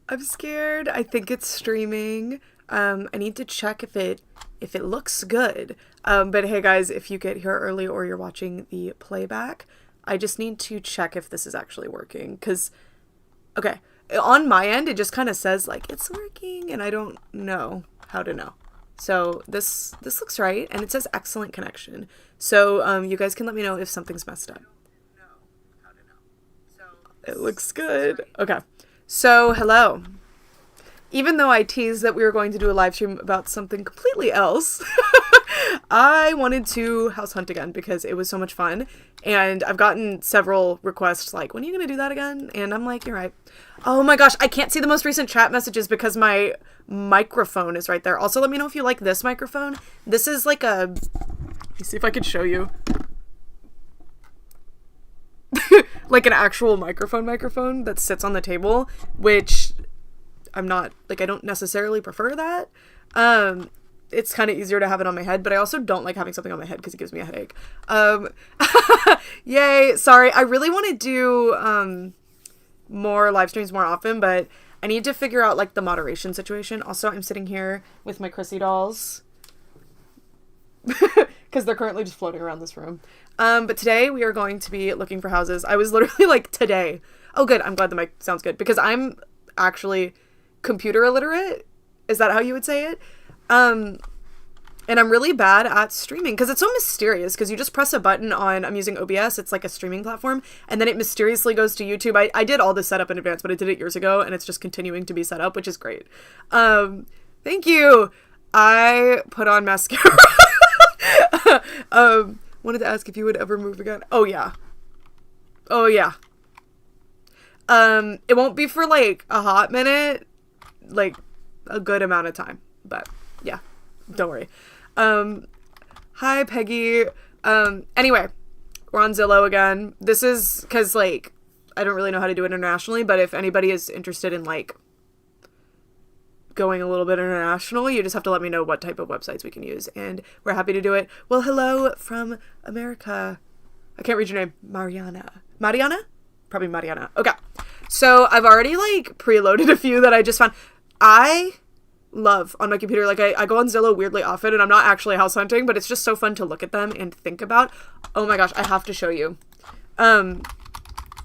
I'm scared. I think it's streaming. I need to check if it looks good. But hey guys, if you get here early or you're watching the playback, I just need to check if this is actually working. Cause okay, on my end it just kind of says like it's working, and I don't know how to know. So this looks right, and it says excellent connection. So you guys can let me know if something's messed up. It looks good. Okay. So, hello. Even though I teased that we were going to do a live stream about something completely else, I wanted to house hunt again because it was so much fun. And I've gotten several requests like, when are you going to do that again? And I'm like, you're right. Oh my gosh, I can't see the most recent chat messages because my microphone is right there. Also, let me know if you like this microphone. This is like a... Let me see if I can show you. Like an actual microphone that sits on the table, which I'm not, like, I don't necessarily prefer that. It's kind of easier to have it on my head, but I also don't like having something on my head because it gives me a headache. Yay, sorry. I really want to do more live streams more often, but I need to figure out, like, the moderation situation. Also, I'm sitting here with my Chrissy dolls because they're currently just floating around this room. But today we are going to be looking for houses. I was literally like, today. Oh, good. I'm glad the mic sounds good because I'm actually computer illiterate. Is that how you would say it? And I'm really bad at streaming because it's so mysterious because you just press a button on, I'm using OBS. It's like a streaming platform. And then it mysteriously goes to YouTube. I did all this setup in advance, but I did it years ago and it's just continuing to be set up, which is great. Thank you. I put on mascara. Wanted to ask if you would ever move again. Oh yeah. It won't be for like a hot minute, like a good amount of time, but yeah, don't worry. Hi Peggy. Anyway, we're on Zillow again. This is because like I don't really know how to do it internationally, but if anybody is interested in like going a little bit international, you just have to let me know what type of websites we can use, and we're happy to do it. Well, hello from America. I can't read your name. Mariana? Probably Mariana. Okay. So I've already like preloaded a few that I just found. I love on my computer, like I go on Zillow weirdly often, and I'm not actually house hunting, but it's just so fun to look at them and think about. Oh my gosh, I have to show you.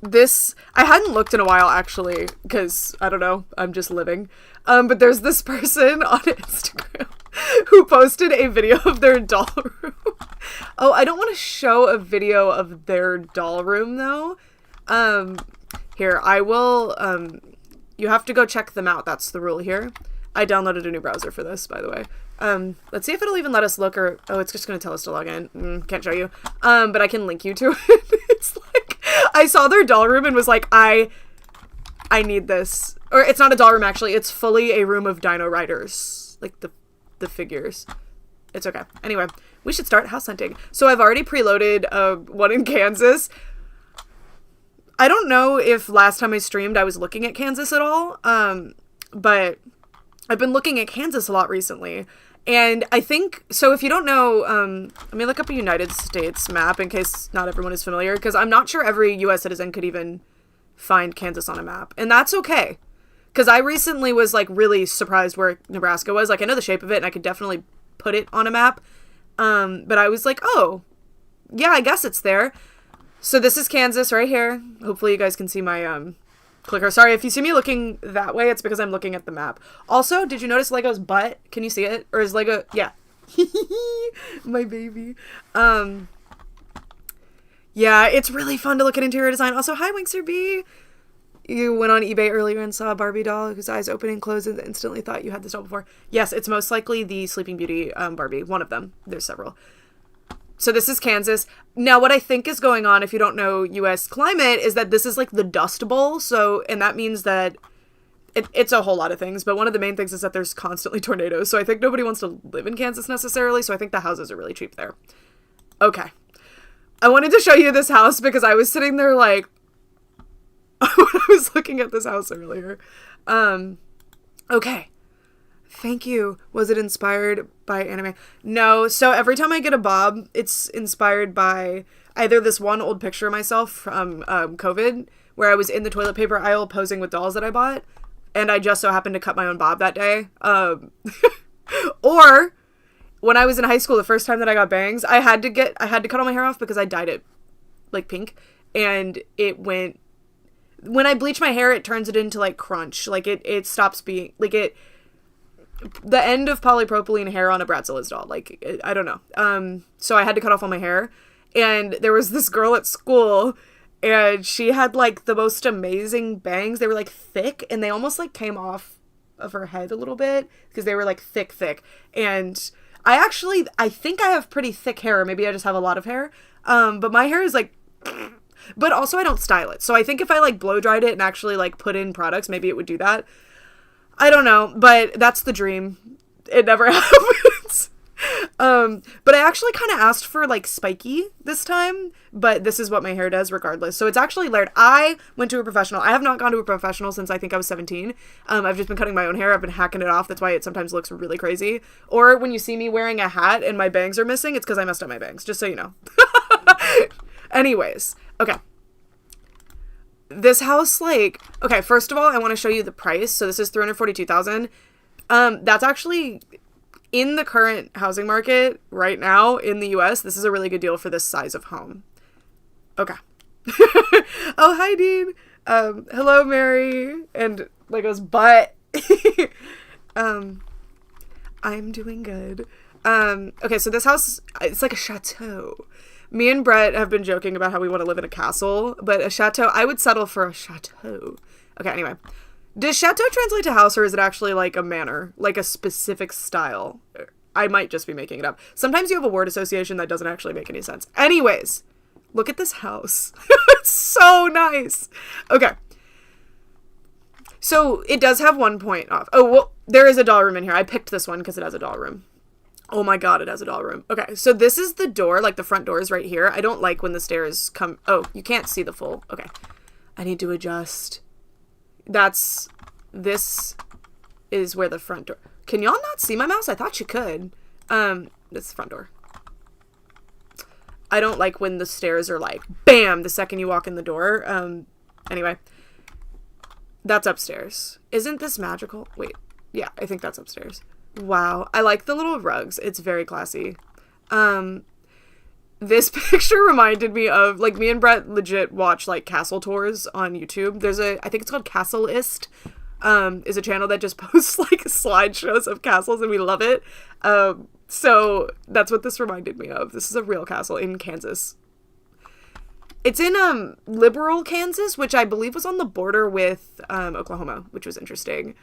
This, I hadn't looked in a while actually, because I don't know, I'm just living. But there's this person on Instagram who posted a video of their doll room. Oh, I don't want to show a video of their doll room though. Here, I will, you have to go check them out. That's the rule here. I downloaded a new browser for this, by the way. Let's see if it'll even let us look, or, oh, it's just going to tell us to log in. Can't show you. But I can link you to it. It's like, I saw their doll room and was like, I need this. Or it's not a doll room, actually. It's fully a room of Dino Riders. Like the figures. It's okay. Anyway, we should start house hunting. So I've already preloaded one in Kansas. I don't know if last time I streamed I was looking at Kansas at all. But I've been looking at Kansas a lot recently. And I think, so if you don't know, let me look up a United States map in case not everyone is familiar, because I'm not sure every U.S. citizen could even find Kansas on a map. And that's okay. Because I recently was, like, really surprised where Nebraska was. Like, I know the shape of it, and I could definitely put it on a map. But I was like, oh, yeah, I guess it's there. So this is Kansas right here. Hopefully you guys can see my, clicker. Sorry, if you see me looking that way, it's because I'm looking at the map. Also, did you notice Lego's butt? Can you see it? Or is Lego... Yeah. My baby. Yeah, it's really fun to look at interior design. Also, hi, Winkster B. You went on eBay earlier and saw a Barbie doll whose eyes open and close and instantly thought you had this doll before. Yes, it's most likely the Sleeping Beauty Barbie. One of them. There's several. So this is Kansas. Now, what I think is going on, if you don't know U.S. climate, is that this is like the Dust Bowl. So, and that means that it's a whole lot of things. But one of the main things is that there's constantly tornadoes. So I think nobody wants to live in Kansas necessarily. So I think the houses are really cheap there. Okay. I wanted to show you this house because I was sitting there like, when I was looking at this house earlier. Okay. Thank you. Was it inspired by anime? No. So every time I get a bob, it's inspired by either this one old picture of myself from COVID, where I was in the toilet paper aisle posing with dolls that I bought, and I just so happened to cut my own bob that day. Or when I was in high school, the first time that I got bangs, I had to cut all my hair off because I dyed it like pink, and when I bleach my hair, it turns it into like crunch. Like it stops being like the end of polypropylene hair on a Bratzilla's doll. Like I don't know. So I had to cut off all my hair, and there was this girl at school, and she had like the most amazing bangs. They were like thick, and they almost like came off of her head a little bit because they were like thick. And I think I have pretty thick hair, or maybe I just have a lot of hair. But my hair is like, but also I don't style it. So I think if I like blow dried it and actually like put in products, maybe it would do that. I don't know, but that's the dream. It never happens. But I actually kind of asked for like spiky this time, but this is what my hair does regardless. So it's actually layered. I went to a professional. I have not gone to a professional since I think I was 17. I've just been cutting my own hair. I've been hacking it off. That's why it sometimes looks really crazy. Or when you see me wearing a hat and my bangs are missing, it's because I messed up my bangs, just so you know. Anyways, okay. This house, like, okay, first of all, I want to show you the price. So this is $342,000. That's actually, in the current housing market right now in the US, this is a really good deal for this size of home. Okay. Oh, hi, Dean. Hello, Mary. And Lego's butt. I'm doing good. Okay, so this house, it's like a chateau. Me and Brett have been joking about how we want to live in a castle, but a chateau, I would settle for a chateau. Okay, anyway. Does chateau translate to house, or is it actually like a manor? Like a specific style? I might just be making it up. Sometimes you have a word association that doesn't actually make any sense. Anyways, look at this house. It's so nice. Okay. So it does have 1 point off. Oh, well, there is a doll room in here. I picked this one because it has a doll room. Oh my god, it has a doll room. Okay, so this is the door, like the front door is right here. I don't like when the stairs come... Oh, you can't see the full... Okay. I need to adjust. This is where the front door... Can y'all not see my mouse? I thought you could. It's the front door. I don't like when the stairs are like, bam, the second you walk in the door. Anyway. That's upstairs. Isn't this magical? Wait. Yeah, I think that's upstairs. Wow. I like the little rugs. It's very classy. This picture reminded me of, like, me and Brett legit watch, like, castle tours on YouTube. There's I think it's called Castleist, is a channel that just posts, like, slideshows of castles, and we love it. So that's what this reminded me of. This is a real castle in Kansas. It's in, Liberal, Kansas, which I believe was on the border with, Oklahoma, which was interesting.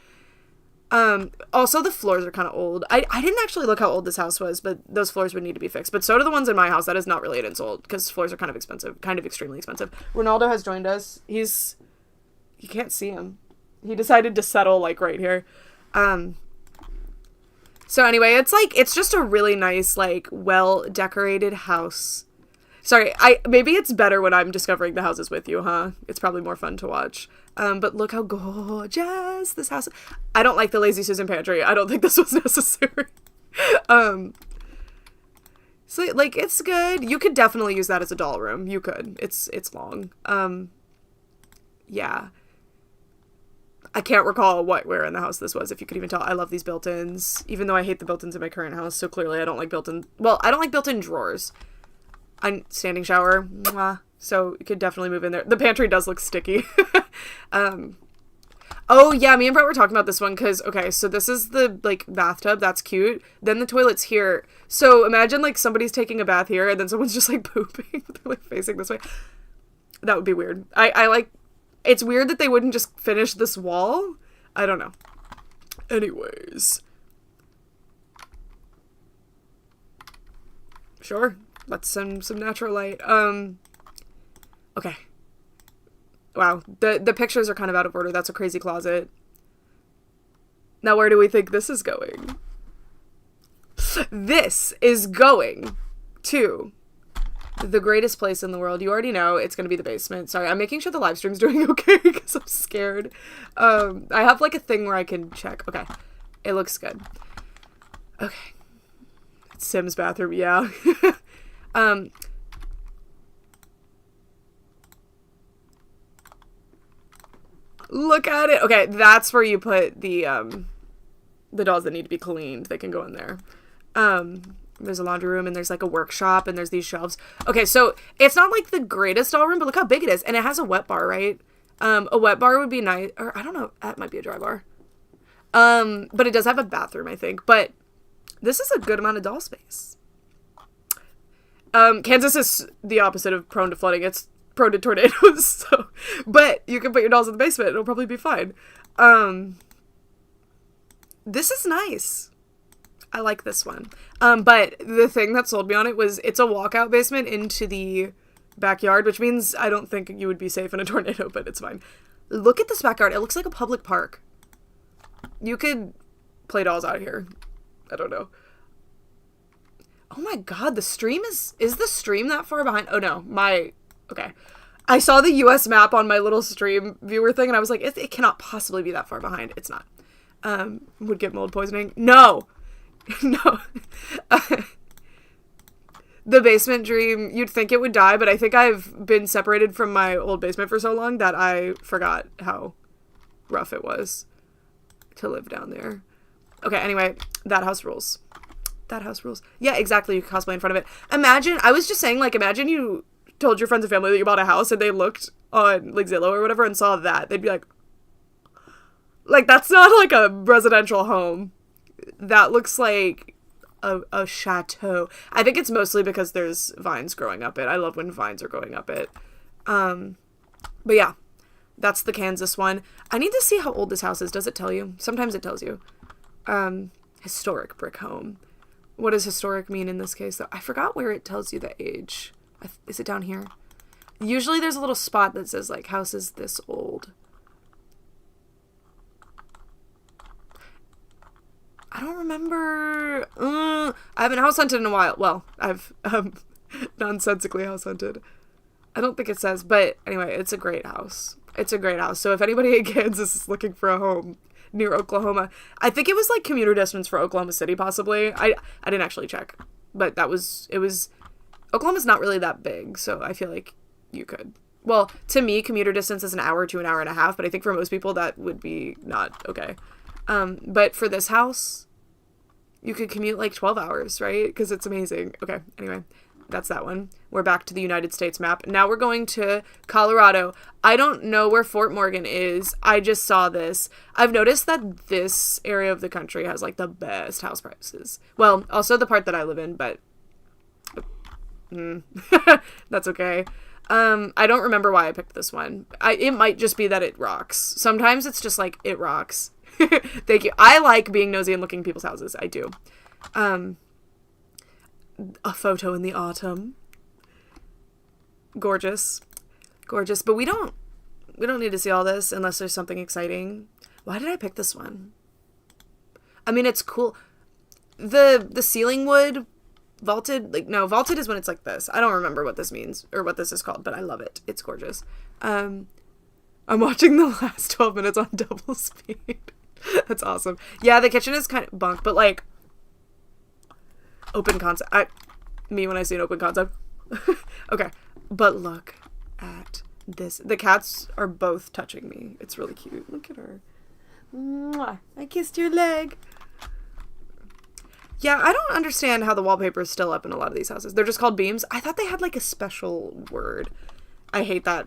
Also the floors are kind of old. I didn't actually look how old this house was, but those floors would need to be fixed. But so do the ones in my house. That is not really an insult, because floors are kind of expensive, kind of extremely expensive. Ronaldo has joined us. You can't see him. He decided to settle like right here. So anyway, it's just a really nice, like, well decorated house. Sorry, maybe it's better when I'm discovering the houses with you, huh? It's probably more fun to watch. But look how gorgeous this house is. I don't like the Lazy Susan pantry. I don't think this was necessary. So, like, it's good. You could definitely use that as a doll room. You could. It's long. Yeah. I can't recall where in the house this was, if you could even tell. I love these built-ins, even though I hate the built-ins in my current house, so clearly I don't like built-in... Well, I don't like built-in drawers. Standing shower. Mwah. So you could definitely move in there. The pantry does look sticky. Oh, yeah, me and Brett were talking about this one because, okay, so this is the, like, bathtub. That's cute. Then the toilet's here. So imagine, like, somebody's taking a bath here and then someone's just, like, pooping. They're, like, facing this way. That would be weird. I like... It's weird that they wouldn't just finish this wall. I don't know. Anyways. Sure. Let's send some natural light. Okay. Wow. The pictures are kind of out of order. That's a crazy closet. Now, where do we think this is going? This is going to the greatest place in the world. You already know it's going to be the basement. Sorry, I'm making sure the live stream's doing okay because I'm scared. I have, like, a thing where I can check. Okay. It looks good. Okay. Sim's bathroom, yeah. Look at it. Okay, that's where you put the dolls that need to be cleaned. They can go in there. There's a laundry room and there's like a workshop and there's these shelves. Okay, so it's not like the greatest doll room, but look how big it is. And it has a wet bar, right? A wet bar would be nice, or I don't know, that might be a dry bar. But it does have a bathroom, I think. But this is a good amount of doll space. Kansas is the opposite of prone to flooding. It's prone to tornadoes, so, but you can put your dolls in the basement. It'll probably be fine. This is nice. I like this one. But the thing that sold me on it was it's a walkout basement into the backyard, which means I don't think you would be safe in a tornado, but it's fine. Look at this backyard. It looks like a public park. You could play dolls out here. I don't know. Oh my god, the stream is the stream that far behind? Oh no, okay. I saw the US map on my little stream viewer thing and I was like, it cannot possibly be that far behind. It's not. Would get mold poisoning. No. No. The basement dream, you'd think it would die, but I think I've been separated from my old basement for so long that I forgot how rough it was to live down there. Okay, anyway, that house rules. That house rules. Yeah, exactly. You cosplay in front of it. Imagine, I was just saying, like, imagine you told your friends and family that you bought a house and they looked on, like, Zillow or whatever and saw that. They'd be like, that's not, like, a residential home. That looks like a chateau. I think it's mostly because there's vines growing up it. I love when vines are growing up it. But yeah, that's the Kansas one. I need to see how old this house is. Does it tell you? Sometimes it tells you. Historic brick home. What does historic mean in this case, though? I forgot where it tells you the age. Is it down here? Usually there's a little spot that says, like, house is this old. I don't remember. I haven't house hunted in a while. Well, I've nonsensically house hunted. I don't think it says, but anyway, it's a great house. It's a great house. So if anybody in Kansas is looking for a home near Oklahoma, I think it was like commuter distance for Oklahoma City, possibly. I didn't actually check, but it was, Oklahoma's not really that big, so I feel like you could. Well, to me, commuter distance is an hour to an hour and a half, but I think for most people that would be not okay. But for this house, you could commute like 12 hours, right? Because it's amazing. Okay, anyway, that's that one. We're back to the United States map. Now we're going to Colorado. I don't know where Fort Morgan is. I just saw this. I've noticed that this area of the country has like the best house prices. Well, also the part that I live in, but that's okay. I don't remember why I picked this one. It might just be that it rocks. Sometimes it's just like, it rocks. Thank you. I like being nosy and looking at people's houses. I do. A photo in the autumn. Gorgeous. Gorgeous. But we don't need to see all this unless there's something exciting. Why did I pick this one? I mean, it's cool. The ceiling wood vaulted, like, no, vaulted is when it's like this. I don't remember what this means or what this is called, but I love it. It's gorgeous. I'm watching the last 12 minutes on double speed. That's awesome. Yeah, the kitchen is kind of bunk, but like open concept. Me when I see an open concept. Okay, but look at this. The cats are both touching me. It's really cute. Look at her. Mwah. I kissed your leg. Yeah, I don't understand how the wallpaper is still up in a lot of these houses. They're just called beams. I thought they had like a special word. I hate that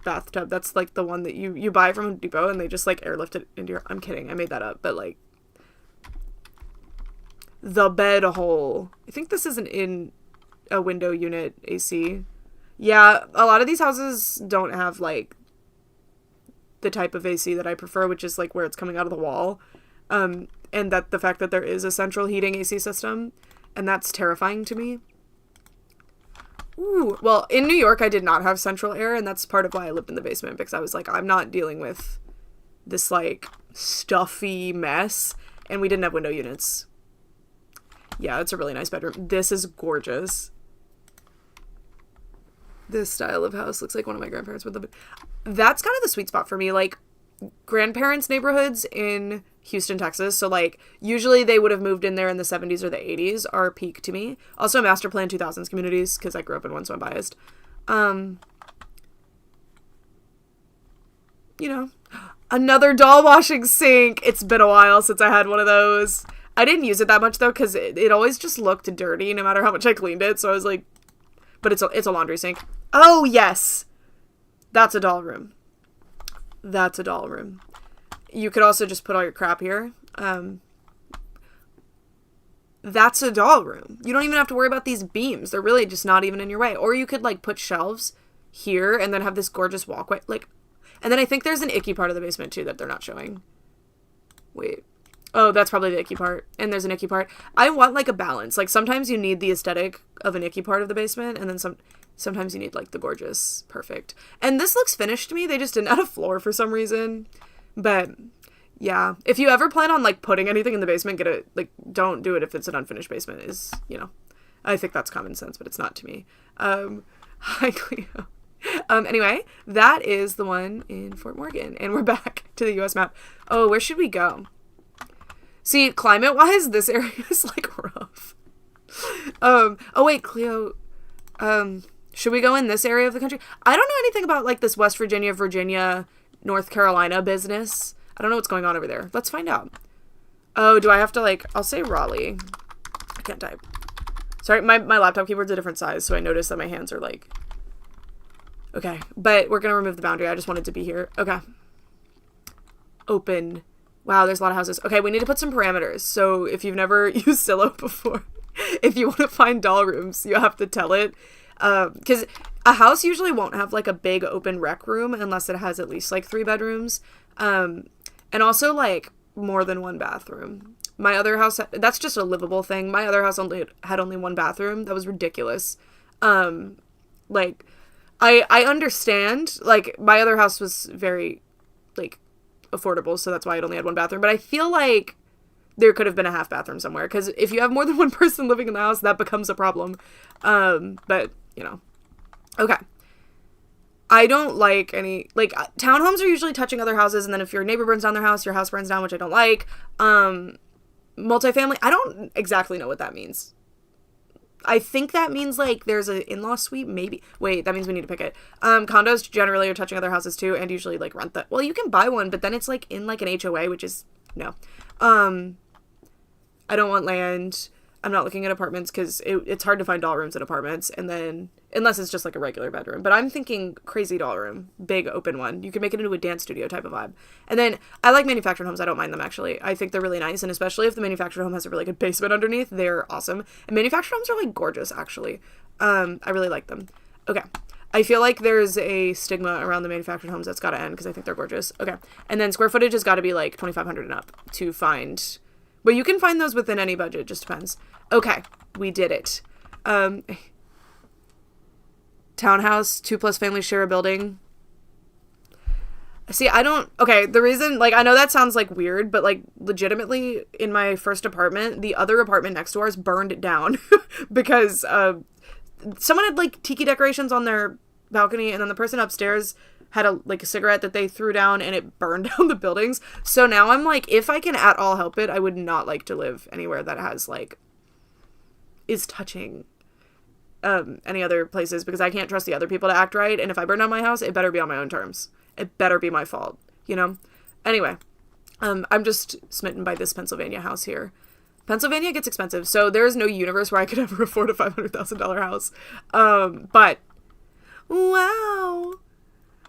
bathtub. That's like the one that you buy from Home Depot and they just like airlift it into your... I'm kidding. I made that up. But like... The bed hole. I think this isn't in a window unit AC. Yeah, a lot of these houses don't have like the type of AC that I prefer, which is like where it's coming out of the wall. And that the fact that there is a central heating AC system, and that's terrifying to me. Ooh, well, in New York, I did not have central air, and that's part of why I lived in the basement, because I was like, I'm not dealing with this, like, stuffy mess, and we didn't have window units. Yeah, it's a really nice bedroom. This is gorgeous. This style of house looks like one of my grandparents would live in. That's kind of the sweet spot for me, like, grandparents' neighborhoods in Houston, Texas. So like usually they would have moved in there in the 70s or the 80s are peak to me. Also master plan 2000s communities because I grew up in one, so I'm biased. You know, Another doll washing sink. It's been a while since I had one of those. I didn't use it that much though, because it always just looked dirty no matter how much I cleaned it. So I was like, but it's a laundry sink. Oh yes, that's a doll room. That's a doll room. You could also just put all your crap here. That's a doll room. You don't even have to worry about these beams. They're really just not even in your way. Or you could like put shelves here and then have this gorgeous walkway. Like, and then I think there's an icky part of the basement too that they're not showing. Wait. Oh, that's probably the icky part. And there's an icky part. I want like a balance. Like sometimes you need the aesthetic of an icky part of the basement, and then sometimes you need like the gorgeous perfect. And this looks finished to me. They just didn't add a floor for some reason. But yeah, if you ever plan on like putting anything in the basement, get it, like, don't do it if it's an unfinished basement, is, you know, I think that's common sense, but it's not to me. Hi Cleo. Anyway, that is the one in Fort Morgan, and we're back to the US map. Oh, where should we go? See, climate-wise, this area is, like, rough. Oh, wait, Cleo, should we go in this area of the country? I don't know anything about, like, this West Virginia, North Carolina business. I don't know what's going on over there. Let's find out. Oh, do I have to, like, I'll say Raleigh. I can't type. Sorry, my laptop keyboard's a different size, so I noticed that my hands are, like... Okay, but we're gonna remove the boundary. I just wanted to be here. Okay. Open. Wow, there's a lot of houses. Okay, we need to put some parameters. So if you've never used Zillow before, if you want to find doll rooms, you have to tell it. Because a house usually won't have like a big open rec room unless it has at least like 3 bedrooms. And also like more than 1 bathroom. My other house, that's just a livable thing. My other house had only 1 bathroom. That was ridiculous. Like, I understand, like, my other house was very, like, affordable, so that's why it only had 1 bathroom, but I feel like there could have been a half bathroom somewhere, because if you have more than 1 person living in the house, that becomes a problem. But, you know. Okay. I don't like any, like, townhomes are usually touching other houses, and then if your neighbor burns down their house, your house burns down, which I don't like. Multifamily, I don't exactly know what that means. I think that means, like, there's an in-law suite, maybe. Wait, that means we need to pick it. Condos generally are touching other houses, too, and usually, like, rent that. Well, you can buy one, but then it's, like, in, like, an HOA, which is, no. I don't want land. I'm not looking at apartments, because it's hard to find doll rooms in apartments, and then, unless it's just, like, a regular bedroom. But I'm thinking crazy doll room. Big, open one. You can make it into a dance studio type of vibe. And then, I like manufactured homes. I don't mind them, actually. I think they're really nice, and especially if the manufactured home has a really good basement underneath, they're awesome. And manufactured homes are, like, gorgeous, actually. I really like them. Okay. I feel like there's a stigma around the manufactured homes that's gotta end, because I think they're gorgeous. Okay. And then square footage has gotta be, like, 2,500 and up to find... But you can find those within any budget, it just depends. Okay, we did it. Townhouse, 2+ families share a building. See, I don't... Okay, the reason... Like, I know that sounds, like, weird, but, like, legitimately, in my first apartment, the other apartment next to ours burned down. Because, someone had, like, tiki decorations on their balcony, and then the person upstairs had a cigarette that they threw down, and it burned down the buildings. So now I'm like, if I can at all help it, I would not like to live anywhere that has, like, is touching any other places, because I can't trust the other people to act right, and if I burn down my house, it better be on my own terms. It better be my fault, you know? Anyway, I'm just smitten by this Pennsylvania house here. Pennsylvania gets expensive, so there is no universe where I could ever afford a $500,000 house. But, wow.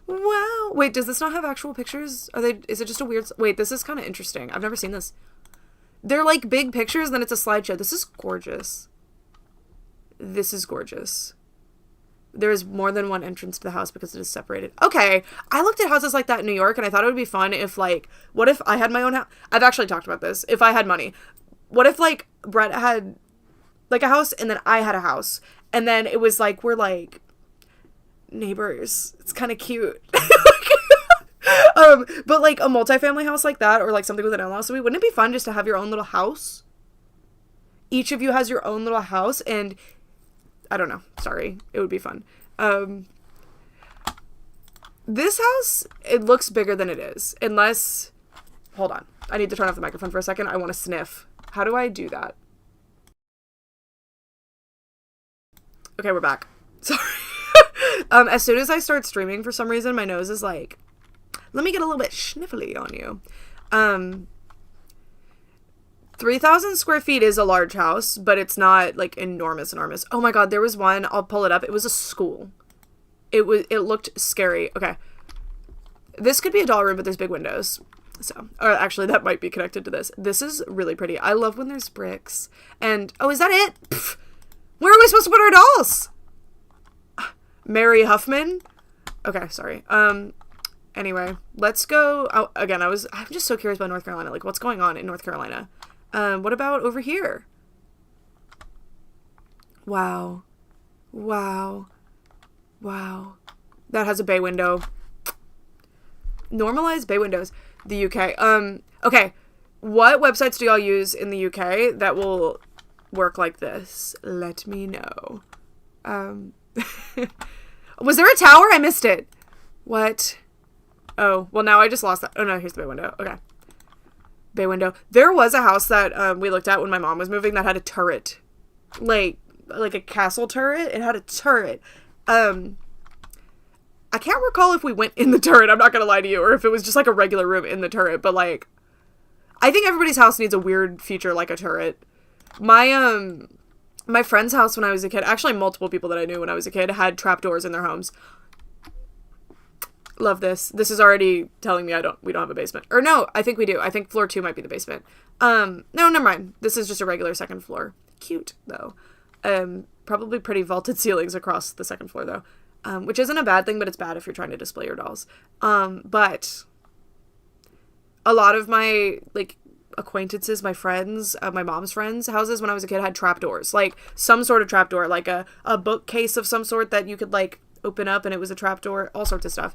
Wow. Wait, does this not have actual pictures? Is it just a weird... Wait, this is kind of interesting. I've never seen this. They're, like, big pictures, then it's a slideshow. This is gorgeous. This is gorgeous. There is more than 1 entrance to the house because it is separated. Okay. I looked at houses like that in New York, and I thought it would be fun if, like... What if I had my own house? I've actually talked about this. If I had money. What if, like, Brett had, like, a house, and then I had a house, and then it was, like, we're, like... neighbors. It's kind of cute. But like a multifamily house like that, or like something with an in-law suite, wouldn't it be fun just to have your own little house? Each of you has your own little house, and I don't know. Sorry. It would be fun. This house, it looks bigger than it is. Unless, hold on. I need to turn off the microphone for a second. I want to sniff. How do I do that? Okay, we're back. Sorry. As soon as I start streaming, for some reason, my nose is like Let me get a little bit sniffly on you. 3,000 square feet is a large house, but it's not like enormous. Oh my god, there was one. I'll pull it up. It was a school. It looked scary. Okay. This could be a doll room, but there's big windows. So, or actually, that might be connected to this. This is really pretty. I love when there's bricks. And, oh, is that it? Pff, where are we supposed to put our dolls? Mary Huffman? Okay, sorry. Anyway, let's go. Oh, again, I'm just so curious about North Carolina. Like, what's going on in North Carolina? What about over here? Wow. Wow. Wow. That has a bay window. Normalized bay windows. The UK. Okay. What websites do y'all use in the UK that will work like this? Let me know. Was there a tower? I missed it. What? Oh, well, now I just lost that. Oh, no, here's the bay window. Okay. Bay window. There was a house that we looked at when my mom was moving that had a turret. Like a castle turret. It had a turret. I can't recall if we went in the turret, I'm not gonna lie to you, or if it was just like a regular room in the turret, but like, I think everybody's house needs a weird feature like a turret. My friend's house when I was a kid, actually multiple people that I knew when I was a kid, had trapdoors in their homes. Love this. This is already telling me we don't have a basement. Or no, I think we do. I think floor 2 might be the basement. No, never mind. This is just a regular second floor. Cute, though. Probably pretty vaulted ceilings across the second floor, though. Which isn't a bad thing, but it's bad if you're trying to display your dolls. But a lot of my, like, acquaintances, my friends, my mom's friends' houses when I was a kid had trapdoors. Like, some sort of trapdoor. Like, a bookcase of some sort that you could, like, open up and it was a trapdoor. All sorts of stuff.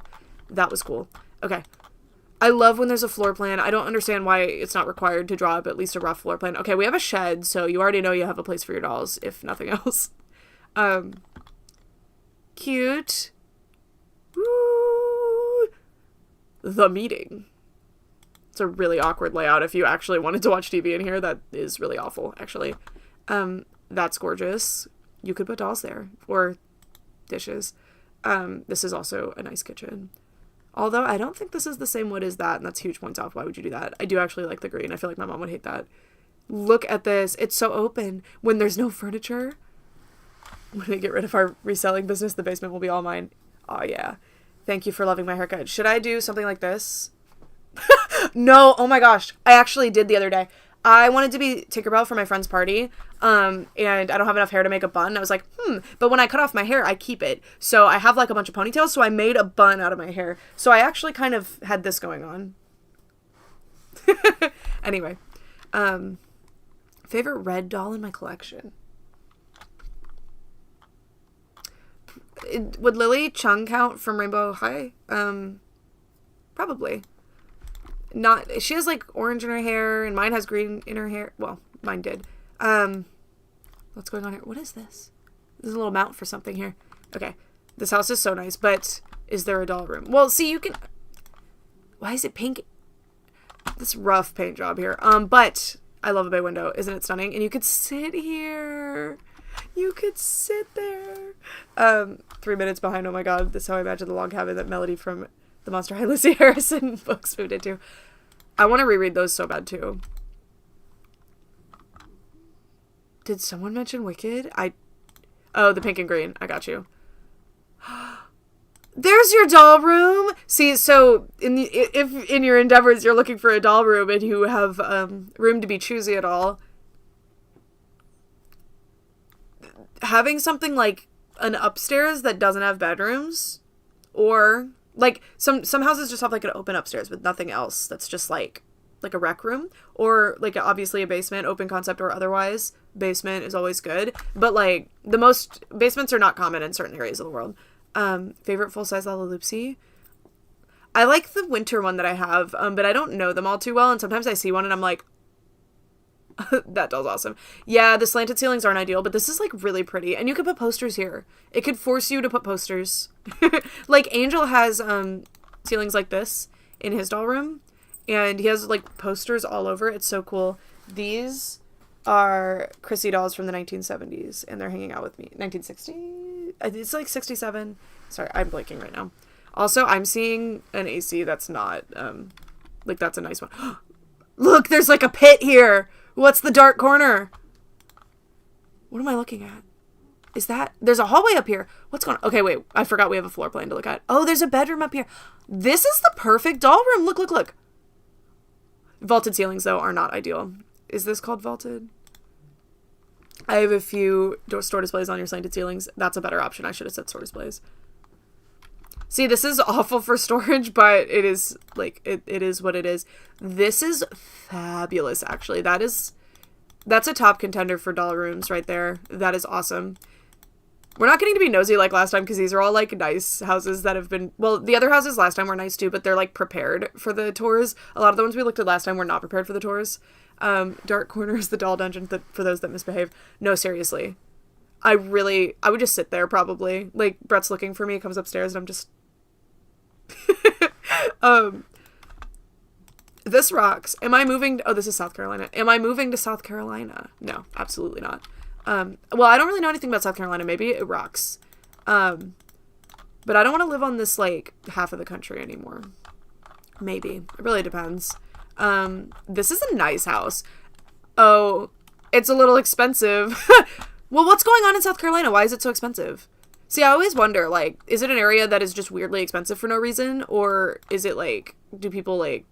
That was cool. Okay. I love when there's a floor plan. I don't understand why it's not required to draw up at least a rough floor plan. Okay, we have a shed, so you already know you have a place for your dolls, if nothing else. Cute. Woo. The meeting. It's a really awkward layout. If you actually wanted to watch TV in here, that is really awful, actually. That's gorgeous. You could put dolls there. Or dishes. This is also a nice kitchen. Although I don't think this is the same wood as that, and that's huge points off. Why would you do that? I do actually like the green. I feel like my mom would hate that. Look at this. It's so open. When there's no furniture, when we get rid of our reselling business, the basement will be all mine. Oh, yeah. Thank you for loving my haircut. Should I do something like this? No. Oh, my gosh. I actually did the other day. I wanted to be Tinkerbell for my friend's party, and I don't have enough hair to make a bun. I was like, but when I cut off my hair, I keep it. So I have like a bunch of ponytails, so I made a bun out of my hair. So I actually kind of had this going on. Anyway, favorite red doll in my collection. Would Lily Chung count from Rainbow High? Probably. Not, she has like orange in her hair and mine has green in her hair. Well, mine did. What's going on here? What is this? There's a little mount for something here. Okay. This house is so nice, but is there a doll room? Well, see, you can, why is it pink? This rough paint job here. But I love a bay window. Isn't it stunning? And you could sit here. You could sit there. 3 minutes behind. Oh my god. This is how I imagine the log cabin that Melody from the Monster High Lucy Harrison books moved into. I want to reread those so bad too. Did someone mention Wicked? Oh, the pink and green. I got you. There's your doll room. See, so if in your endeavors you're looking for a doll room and you have room to be choosy at all, having something like an upstairs that doesn't have bedrooms, or like some houses just have like an open upstairs with nothing else, that's just like a rec room, or like obviously a basement, open concept or otherwise. Basement is always good, but like the most basements are not common in certain areas of the world. Favorite full-size Lalaloopsy? I like the winter one that I have, but I don't know them all too well, and sometimes I see one and I'm like, that doll's awesome. Yeah, the slanted ceilings aren't ideal, but this is like really pretty, and you could put posters here. It could force you to put posters. Like Angel has ceilings like this in his doll room, and he has like posters all over. It's so cool. These are Chrissy dolls from the 1970s, and they're hanging out with me. 1960? It's like 67. Sorry, I'm blanking right now. Also, I'm seeing an AC that's not, like, that's a nice one. Look, there's like a pit here. What's the dark corner? What am I looking at? Is that... There's a hallway up here. What's going on? Okay, wait. I forgot we have a floor plan to look at. Oh, there's a bedroom up here. This is the perfect doll room. Look, look, look. Vaulted ceilings, though, are not ideal. Is this called vaulted? I have a few store displays on your slanted ceilings. That's a better option. I should have said store displays. See, this is awful for storage, but it is, like, it is what it is. This is fabulous, actually. That's a top contender for doll rooms right there. That is awesome. We're not getting to be nosy like last time because these are all, like, nice houses that have been... Well, the other houses last time were nice, too, but they're, like, prepared for the tours. A lot of the ones we looked at last time were not prepared for the tours. Dark Corner is the doll dungeon for those that misbehave. No, seriously. I would just sit there, probably. Like, Brett's looking for me, comes upstairs, and I'm just... This rocks. Am I moving... Oh, this is South Carolina. Am I moving to South Carolina? No, absolutely not. Well, I don't really know anything about South Carolina. Maybe it rocks. But I don't want to live on this, like, half of the country anymore. Maybe. It really depends. This is a nice house. Oh, it's a little expensive. Well, what's going on in South Carolina? Why is it so expensive? See, I always wonder, like, is it an area that is just weirdly expensive for no reason? Or is it, like, do people, like...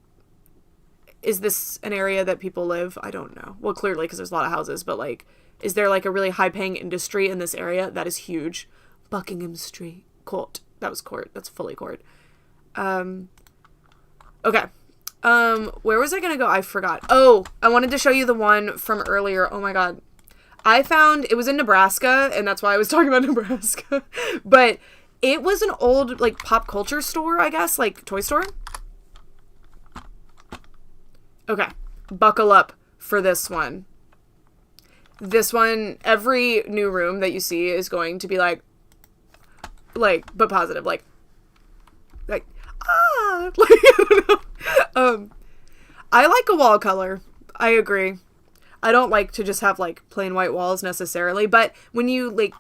Is this an area that people live? I don't know. Well, clearly, because there's a lot of houses, but, like... Is there, like, a really high-paying industry in this area? That is huge. Buckingham Street. Court. That was court. That's fully court. Okay. Where was I gonna go? I forgot. Oh, I wanted to show you the one from earlier. Oh, my God. I found... It was in Nebraska, and that's why I was talking about Nebraska. But it was an old, like, pop culture store, I guess. Like, toy store. Okay. Buckle up for this one. This one, every new room that you see is going to be like, but positive, like, like, I don't know. I like a wall color. I agree. I don't like to just have, like, plain white walls necessarily, but when you, like,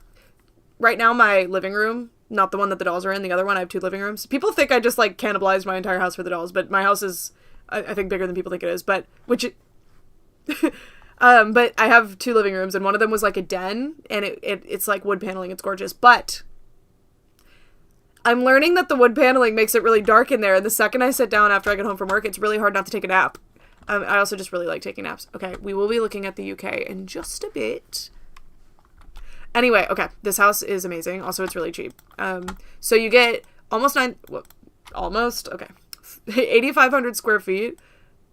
right now my living room, not the one that the dolls are in, the other one, I have 2 living rooms. People think I just, like, cannibalized my entire house for the dolls, but my house is, I think, bigger than people think it is, but, but I have 2 living rooms, and one of them was, like, a den, and it's, like, wood paneling. It's gorgeous, but I'm learning that the wood paneling makes it really dark in there, and the second I sit down after I get home from work, it's really hard not to take a nap. I also just really like taking naps. Okay, we will be looking at the UK in just a bit. Anyway, okay, this house is amazing. Also, it's really cheap. So you get almost 8,500 square feet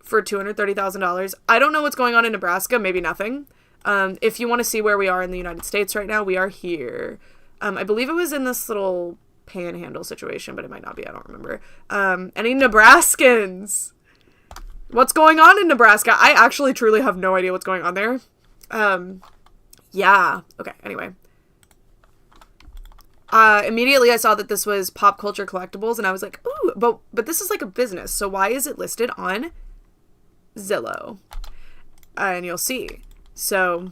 for $230,000. I don't know what's going on in Nebraska. Maybe nothing. If you want to see where we are in the United States right now, we are here. I believe it was in this little panhandle situation, but it might not be. I don't remember. Any Nebraskans? What's going on in Nebraska? I actually truly have no idea what's going on there. Yeah. Okay, anyway. Immediately I saw that this was pop culture collectibles, and I was like, ooh, but this is like a business, so why is it listed on Zillow? And you'll see. So,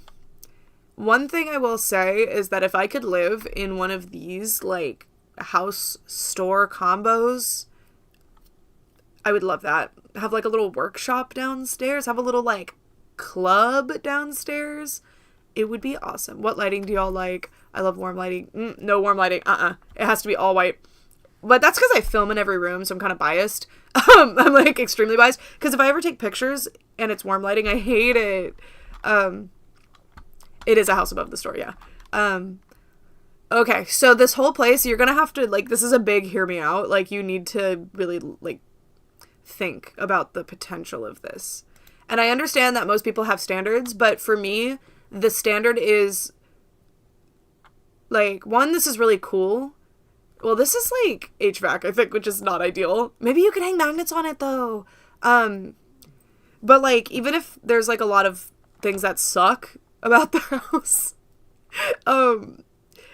one thing I will say is that if I could live in one of these, like, house store combos, I would love that. Have, like, a little workshop downstairs, have a little, like, club downstairs. It would be awesome. What lighting do y'all like? I love warm lighting. No warm lighting. It has to be all white. But that's because I film in every room, so I'm kind of biased. I'm, like, extremely biased. Because if I ever take pictures and it's warm lighting, I hate it. It is a house above the store, yeah. Okay, so this whole place, you're gonna have to, like, this is a big hear me out. Like, you need to really, like, think about the potential of this. And I understand that most people have standards, but for me, the standard is, like, one, this is really cool. Well, this is, like, HVAC, I think, which is not ideal. Maybe you could hang magnets on it, though. But, like, even if there's, like, a lot of things that suck about the house,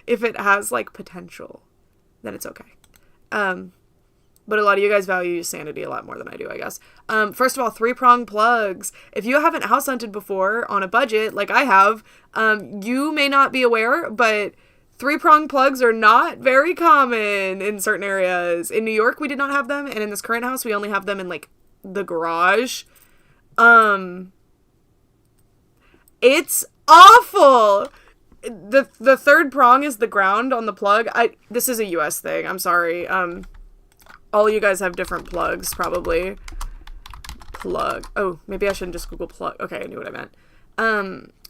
if it has, like, potential, then it's okay. But a lot of you guys value sanity a lot more than I do, I guess. First of all, 3-prong plugs. If you haven't house hunted before on a budget, like I have, you may not be aware, but 3-prong plugs are not very common in certain areas. In New York, we did not have them, and in this current house, we only have them in, like, the garage. It's awful! The third prong is the ground on the plug. This is a US thing, I'm sorry. All you guys have different plugs, probably. Plug. Oh, maybe I shouldn't just Google plug. Okay, I knew what I meant.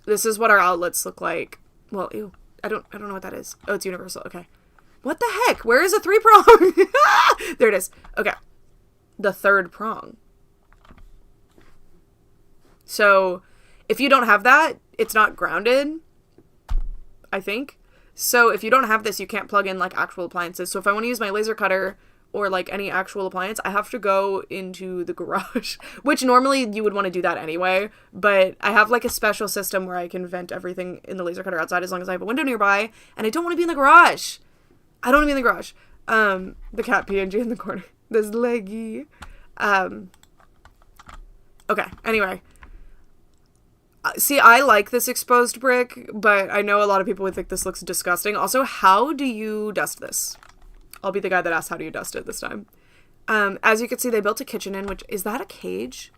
This is what our outlets look like. Well, ew. I don't know what that is. Oh, it's universal. Okay. What the heck? Where is a 3-prong? There it is. Okay. The third prong. So, if you don't have that, it's not grounded, I think. So, if you don't have this, you can't plug in, like, actual appliances. So, if I want to use my laser cutter or, like, any actual appliance, I have to go into the garage, which normally you would want to do that anyway, but I have, like, a special system where I can vent everything in the laser cutter outside as long as I have a window nearby, and I don't want to be in the garage. I don't want to be in the garage. The cat PNG in the corner. This leggy. Okay, anyway. See, I like this exposed brick, but I know a lot of people would think this looks disgusting. Also, how do you dust this? I'll be the guy that asks how do you dust it this time. As you can see, they built a kitchen in, which, is that a cage?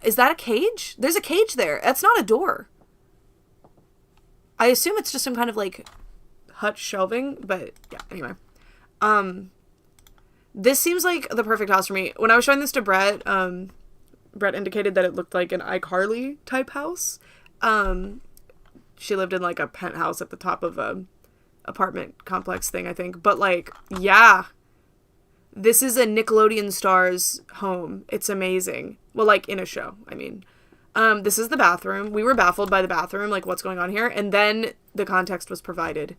Is that a cage? There's a cage there. That's not a door. I assume it's just some kind of, like, hut shelving, but yeah, anyway. This seems like the perfect house for me. When I was showing this to Brett, Brett indicated that it looked like an iCarly type house. She lived in, like, a penthouse at the top of a apartment complex thing, I think. But, like, yeah. This is a Nickelodeon star's home. It's amazing. Well, like, in a show, I mean. This is the bathroom. We were baffled by the bathroom, like, what's going on here? And then the context was provided.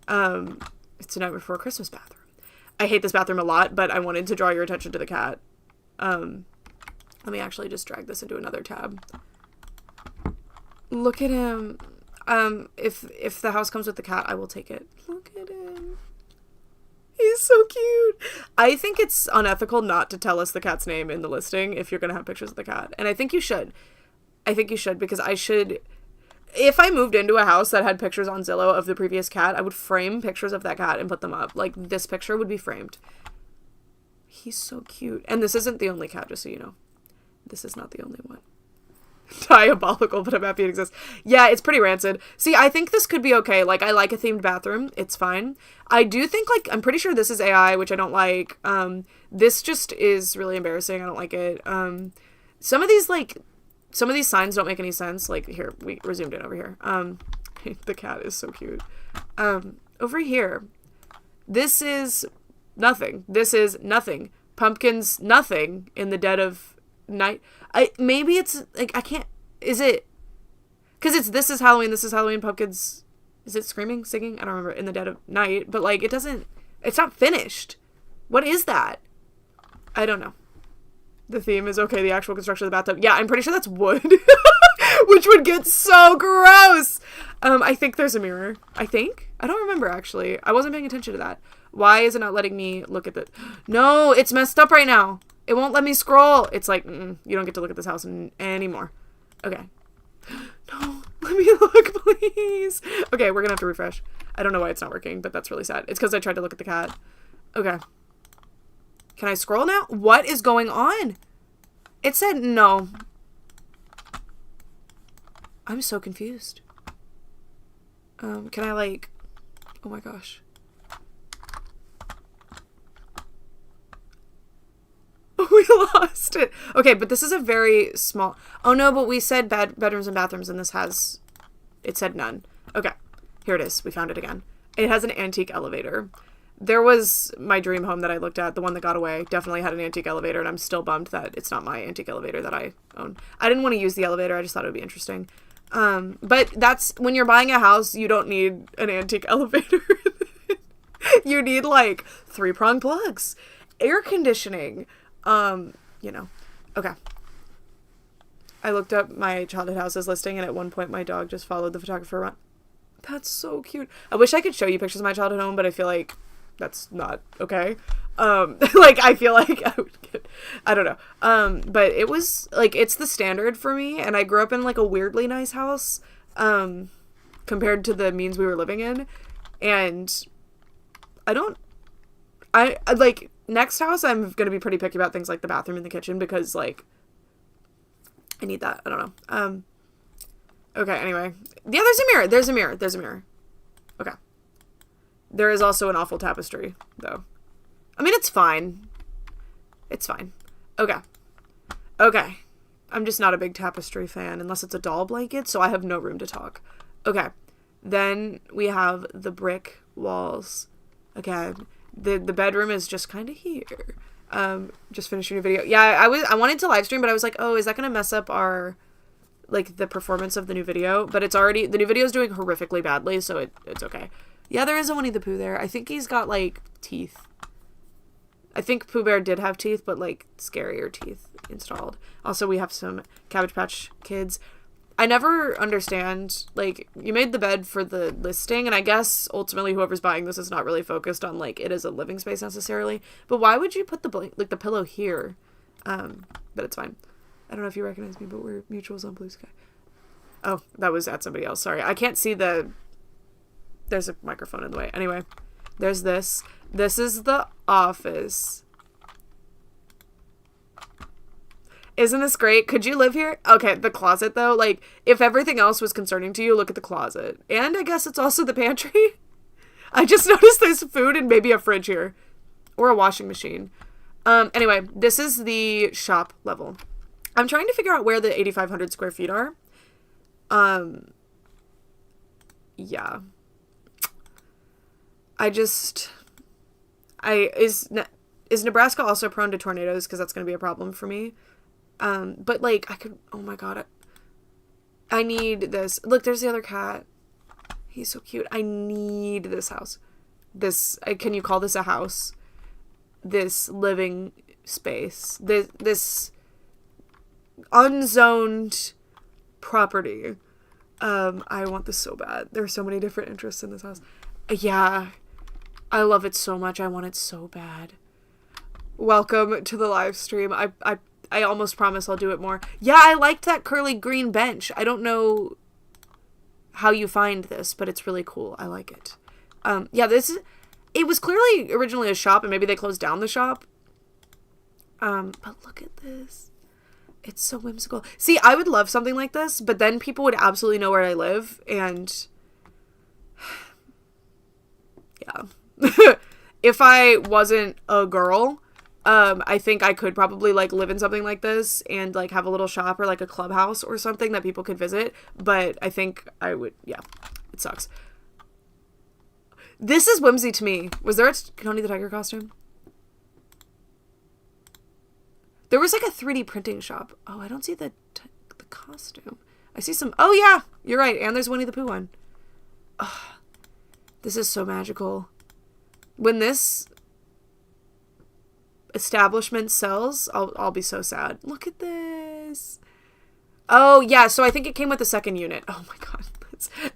It's a Night Before Christmas bathroom. I hate this bathroom a lot, but I wanted to draw your attention to the cat. Let me actually just drag this into another tab. Look at him. If the house comes with the cat, I will take it. Look at him. He's so cute. I think it's unethical not to tell us the cat's name in the listing if you're going to have pictures of the cat. And I think you should. Because I should... If I moved into a house that had pictures on Zillow of the previous cat, I would frame pictures of that cat and put them up. Like, this picture would be framed. He's so cute. And this isn't the only cat, just so you know. This is not the only one. Diabolical, but I'm happy it exists. Yeah, it's pretty rancid. See, I think this could be okay. Like, I like a themed bathroom. It's fine. I do think, like, I'm pretty sure this is AI, which I don't like. This just is really embarrassing. I don't like it. Some of these signs don't make any sense. Like, here, we're zoomed in over here. The cat is so cute. Over here, this is nothing. This is nothing. Pumpkins, nothing in the dead of night. Maybe it's like, I can't, is it, because it's this is Halloween, pumpkins, is it screaming, singing? I don't remember, in the dead of night, but like, it's not finished. What is that? I don't know. The theme is okay, the actual construction of the bathtub. Yeah, I'm pretty sure that's wood, which would get so gross. I think there's a mirror. I don't remember, actually. I wasn't paying attention to that. Why is it not letting me look at the, no, it's messed up right now. It won't let me scroll. It's like, you don't get to look at this house anymore. Okay. No, let me look, please. Okay, we're gonna have to refresh. I don't know why it's not working, but that's really sad. It's because I tried to look at the cat. Okay. Can I scroll now? What is going on? It said no. I'm so confused. Can I, like... Oh my gosh. We lost it. Okay, but this is a very small... Oh no, but we said bedrooms and bathrooms, and this has... It said none. Okay, here it is. We found it again. It has an antique elevator. There was my dream home that I looked at, the one that got away, definitely had an antique elevator, and I'm still bummed that it's not my antique elevator that I own. I didn't want to use the elevator, I just thought it would be interesting. But that's... When you're buying a house, you don't need an antique elevator. You need, like, 3-prong plugs, air conditioning... you know, okay. I looked up my childhood houses listing, and at one point my dog just followed the photographer around. That's so cute. I wish I could show you pictures of my childhood home, but I feel like that's not okay. Like, I feel like I would get, I don't know. But it was, like, it's the standard for me, and I grew up in, like, a weirdly nice house, compared to the means we were living in. And I like, next house, I'm going to be pretty picky about things like the bathroom and the kitchen because, like, I need that. I don't know. Okay, anyway. Yeah, there's a mirror. Okay. There is also an awful tapestry, though. I mean, it's fine. Okay. I'm just not a big tapestry fan unless it's a doll blanket, so I have no room to talk. Okay. Then we have the brick walls. Again, the bedroom is just kind of here. Just finishing a video. Yeah, I wanted to live stream, but I was like, oh, is that going to mess up our, like, the performance of the new video? But the new video is doing horrifically badly, so it's okay. Yeah, there is a Winnie the Pooh there. I think he's got, like, teeth. I think Pooh Bear did have teeth, but, like, scarier teeth installed. Also, we have some Cabbage Patch Kids. I never understand, like, you made the bed for the listing, and I guess ultimately whoever's buying this is not really focused on, like, it as a living space necessarily. But why would you put the pillow here? But it's fine. I don't know if you recognize me, but we're mutuals on Blue Sky. Oh, that was at somebody else. Sorry. I can't see there's a microphone in the way. Anyway, there's this. This is the office. Isn't this great? Could you live here? Okay, the closet, though. Like, if everything else was concerning to you, look at the closet. And I guess it's also the pantry. I just noticed there's food and maybe a fridge here. Or a washing machine. Anyway, this is the shop level. I'm trying to figure out where the 8,500 square feet are. Yeah. Is Nebraska also prone to tornadoes? Because that's going to be a problem for me. But, like, oh my god. I need this. Look, there's the other cat. He's so cute. I need this house. Can you call this a house? This living space. This unzoned property. I want this so bad. There are so many different interests in this house. Yeah. I love it so much. I want it so bad. Welcome to the live stream. I almost promise I'll do it more. Yeah, I liked that curly green bench. I don't know how you find this, but it's really cool. I like it. Yeah, it was clearly originally a shop, and maybe they closed down the shop. But look at this. It's so whimsical. See, I would love something like this, but then people would absolutely know where I live, and yeah. If I wasn't a girl, I think I could probably, like, live in something like this and, like, have a little shop or, like, a clubhouse or something that people could visit. But I think I would, yeah, it sucks. This is whimsy to me. Was there a Tony the Tiger costume? There was, like, a 3D printing shop. Oh, I don't see the costume. I see some, oh, yeah, you're right. And there's Winnie the Pooh one. Oh, this is so magical. When this establishment sells, I'll be so sad. Look at this. Oh, yeah, so I think it came with the second unit. Oh my god.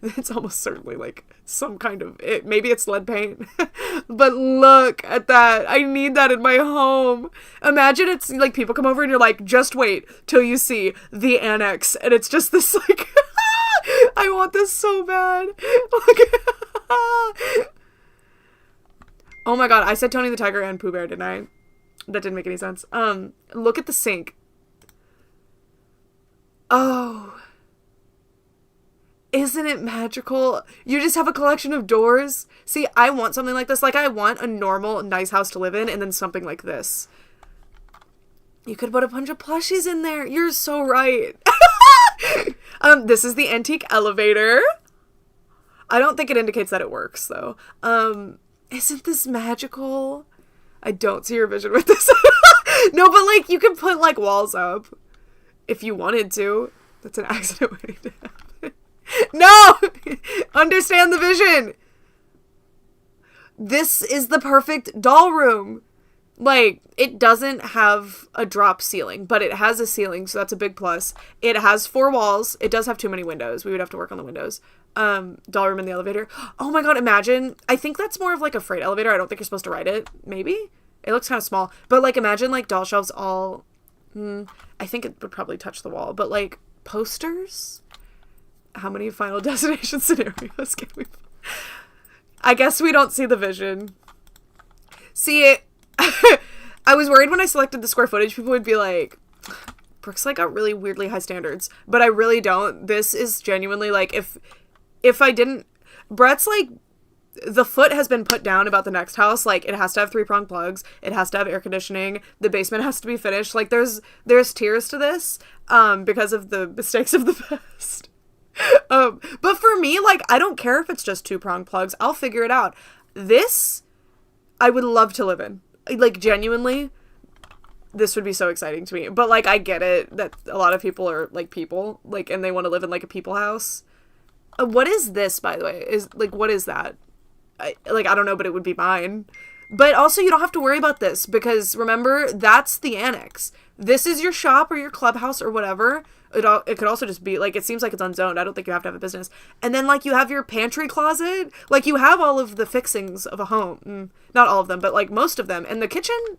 It's almost certainly, like, some kind of, maybe it's lead paint. But look at that. I need that in my home. Imagine it's, like, people come over and you're like, just wait till you see the annex. And it's just this, like, I want this so bad. Oh my god, I said Tony the Tiger and Pooh Bear, didn't I? That didn't make any sense. Look at the sink. Oh. Isn't it magical? You just have a collection of doors. See, I want something like this. Like, I want a normal, nice house to live in, and then something like this. You could put a bunch of plushies in there. You're so right. This is the antique elevator. I don't think it indicates that it works, though. Isn't this magical? I don't see your vision with this. No, but, like, you could put, like, walls up if you wanted to. That's an accident waiting to happen. No! Understand the vision! This is the perfect doll room. Like, it doesn't have a drop ceiling, but it has a ceiling, so that's a big plus. It has 4 walls. It does have too many windows. We would have to work on the windows. Doll room in the elevator. Oh my god, imagine. I think that's more of, like, a freight elevator. I don't think you're supposed to ride it. Maybe? It looks kind of small. But, like, imagine, like, doll shelves all... I think it would probably touch the wall. But, like, posters? How many Final Destination scenarios can we... I guess we don't see the vision. See, I was worried when I selected the square footage, people would be like, Brooke's like got really weirdly high standards, but I really don't. This is genuinely like, if I didn't, Brett's like, the foot has been put down about the next house. Like, it has to have 3-prong plugs. It has to have air conditioning. The basement has to be finished. Like, there's tiers to this, because of the mistakes of the past. But for me, like, I don't care if it's just 2-prong plugs. I'll figure it out. This, I would love to live in. Like, genuinely, this would be so exciting to me. But, like, I get it that a lot of people are, like, people. Like, and they want to live in, like, a people house. What is this, by the way? What is that? I don't know, but it would be mine. But also, you don't have to worry about this, because remember, that's the annex. This is your shop or your clubhouse or whatever. It could also just be, like, it seems like it's unzoned. I don't think you have to have a business. And then, like, you have your pantry closet. Like, you have all of the fixings of a home. Not all of them, but, like, most of them. And the kitchen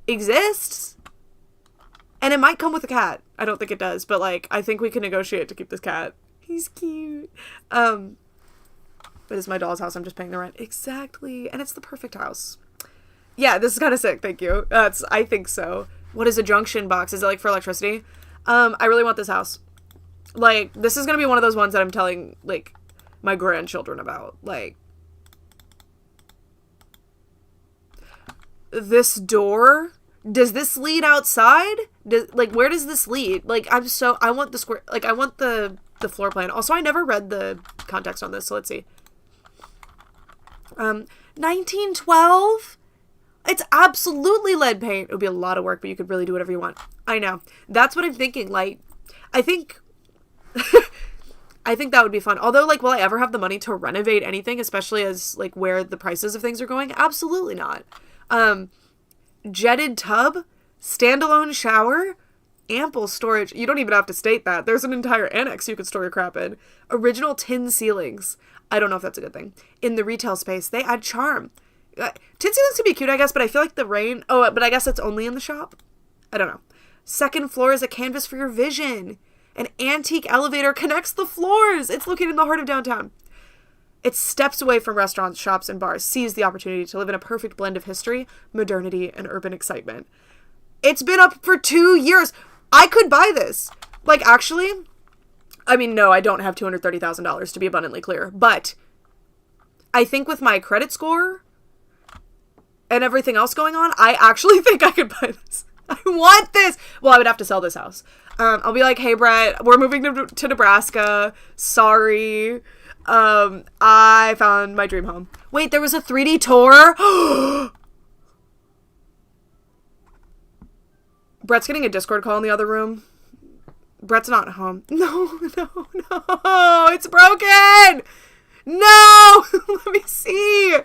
exists. And it might come with a cat. I don't think it does, but, like, I think we can negotiate to keep this cat. He's cute. But it's my doll's house. I'm just paying the rent. Exactly. And it's the perfect house. Yeah, this is kind of sick. Thank you. I think so. What is a junction box? Is it like for electricity? I really want this house. Like, this is going to be one of those ones that I'm telling, like, my grandchildren about. Like, this door, does this lead outside? Where does this lead? Like, I want the square, like, I want the floor plan. Also, I never read the context on this, so let's see. 1912? It's absolutely lead paint. It would be a lot of work, but you could really do whatever you want. I know. That's what I'm thinking. Like, I think that would be fun. Although, like, will I ever have the money to renovate anything, especially as, like, where the prices of things are going? Absolutely not. Jetted tub, standalone shower, ample storage. You don't even have to state that. There's an entire annex you could store your crap in. Original tin ceilings. I don't know if that's a good thing. In the retail space, they add charm. Tin ceilings can be cute, I guess, but I feel like the rain... Oh, but I guess it's only in the shop? I don't know. Second floor is a canvas for your vision. An antique elevator connects the floors. It's located in the heart of downtown. It's steps away from restaurants, shops, and bars. Seize the opportunity to live in a perfect blend of history, modernity, and urban excitement. It's been up for 2 years. I could buy this. Like, actually... I mean, no, I don't have $230,000 to be abundantly clear, but I think with my credit score and everything else going on, I actually think I could buy this. I want this. Well, I would have to sell this house. I'll be like, hey, Brett, we're moving to Nebraska. Sorry. I found my dream home. Wait, there was a 3D tour? Brett's getting a Discord call in the other room. Brett's not home. No, it's broken. No, let me see.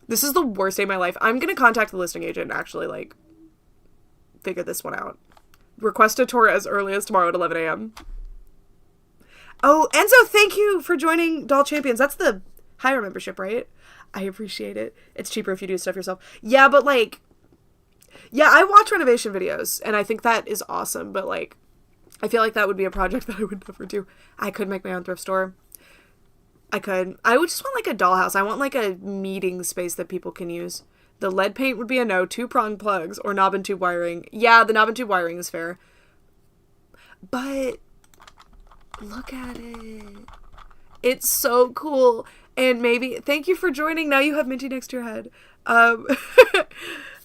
This is the worst day of my life. I'm going to contact the listing agent and actually, like, figure this one out. Request a tour as early as tomorrow at 11 a.m. Oh, Enzo, thank you for joining Doll Champions. That's the higher membership, right? I appreciate it. It's cheaper if you do stuff yourself. Yeah, but, like... Yeah, I watch renovation videos, and I think that is awesome, but, like, I feel like that would be a project that I would never do. I could make my own thrift store. I could. I would just want, like, a dollhouse. I want, like, a meeting space that people can use. The lead paint would be a no. 2-prong plugs or knob and tube wiring. Yeah, the knob and tube wiring is fair. But look at it. It's so cool. And maybe... Thank you for joining. Now you have Minty next to your head.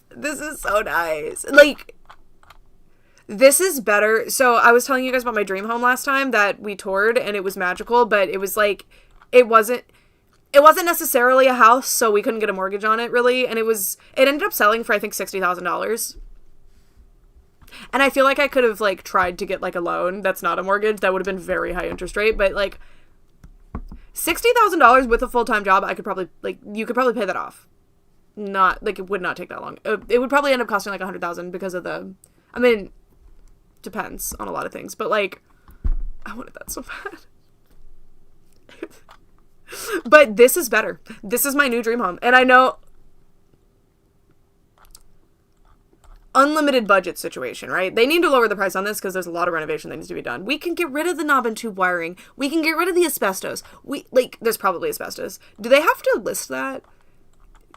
This is so nice. Like, this is better. So I was telling you guys about my dream home last time that we toured, and it was magical, but it was like, it wasn't necessarily a house, so we couldn't get a mortgage on it really. And it ended up selling for, I think, $60,000. And I feel like I could have, like, tried to get, like, a loan that's not a mortgage. That would have been very high interest rate, but, like, $60,000 with a full-time job, I could probably, like, you could probably pay that off. Not, like, it would not take that long. It would probably end up costing, like, $100,000 because of the, I mean, depends on a lot of things, but, like, I wanted that so bad. But this is better. This is my new dream home. And I know, unlimited budget situation, right? They need to lower the price on this because there's a lot of renovation that needs to be done. We can get rid of the knob and tube wiring. We can get rid of the asbestos. There's probably asbestos. Do they have to list that?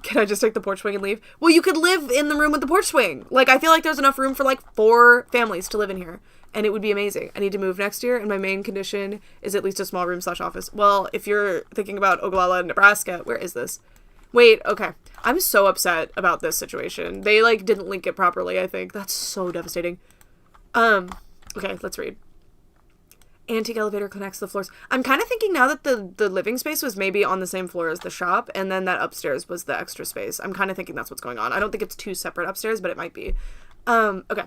Can I just take the porch swing and leave? Well, you could live in the room with the porch swing. Like, I feel like there's enough room for, like, 4 families to live in here. And it would be amazing. I need to move next year, and my main condition is at least a small room / office. Well, if you're thinking about Ogallala, Nebraska, where is this? Wait, okay. I'm so upset about this situation. They, like, didn't link it properly, I think. That's so devastating. Okay, let's read. Antique elevator connects the floors. I'm kind of thinking now that the living space was maybe on the same floor as the shop, and then that upstairs was the extra space. I'm kind of thinking that's what's going on. I don't think it's 2 separate upstairs, but it might be. Okay.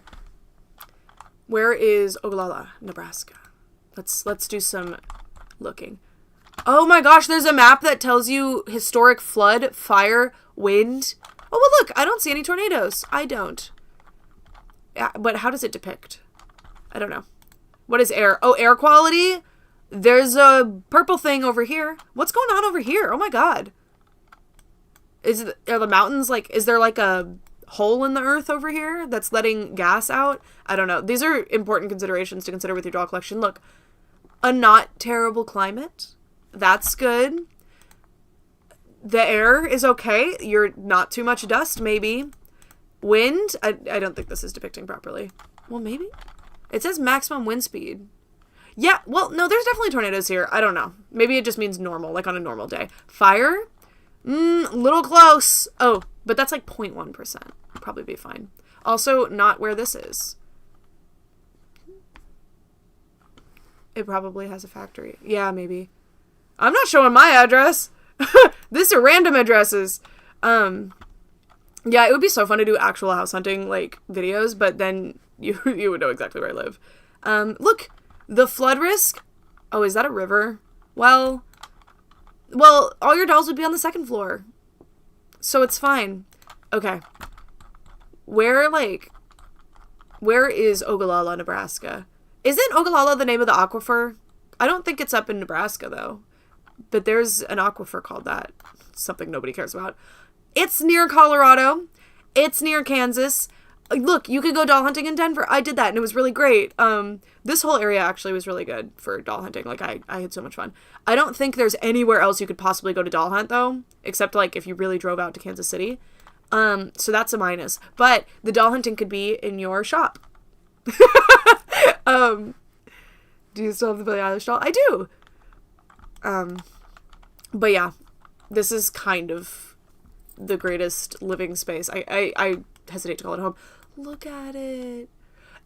Where is Ogallala, Nebraska? Let's do some looking. Oh my gosh, there's a map that tells you historic flood, fire, wind. Oh, well, look, I don't see any tornadoes. I don't. Yeah, but how does it depict? I don't know. What is air? Oh, air quality? There's a purple thing over here. What's going on over here? Oh my god. Are the mountains, like, is there like a hole in the earth over here that's letting gas out? I don't know. These are important considerations to consider with your doll collection. Look, a not terrible climate. That's good. The air is okay. You're not too much dust, maybe. Wind? I don't think this is depicting properly. Well, maybe. It says maximum wind speed. Yeah, well, no, there's definitely tornadoes here. I don't know. Maybe it just means normal, like on a normal day. Fire? Little close. Oh, but that's like 0.1%. Probably be fine. Also, not where this is. It probably has a factory. Yeah, maybe. I'm not showing my address. These are random addresses. Yeah, it would be so fun to do actual house hunting, like, videos, but then you would know exactly where I live. Look, the flood risk. Oh, is that a river? Well, all your dolls would be on the 2nd floor. So it's fine. Okay. Where is Ogallala, Nebraska? Isn't Ogallala the name of the aquifer? I don't think it's up in Nebraska, though. But there's an aquifer called that. Something nobody cares about. It's near Colorado. It's near Kansas. Look, you could go doll hunting in Denver. I did that, and it was really great. This whole area actually was really good for doll hunting. Like, I had so much fun. I don't think there's anywhere else you could possibly go to doll hunt, though, except, like, if you really drove out to Kansas City. So that's a minus. But the doll hunting could be in your shop. Do you still have the Billie Eilish doll? I do. But yeah, this is kind of the greatest living space. I hesitate to call it home. Look at it.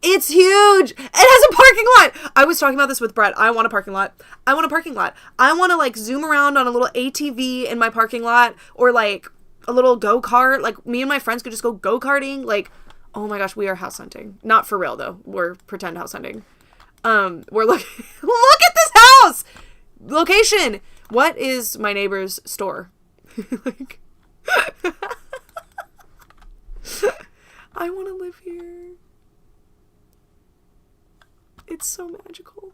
It's huge. It has a parking lot. I was talking about this with Brett. I want a parking lot. I want to, like, zoom around on a little ATV in my parking lot, or like a little go-kart. Like, me and my friends could just go go-karting. Like, oh my gosh, we are house hunting. Not for real, though. We're pretend house hunting. We're look at this house location. What is my neighbor's store? Like, I want to live here. It's so magical.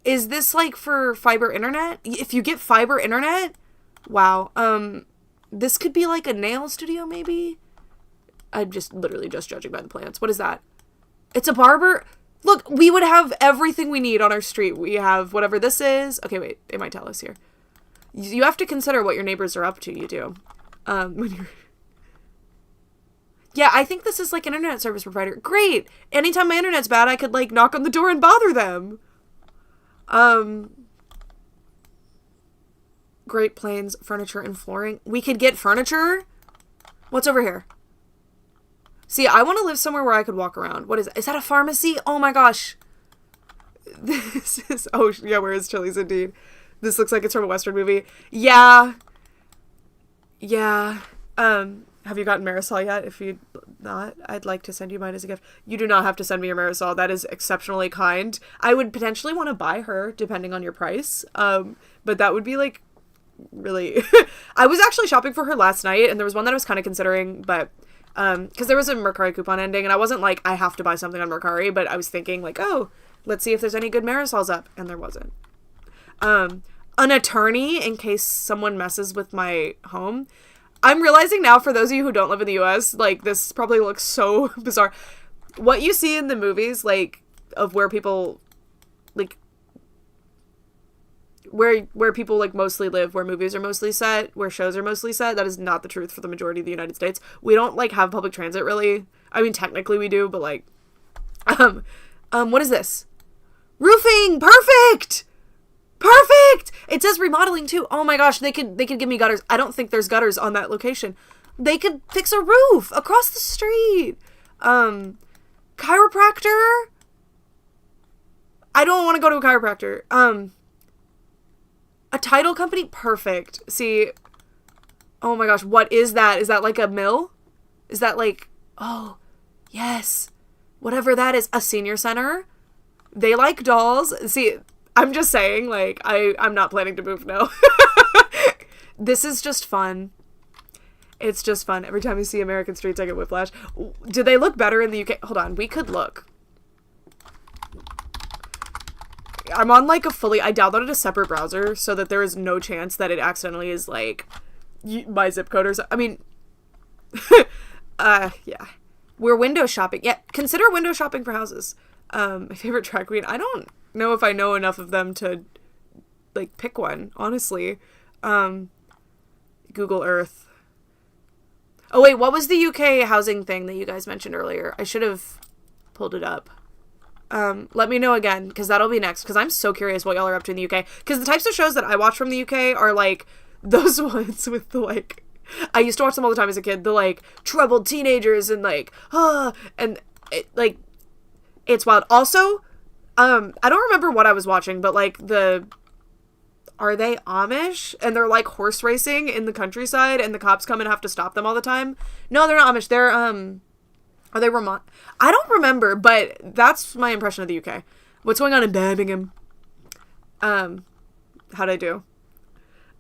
Is this like for fiber internet? If you get fiber internet, wow. This could be like a nail studio, maybe. I'm just literally just judging by the plants. What is that? It's a barber. Look, we would have everything we need on our street. We have whatever this is. Okay, wait. It might tell us here. You have to consider what your neighbors are up to. You do. When you're... Yeah, I think this is like an internet service provider. Great. Anytime my internet's bad, I could, like, knock on the door and bother them. Great Plains furniture and flooring. We could get furniture. What's over here? See, I want to live somewhere where I could walk around. What is that? Is that a pharmacy? Oh my gosh. This is, oh yeah, where is Chili's indeed? This looks like it's from a Western movie. Yeah. Yeah. Have you gotten Marisol yet? If you not, I'd like to send you mine as a gift. You do not have to send me your Marisol. That is exceptionally kind. I would potentially want to buy her depending on your price. But that would be like really, I was actually shopping for her last night, and there was one that I was kind of considering, but because there was a Mercari coupon ending, and I wasn't like, I have to buy something on Mercari, but I was thinking like, oh, let's see if there's any good Marisols up, and there wasn't. An attorney in case someone messes with my home. I'm realizing now, for those of you who don't live in the US, like, this probably looks so bizarre. What you see in the movies, like, of where people, like, where people, like, mostly live, where movies are mostly set, where shows are mostly set, that is not the truth for the majority of the United States. We don't, like, have public transit, really. I mean, technically we do, but, like, what is this? Roofing! Perfect! Perfect! It says remodeling, too. Oh my gosh, they could give me gutters. I don't think there's gutters on that location. They could fix a roof across the street. Chiropractor? I don't want to go to a chiropractor. A title company? Perfect. See, oh my gosh, what is that? Is that like a mill? Is that like, oh, yes. Whatever that is. A senior center? They like dolls. See, I'm just saying, like, I'm not planning to move, no. This is just fun. It's just fun. Every time you see American Streets, I get whiplash. Do they look better in the UK? Hold on, we could look. I'm on, like, I downloaded a separate browser so that there is no chance that it accidentally is, like, my zip code or something. I mean, yeah. We're window shopping. Yeah, consider window shopping for houses. My favorite drag queen. I don't know if I know enough of them to, like, pick one, honestly. Google Earth. Oh, wait, what was the UK housing thing that you guys mentioned earlier? I should have pulled it up. Let me know again, because that'll be next, because I'm so curious what y'all are up to in the UK. Because the types of shows that I watch from the UK are, like, those ones with the, like, I used to watch them all the time as a kid, the, like, troubled teenagers and, like, and, it, like, it's wild. Also, I don't remember what I was watching, but, like, are they Amish? And they're, like, horse racing in the countryside, and the cops come and have to stop them all the time? No, they're not Amish. They're, are they Vermont? I don't remember, but that's my impression of the UK. What's going on in Birmingham? How'd I do?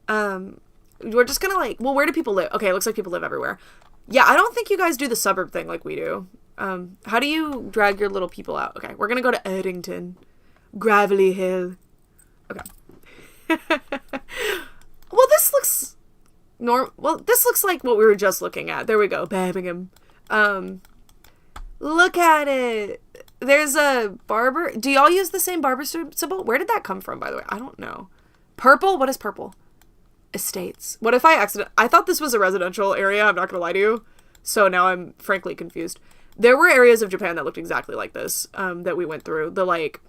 We're just gonna, like, well, where do people live? Okay, it looks like people live everywhere. Yeah, I don't think you guys do the suburb thing like we do. How do you drag your little people out? Okay, we're gonna go to Erdington. Gravelly Hill. Okay. Well, this looks this looks like what we were just looking at. There we go. Birmingham. Look at it. There's a barber. Do y'all use the same barber symbol? Where did that come from, by the way? I don't know. Purple? What is purple? Estates. What if I thought this was a residential area, I'm not gonna lie to you. So now I'm frankly confused. There were areas of Japan that looked exactly like this, that we went through. The, like,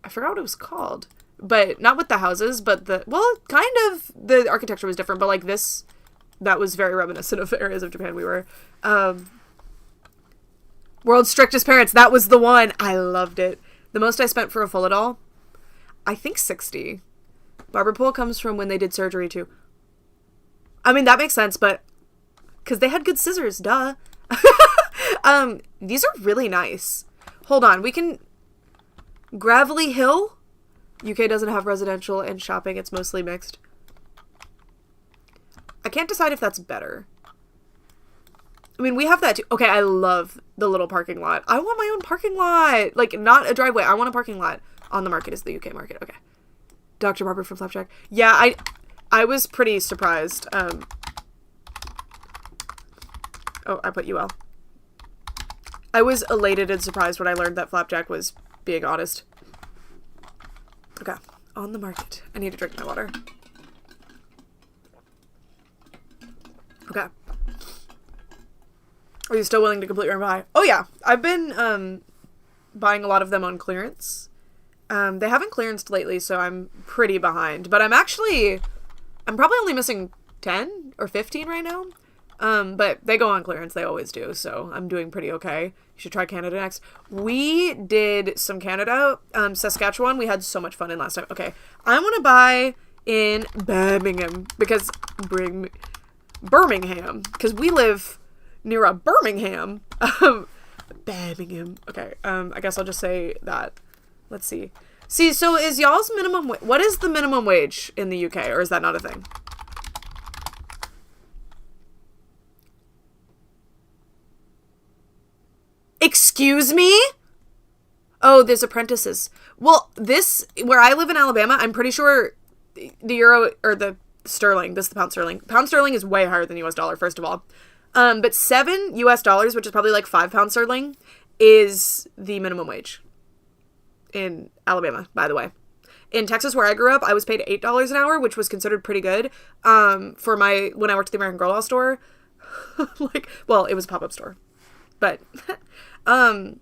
I forgot what it was called. But not with the houses, but kind of, the architecture was different, but, like, that was very reminiscent of areas of Japan we were. World's Strictest Parents, that was the one. I loved it. The most I spent for a Full-A-Doll? I think 60. Barber pole comes from when they did surgery, too. I mean, that makes sense, but, because they had good scissors, duh. These are really nice. Hold on, we can, Gravelly Hill? UK doesn't have residential and shopping, it's mostly mixed. I can't decide if that's better. I mean, we have that too. Okay, I love the little parking lot. I want my own parking lot. Like, not a driveway. I want a parking lot. On the market is the UK market. Okay. Dr. Barber from Flapjack. Yeah, I was pretty surprised. Oh, I put UL. I was elated and surprised when I learned that Flapjack was being honest. Okay. On the market. I need to drink my water. Okay. Are you still willing to complete your buy? Oh yeah, I've been buying a lot of them on clearance. They haven't clearanced lately, so I'm pretty behind. But I'm probably only missing 10 or 15 right now. But they go on clearance, they always do, so I'm doing pretty okay. You should try Canada next. We did some Canada, Saskatchewan. We had so much fun in last time. Okay, I want to buy in Birmingham because Birmingham, because we live near a Birmingham. Birmingham. Okay, I guess I'll just say that. Let's see. See, so is y'all's minimum what is the minimum wage in the UK, or is that not a thing? Excuse me? Oh, there's apprentices. Well, where I live in Alabama, I'm pretty sure the euro, or the sterling. This is the pound sterling. Pound sterling is way higher than US dollar, first of all. But $7 US, which is probably like £5 sterling, is the minimum wage in Alabama, by the way. In Texas, where I grew up, I was paid $8 an hour, which was considered pretty good. For when I worked at the American Girl Doll store, it was a pop-up store, but, I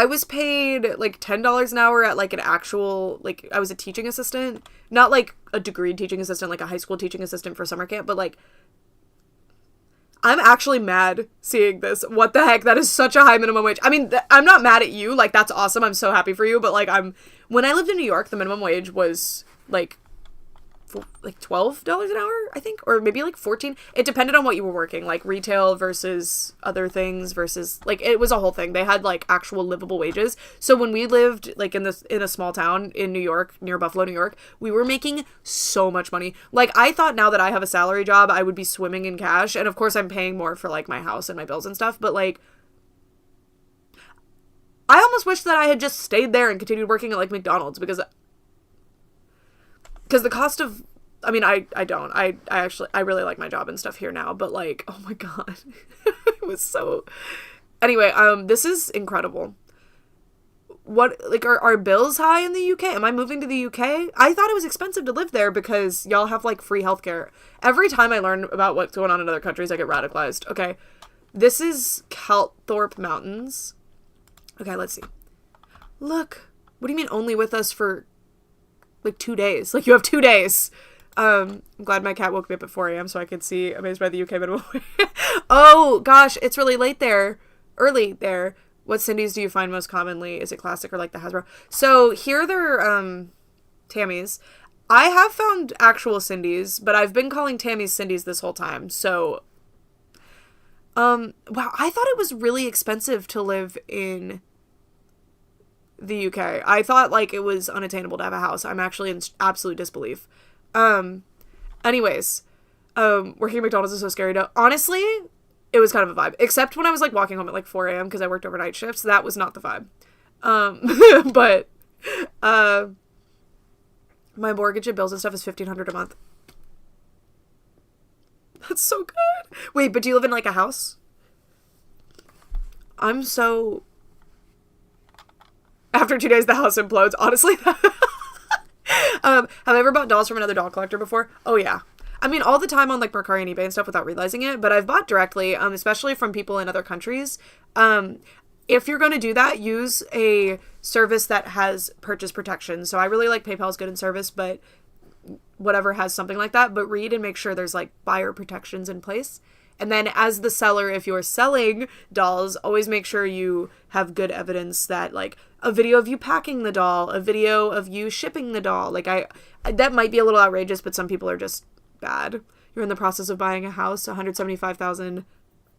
was paid like $10 an hour at like an actual, like, I was a teaching assistant, not like a degreed teaching assistant, like a high school teaching assistant for summer camp, but like, I'm actually mad seeing this. What the heck? That is such a high minimum wage. I mean, I'm not mad at you. Like, that's awesome. I'm so happy for you. But like, when I lived in New York, the minimum wage was like $12 an hour, I think, or maybe like 14. It depended on what you were working, like retail versus other things versus, like, it was a whole thing. They had like actual livable wages. So when we lived like in a small town in New York, near Buffalo, New York, we were making so much money. Like, I thought now that I have a salary job, I would be swimming in cash. And of course I'm paying more for like my house and my bills and stuff. But like, I almost wish that I had just stayed there and continued working at like McDonald's, because the cost of, I mean, I don't. I really like my job and stuff here now, but like, oh my God. It was so, anyway, this is incredible. What, like, are bills high in the UK? Am I moving to the UK? I thought it was expensive to live there because y'all have like free healthcare. Every time I learn about what's going on in other countries, I get radicalized. Okay. This is Calthorpe Mountains. Okay, let's see. Look, what do you mean only with us for like 2 days? Like, you have 2 days. I'm glad my cat woke me up at 4 a.m. so I could see Amazed by the UK minimum. Oh gosh, it's really late there. Early there. What Cindy's do you find most commonly? Is it classic or like the Hasbro? So here they're Tammy's. I have found actual Cindy's, but I've been calling Tammy's Cindy's this whole time. So wow, I thought it was really expensive to live in the UK. I thought like it was unattainable to have a house. I'm actually in absolute disbelief. Anyways, working at McDonald's is so scary to, honestly, it was kind of a vibe, except when I was like walking home at like 4 a.m. because I worked overnight shifts. That was not the vibe. But, my mortgage and bills and stuff is $1,500 a month. That's so good. Wait, but do you live in like a house? I'm so, after 2 days, the house implodes. Honestly, have I ever bought dolls from another doll collector before? Oh yeah. I mean, all the time on like Mercari and eBay and stuff without realizing it, but I've bought directly, especially from people in other countries. If you're going to do that, use a service that has purchase protection. So I really like PayPal's Good in Service, but whatever has something like that. But read and make sure there's like buyer protections in place. And then as the seller, if you're selling dolls, always make sure you have good evidence that, like, a video of you packing the doll, a video of you shipping the doll. Like, that might be a little outrageous, but some people are just bad. You're in the process of buying a house, $175,000.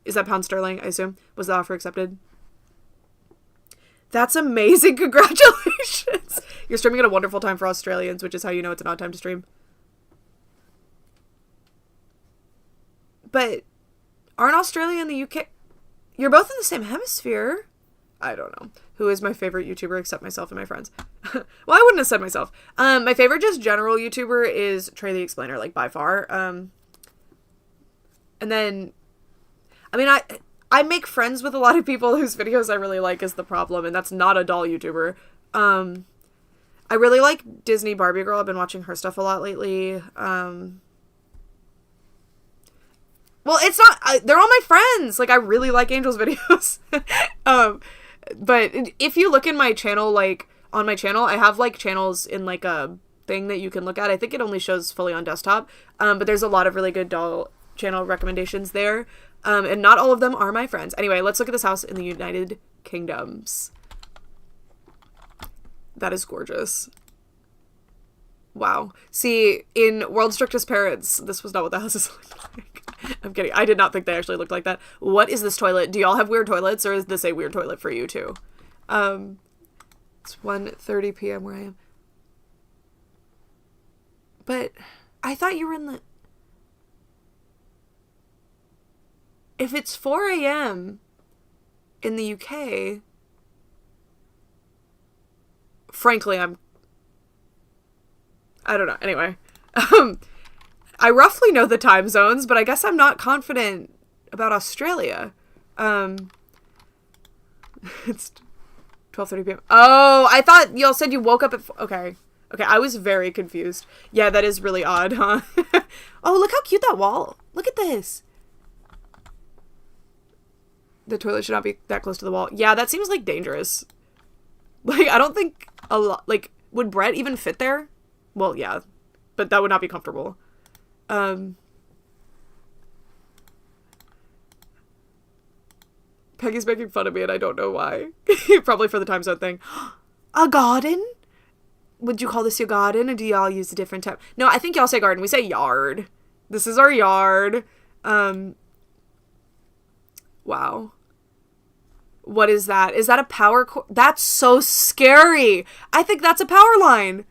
Is that pound sterling, I assume? Was the offer accepted? That's amazing. Congratulations. You're streaming at a wonderful time for Australians, which is how you know it's an odd time to stream. But aren't Australia and the UK... You're both in the same hemisphere. I don't know. Who is my favorite YouTuber except myself and my friends? Well, I wouldn't have said myself. My favorite just general YouTuber is Trey the Explainer, like, by far. And then, I mean, I make friends with a lot of people whose videos I really like is the problem, and that's not a doll YouTuber. I really like Disney Barbie Girl. I've been watching her stuff a lot lately. Well, it's not, they're all my friends. Like, I really like Angel's videos. But if you look in my channel, like, on my channel, I have, like, channels in, like, a thing that you can look at. I think it only shows fully on desktop. But there's a lot of really good doll channel recommendations there. And not all of them are my friends. Anyway, let's look at this house in the United Kingdoms. That is gorgeous. Wow. See, in World's Strictest Parents, this was not what the houses looked like. I'm kidding. I did not think they actually looked like that. What is this toilet? Do y'all have weird toilets, or is this a weird toilet for you too? It's 1:30 p.m. where I am. But I thought you were in the... If it's 4 a.m. in the UK... Frankly, I don't know. Anyway, I roughly know the time zones, but I guess I'm not confident about Australia. It's 12:30 p.m. Oh, I thought y'all said you woke up at... Okay. Okay, I was very confused. Yeah, that is really odd, huh? Oh, look how cute that wall. Look at this. The toilet should not be that close to the wall. Yeah, that seems, like, dangerous. Like, I don't think a lot... Like, would Brett even fit there? Well, yeah. But that would not be comfortable. Peggy's making fun of me and I don't know why. Probably for the time zone thing. A garden? Would you call this your garden, or do y'all use a different type? No, I think y'all say garden. We say yard. This is our yard. Wow. What is that? Is that a power cord? That's so scary. I think that's a power line.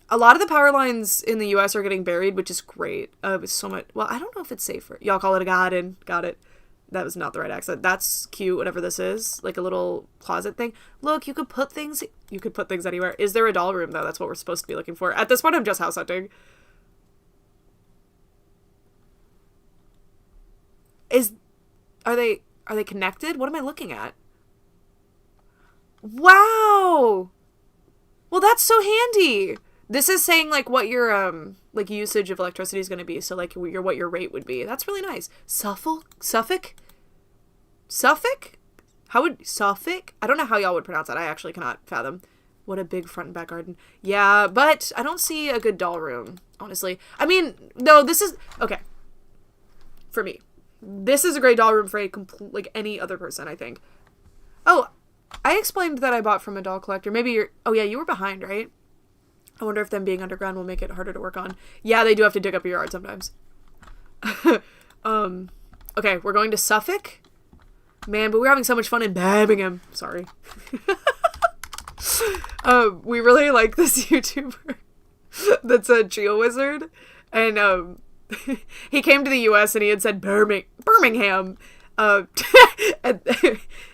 A lot of the power lines in the U.S. are getting buried, which is great. It's so much... Well, I don't know if it's safer. Y'all call it a garden. Got it. That was not the right accent. That's cute, whatever this is. Like a little closet thing. Look, you could put things... You could put things anywhere. Is there a doll room, though? That's what we're supposed to be looking for. At this point, I'm just house hunting. Are they connected? What am I looking at? Wow! Well, that's so handy! This is saying, like, what your, like, usage of electricity is going to be. So, like, what your rate would be. That's really nice. Suffolk? How would... Suffolk? I don't know how y'all would pronounce that. I actually cannot fathom. What a big front and back garden. Yeah, but I don't see a good doll room, honestly. I mean, no, this is... Okay. For me. This is a great doll room for like, any other person, I think. Oh, I explained that I bought from a doll collector. Maybe you're... Oh, yeah, you were behind, right? I wonder if them being underground will make it harder to work on. Yeah, they do have to dig up your yard sometimes. Okay, we're going to Suffolk. Man, but we're having so much fun in Birmingham. Sorry. We really like this YouTuber that's a GeoWizard. And, he came to the US and he had said Birmingham. And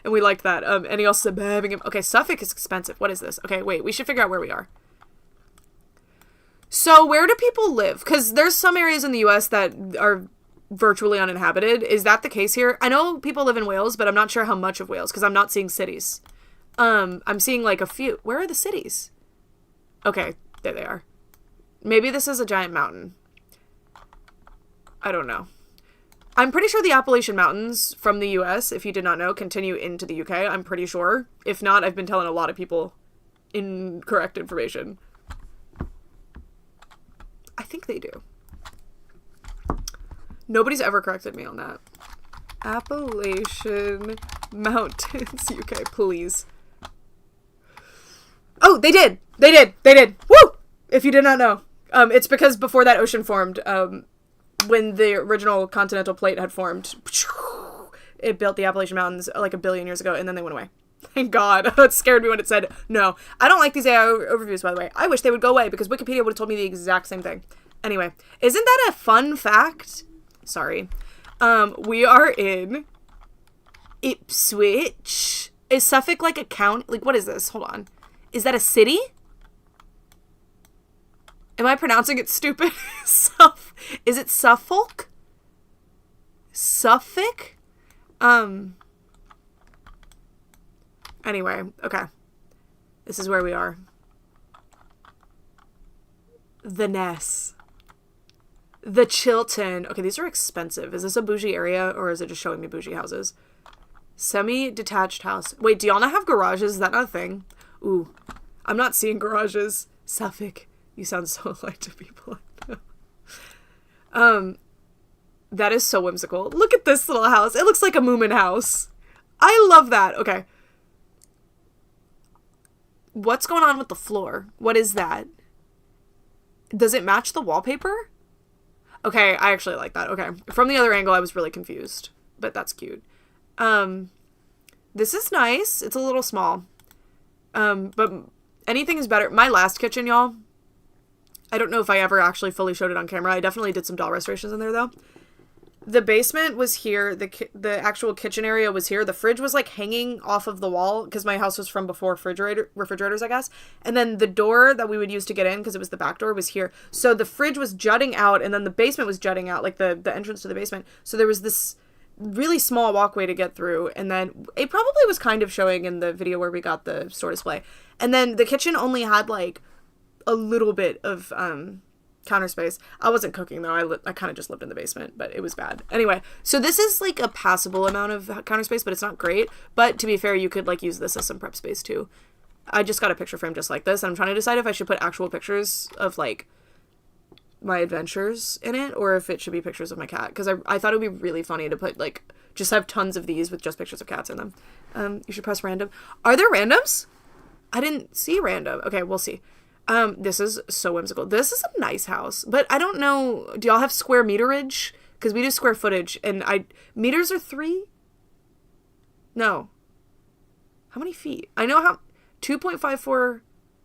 we liked that. And he also said Birmingham. Okay, Suffolk is expensive. What is this? Okay, wait, we should figure out where we are. So where do people live? Because there's some areas in the US that are virtually uninhabited. Is that the case here? I know people live in Wales, but I'm not sure how much of Wales because I'm not seeing cities. I'm seeing like a few. Where are the cities? Okay, there they are. Maybe this is a giant mountain. I don't know. I'm pretty sure the Appalachian Mountains from the US, if you did not know, continue into the UK. I'm pretty sure. If not, I've been telling a lot of people incorrect information. I think they do. Nobody's ever corrected me on that. Appalachian Mountains, UK, please. Oh, they did! They did! Woo! If you did not know. It's because before that ocean formed, when the original continental plate had formed, it built the Appalachian Mountains like 1 billion years ago, and then they went away. Thank God. It scared me when it said no. I don't like these AI overviews, by the way. I wish they would go away because Wikipedia would have told me the exact same thing. Anyway, isn't that a fun fact? Sorry. We are in Ipswich. Is Suffolk like a county? Like, what is this? Hold on. Is that a city? Am I pronouncing it stupid? Is it Suffolk? Suffolk? Anyway, okay. This is where we are. The Ness. The Chilton. Okay, these are expensive. Is this a bougie area, or is it just showing me bougie houses? Semi-detached house. Wait, do y'all not have garages? Is that not a thing? Ooh, I'm not seeing garages. Suffolk. You sound so alike to people I know. That is so whimsical. Look at this little house. It looks like a Moomin house. I love that. Okay. What's going on with the floor? What is that? Does it match the wallpaper? Okay, I actually like that. Okay. From the other angle, I was really confused. But that's cute. This is nice. It's a little small. But anything is better. My last kitchen, y'all. I don't know if I ever actually fully showed it on camera. I definitely did some doll restorations in there, though. The basement was here. The actual kitchen area was here. The fridge was like hanging off of the wall because my house was from before refrigerators, I guess. And then the door that we would use to get in, because it was the back door, was here. So the fridge was jutting out, and then the basement was jutting out, like the entrance to the basement. So there was this really small walkway to get through, and then it probably was kind of showing in the video where we got the store display. And then the kitchen only had like a little bit of counter space. I wasn't cooking though. I kind of just lived in the basement, but it was bad. Anyway, so this is like a passable amount of counter space, but it's not great. But to be fair, you could like use this as some prep space too. I just got a picture frame just like this, and I'm trying to decide if I should put actual pictures of like my adventures in it, or if it should be pictures of my cat, because I thought it would be really funny to put like just have tons of these with just pictures of cats in them. You should press random. Are there randoms? I didn't see random. Okay, we'll see. This is so whimsical. This is a nice house, but I don't know. Do y'all have square meterage? Because we do square footage, and meters are 3? No. How many feet? I know how 2.54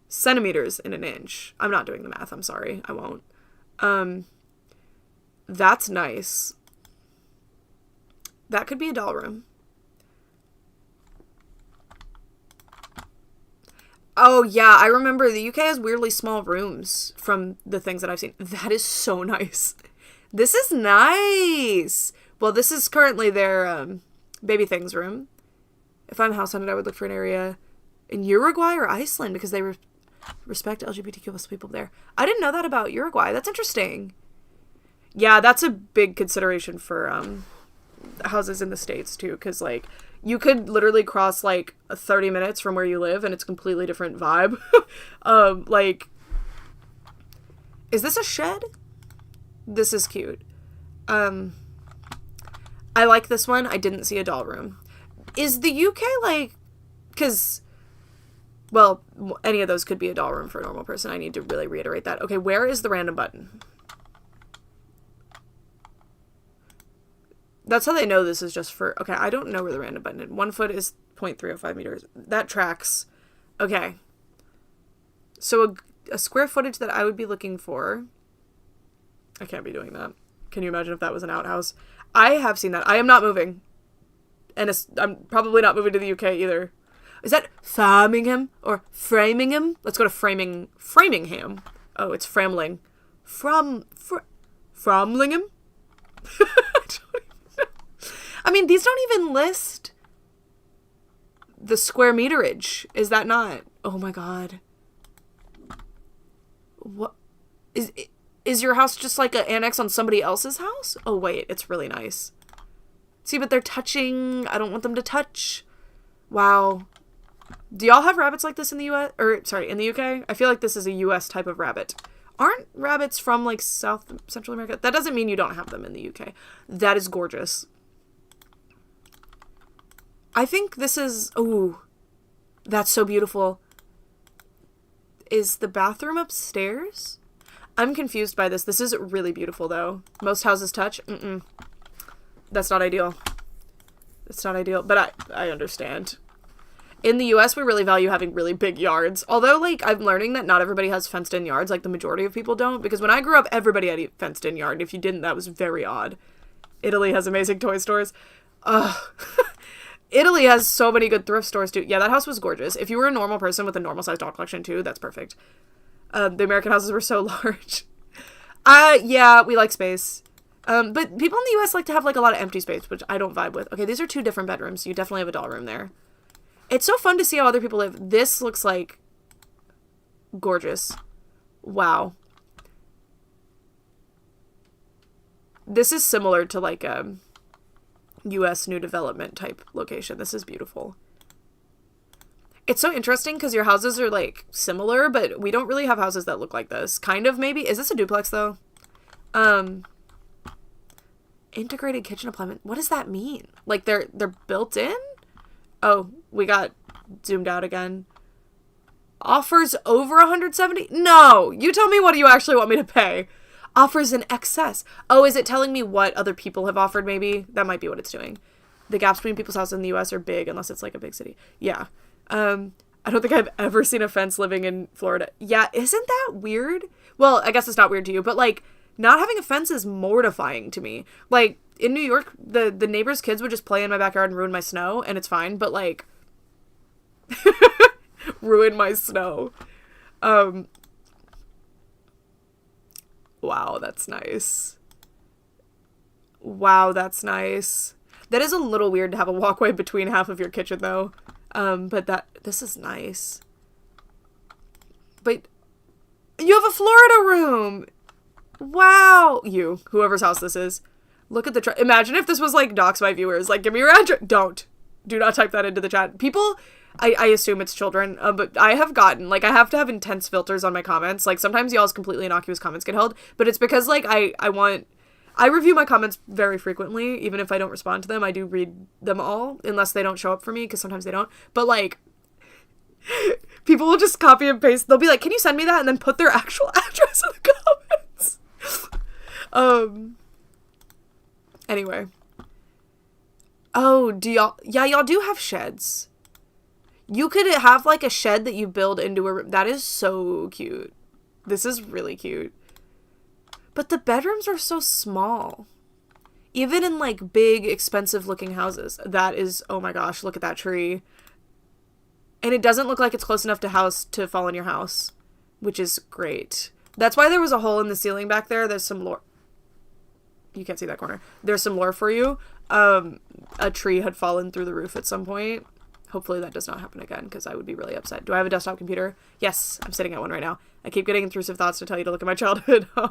centimeters in an inch. I'm not doing the math. I'm sorry. I won't. That's nice. That could be a doll room. Oh, yeah, I remember the UK has weirdly small rooms from the things that I've seen. That is so nice. This is nice. Well, this is currently their baby things room. If I'm house hunted, I would look for an area in Uruguay or Iceland because they respect LGBTQ plus people there. I didn't know that about Uruguay. That's interesting. Yeah, that's a big consideration for houses in the States, too, because, like, you could literally cross, like, 30 minutes from where you live, and it's a completely different vibe. Like, is this a shed? This is cute. I like this one. I didn't see a doll room. Is the UK, like, because, well, any of those could be a doll room for a normal person. I need to really reiterate that. Okay, where is the random button? That's how they know this is just for... Okay, I don't know where the random button is. 1 foot is 0.305 meters. That tracks. Okay. So a square footage that I would be looking for... I can't be doing that. Can you imagine if that was an outhouse? I have seen that. I am not moving. And I'm probably not moving to the UK either. Is that Framingham or Framingham? Let's go to Framingham. Oh, it's Framling. Framlingham? I mean, these don't even list the square meterage. Is that not? Oh my god. What? Is your house just like an annex on somebody else's house? Oh wait, it's really nice. See, but they're touching. I don't want them to touch. Wow. Do y'all have rabbits like this in the US? Or, sorry, in the UK? I feel like this is a US type of rabbit. Aren't rabbits from, like, Central America? That doesn't mean you don't have them in the UK. That is gorgeous. I think this is... Ooh. That's so beautiful. Is the bathroom upstairs? I'm confused by this. This is really beautiful, though. Most houses touch? Mm-mm. That's not ideal. It's not ideal, but I understand. In the US, we really value having really big yards. Although, like, I'm learning that not everybody has fenced-in yards. Like, the majority of people don't. Because when I grew up, everybody had a fenced-in yard. If you didn't, that was very odd. Italy has amazing toy stores. Ugh. Italy has so many good thrift stores, too. Yeah, that house was gorgeous. If you were a normal person with a normal-sized dog collection, too, that's perfect. The American houses were so large. Yeah, we like space. But people in the US like to have, like, a lot of empty space, which I don't vibe with. Okay, these are 2 different bedrooms, so you definitely have a doll room there. It's so fun to see how other people live. This looks like gorgeous. Wow. This is similar to like a US new development type location. This is beautiful. It's so interesting because your houses are like similar, but we don't really have houses that look like this. Kind of, maybe. Is this a duplex though? Integrated kitchen appliance. What does that mean? Like they're built in? Oh, we got zoomed out again. Offers over 170? No! You tell me what do you actually want me to pay. Offers in excess. Oh, is it telling me what other people have offered maybe? That might be what it's doing. The gaps between people's houses in the US are big unless it's like a big city. Yeah. I don't think I've ever seen a fence living in Florida. Yeah, isn't that weird? Well, I guess it's not weird to you, but like not having a fence is mortifying to me. Like in New York, the neighbors' kids would just play in my backyard and ruin my snow, and it's fine, but, like, ruin my snow. Wow, that's nice. Wow, that's nice. That is a little weird to have a walkway between half of your kitchen, though. But this is nice. But you have a Florida room! Wow! Whoever's house this is. Look at the imagine if this was, like, dox my viewers. Like, give me your address. Do not type that into the chat. People, I assume it's children, but I have gotten, like, I have to have intense filters on my comments. Like, sometimes y'all's completely innocuous comments get held, but it's because, like, I review my comments very frequently. Even if I don't respond to them, I do read them all, unless they don't show up for me, because sometimes they don't. But, like, people will just copy and paste. They'll be like, can you send me that? And then put their actual address in the comments. Anyway. Oh, y'all do have sheds. You could have, like, a shed that you build into a room. That is so cute. This is really cute. But the bedrooms are so small. Even in, like, big, expensive-looking houses. That is, oh my gosh, look at that tree. And it doesn't look like it's close enough to fall in your house. Which is great. That's why there was a hole in the ceiling back there. There's some lore. You can't see that corner. There's some lore for you. A tree had fallen through the roof at some point. Hopefully that does not happen again, because I would be really upset. Do I have a desktop computer? Yes, I'm sitting at one right now. I keep getting intrusive thoughts to tell you to look at my childhood home.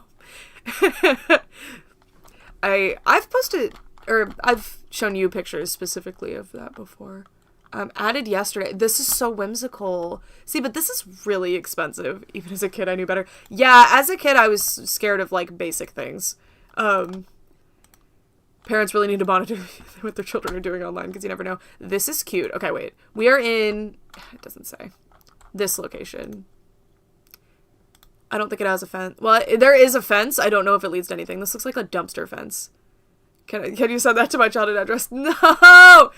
I've posted, or I've shown you pictures specifically of that before. Added yesterday. This is so whimsical. See, but this is really expensive. Even as a kid, I knew better. Yeah, as a kid, I was scared of, like, basic things. Parents really need to monitor what their children are doing online, because you never know. This is cute. Okay, wait. We are in, it doesn't say, this location. I don't think it has a fence. Well, there is a fence. I don't know if it leads to anything. This looks like a dumpster fence. Can you send that to my childhood address? No!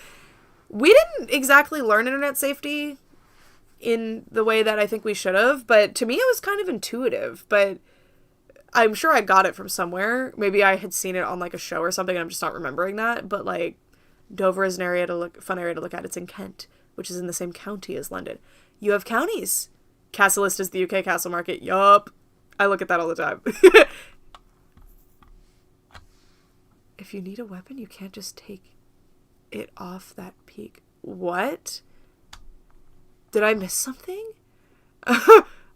We didn't exactly learn internet safety in the way that I think we should have, but to me it was kind of intuitive, but I'm sure I got it from somewhere. Maybe I had seen it on, like, a show or something and I'm just not remembering that. But, like, Dover is an fun area to look at. It's in Kent, which is in the same county as London. You have counties. Castlelist is the UK Castle Market. Yup. I look at that all the time. If you need a weapon, you can't just take it off that peak. What? Did I miss something?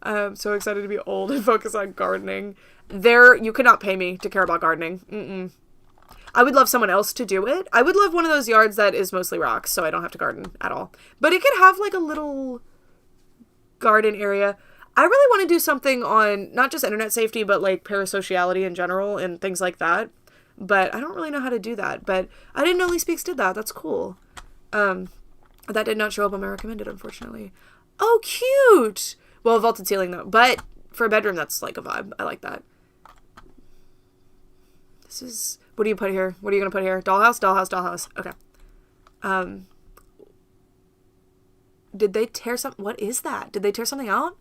I'm so excited to be old and focus on gardening. You could not pay me to care about gardening. I would love someone else to do it. I would love one of those yards that is mostly rocks, so I don't have to garden at all. But it could have, like, a little garden area. I really want to do something on not just internet safety, but, like, parasociality in general and things like that. But I don't really know how to do that. But I didn't know Lee Speaks did that. That's cool. That did not show up on my recommended, unfortunately. Oh, cute! Well, vaulted ceiling, though. But for a bedroom, that's, like, a vibe. I like that. This is... What do you put here? What are you going to put here? Dollhouse, dollhouse, dollhouse. Okay. Did they tear something? What is that? Did they tear something out?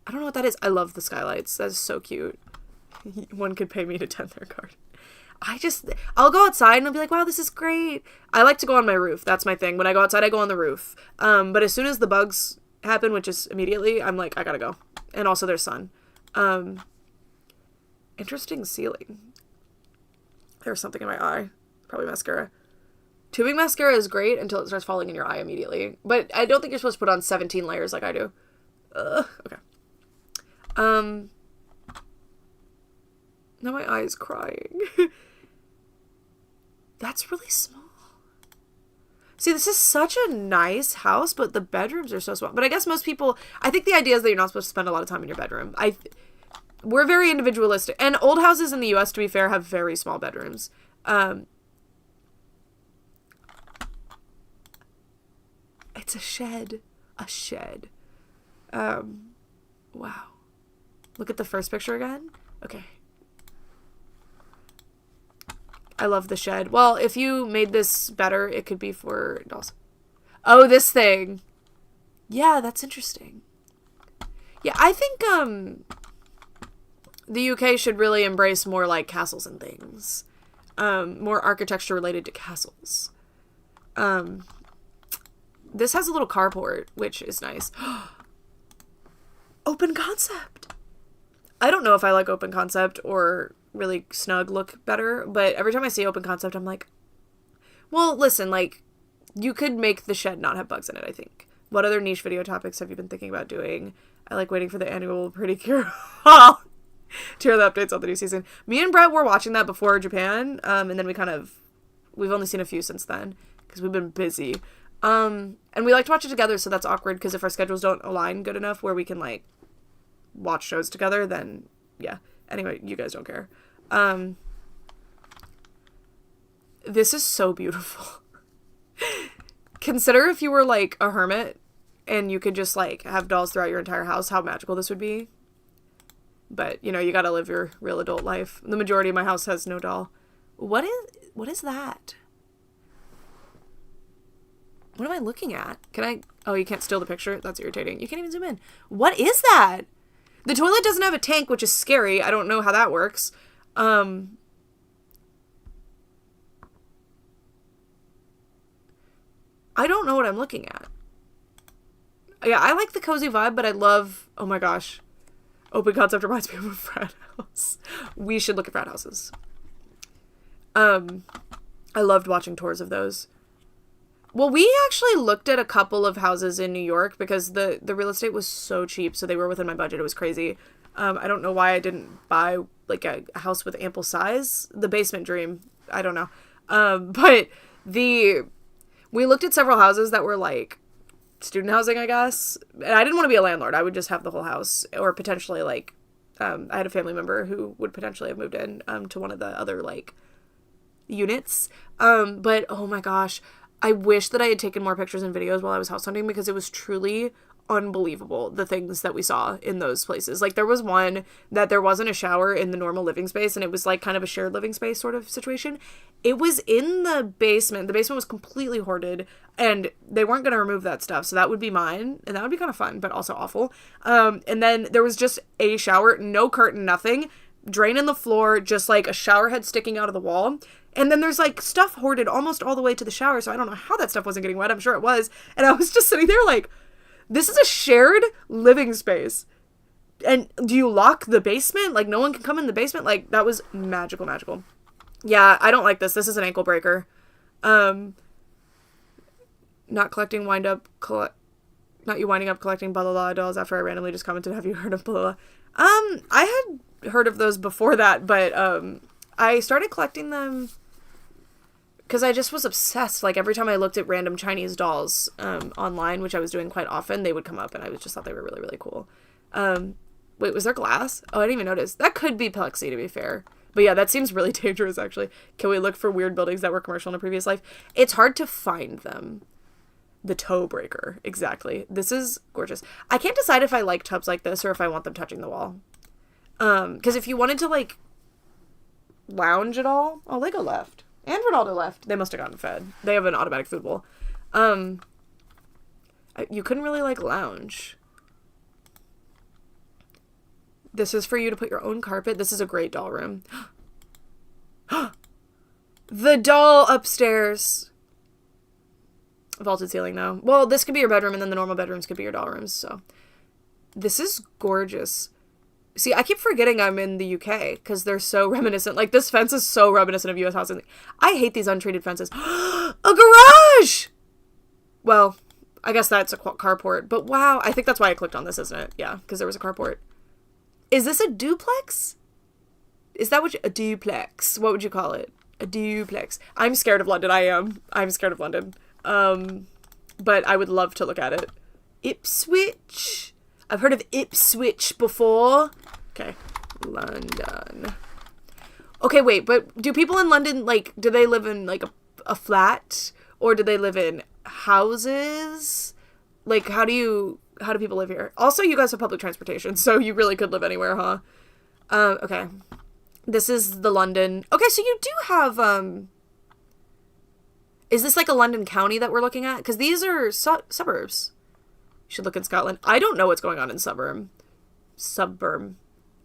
I don't know what that is. I love the skylights. That is so cute. One could pay me to tend their garden. I'll go outside and I'll be like, wow, this is great. I like to go on my roof. That's my thing. When I go outside, I go on the roof. But as soon as the bugs happen, which is immediately, I'm like, I gotta go. And also there's sun. Interesting ceiling. There's something in my eye. Probably mascara. Tubing mascara is great until it starts falling in your eye immediately. But I don't think you're supposed to put on 17 layers like I do. Okay. Now my eye is crying. That's really small. See, this is such a nice house, but the bedrooms are so small. But I guess most people... I think the idea is that you're not supposed to spend a lot of time in your bedroom. We're very individualistic. And old houses in the US, to be fair, have very small bedrooms. It's a shed. A shed. Wow. Look at the first picture again. Okay. I love the shed. Well, if you made this better, it could be for dolls. Oh, this thing. Yeah, that's interesting. Yeah, I think, the UK should really embrace more, like, castles and things. more architecture related to castles. This has a little carport, which is nice. Open concept. I don't know if I like open concept or really snug look better, but every time I see open concept, I'm like, well, listen, like, you could make the shed not have bugs in it, I think. What other niche video topics have you been thinking about doing? I like waiting for the annual Pretty Cure to hear the updates on the new season. Me and Brett were watching that before Japan, and then we've only seen a few since then, because we've been busy. And we like to watch it together, so that's awkward, because if our schedules don't align good enough where we can, like, watch shows together, then, yeah. Anyway, you guys don't care. This is so beautiful. Consider if you were, like, a hermit, and you could just, like, have dolls throughout your entire house, how magical this would be. But, you know, you gotta live your real adult life. The majority of my house has no doll. What is that? What am I looking at? Oh, you can't steal the picture? That's irritating. You can't even zoom in. What is that? The toilet doesn't have a tank, which is scary. I don't know how that works. I don't know what I'm looking at. Yeah, I like the cozy vibe, but I love... Oh my gosh. Open concept reminds me of a frat house. We should look at frat houses. I loved watching tours of those. Well, we actually looked at a couple of houses in New York because the real estate was so cheap, so they were within my budget. It was crazy. I don't know why I didn't buy, like, a house with ample size. The basement dream. I don't know. But we looked at several houses that were, like, student housing, I guess. And I didn't want to be a landlord. I would just have the whole house. Or potentially, like, I had a family member who would potentially have moved in to one of the other, like, units. But, oh my gosh, I wish that I had taken more pictures and videos while I was house hunting, because it was truly unbelievable, the things that we saw in those places. Like, there was one that there wasn't a shower in the normal living space, and it was, like, kind of a shared living space sort of situation. It was in the basement. The basement was completely hoarded, and they weren't going to remove that stuff, so that would be mine, and that would be kind of fun, but also awful. And then there was just a shower, no curtain, nothing, drain in the floor, just, like, a shower head sticking out of the wall. And then there's, like, stuff hoarded almost all the way to the shower, so I don't know how that stuff wasn't getting wet. I'm sure it was. And I was just sitting there like, this is a shared living space. And do you lock the basement? Like, no one can come in the basement? Like, that was magical, magical. Yeah, I don't like this. This is an ankle breaker. Not collecting not you winding up collecting blah, blah, blah dolls after I randomly just commented, have you heard of blah, blah, blah? I had heard of those before that, but, I started collecting them because I just was obsessed. Like, every time I looked at random Chinese dolls online, which I was doing quite often, they would come up, and I just thought they were really, really cool. Wait, was there glass? Oh, I didn't even notice. That could be plexi, to be fair. But yeah, that seems really dangerous, actually. Can we look for weird buildings that were commercial in a previous life? It's hard to find them. The toe breaker. Exactly. This is gorgeous. I can't decide if I like tubs like this or if I want them touching the wall. Because if you wanted to, like, lounge at all... Oh, Lego left. And Ronaldo left. They must have gotten fed. They have an automatic food bowl. You couldn't really, like, lounge. This is for you to put your own carpet. This is a great doll room. The doll upstairs. Vaulted ceiling, though. Well, this could be your bedroom, and then the normal bedrooms could be your doll rooms, so. This is gorgeous. See, I keep forgetting I'm in the UK, because they're so reminiscent. Like, this fence is so reminiscent of US housing. I hate these untreated fences. A garage! Well, I guess that's a carport, but wow, I think that's why I clicked on this, isn't it? Yeah, because there was a carport. Is this a duplex? Is that a duplex? What would you call it? A duplex. I'm scared of London. I'm scared of London. But I would love to look at it. Ipswich. I've heard of Ipswich before. Okay. London. Okay, wait, but do people in London, like, do they live in, like, a flat? Or do they live in houses? Like, how do people live here? Also, you guys have public transportation, so you really could live anywhere, huh? Okay. This is the London. Okay, so you do have, is this like a London county that we're looking at? Because these are suburbs. You should look in Scotland. I don't know what's going on in suburb.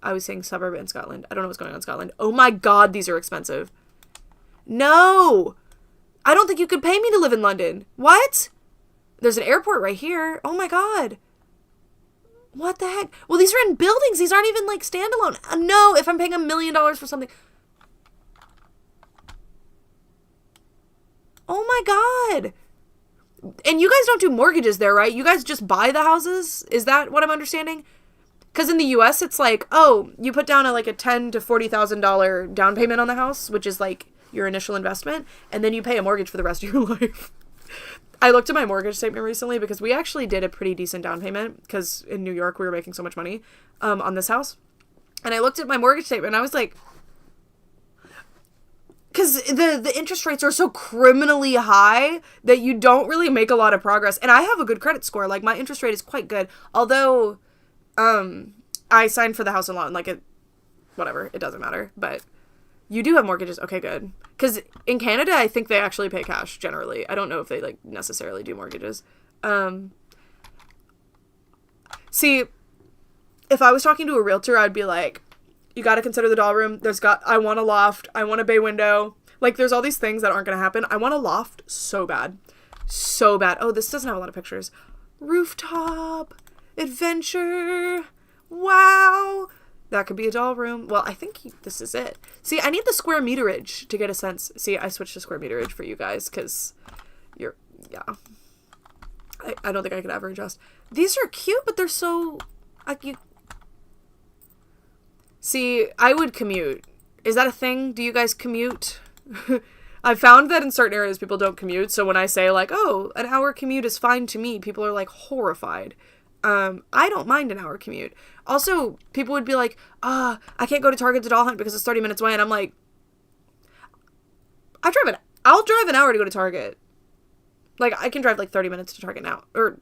I was saying suburb in Scotland. I don't know what's going on in Scotland. Oh my god, these are expensive. No! I don't think you could pay me to live in London. What? There's an airport right here. Oh my god. What the heck? Well, these are in buildings. These aren't even, like, standalone. No, if I'm paying $1 million for something. Oh my god. And you guys don't do mortgages there, right? You guys just buy the houses? Is that what I'm understanding? Because in the US, it's like, oh, you put down like a $10,000 to $40,000 down payment on the house, which is like your initial investment, and then you pay a mortgage for the rest of your life. I looked at my mortgage statement recently because we actually did a pretty decent down payment because in New York we were making so much money on this house. And I looked at my mortgage statement and I was like, because the interest rates are so criminally high that you don't really make a lot of progress. And I have a good credit score. Like, my interest rate is quite good. Although, I signed for the house and lot, and, like, whatever, it doesn't matter. But you do have mortgages. Okay, good. Because in Canada, I think they actually pay cash, generally. I don't know if they, like, necessarily do mortgages. See, if I was talking to a realtor, I'd be like, you got to consider the doll room. I want a loft. I want a bay window. Like, there's all these things that aren't going to happen. I want a loft so bad. So bad. Oh, this doesn't have a lot of pictures. Rooftop. Adventure. Wow. That could be a doll room. Well, I think this is it. See, I need the square meterage to get a sense. See, I switched to square meterage for you guys because yeah. I don't think I could ever adjust. These are cute, but they're so... See, I would commute. Is that a thing? Do you guys commute? I found that in certain areas people don't commute, so when I say, like, oh, an hour commute is fine to me, people are, like, horrified. I don't mind an hour commute. Also, people would be like, I can't go to Target to doll hunt because it's 30 minutes away, and I'm like, I'll drive an hour to go to Target. Like, I can drive, like, 30 minutes to Target now. Or,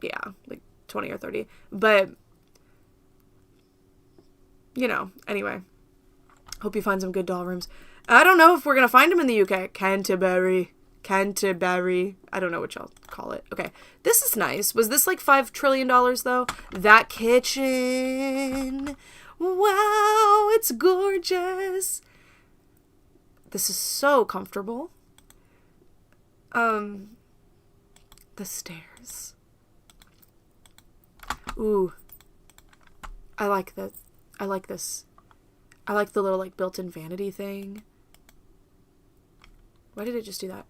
yeah, like, 20 or 30. But... you know, anyway. Hope you find some good doll rooms. I don't know if we're going to find them in the UK. Canterbury. I don't know what y'all call it. Okay. This is nice. Was this like $5 trillion though? That kitchen. Wow, it's gorgeous. This is so comfortable. The stairs. Ooh. I like that. I like this. I like the little, like, built-in vanity thing. Why did it just do that?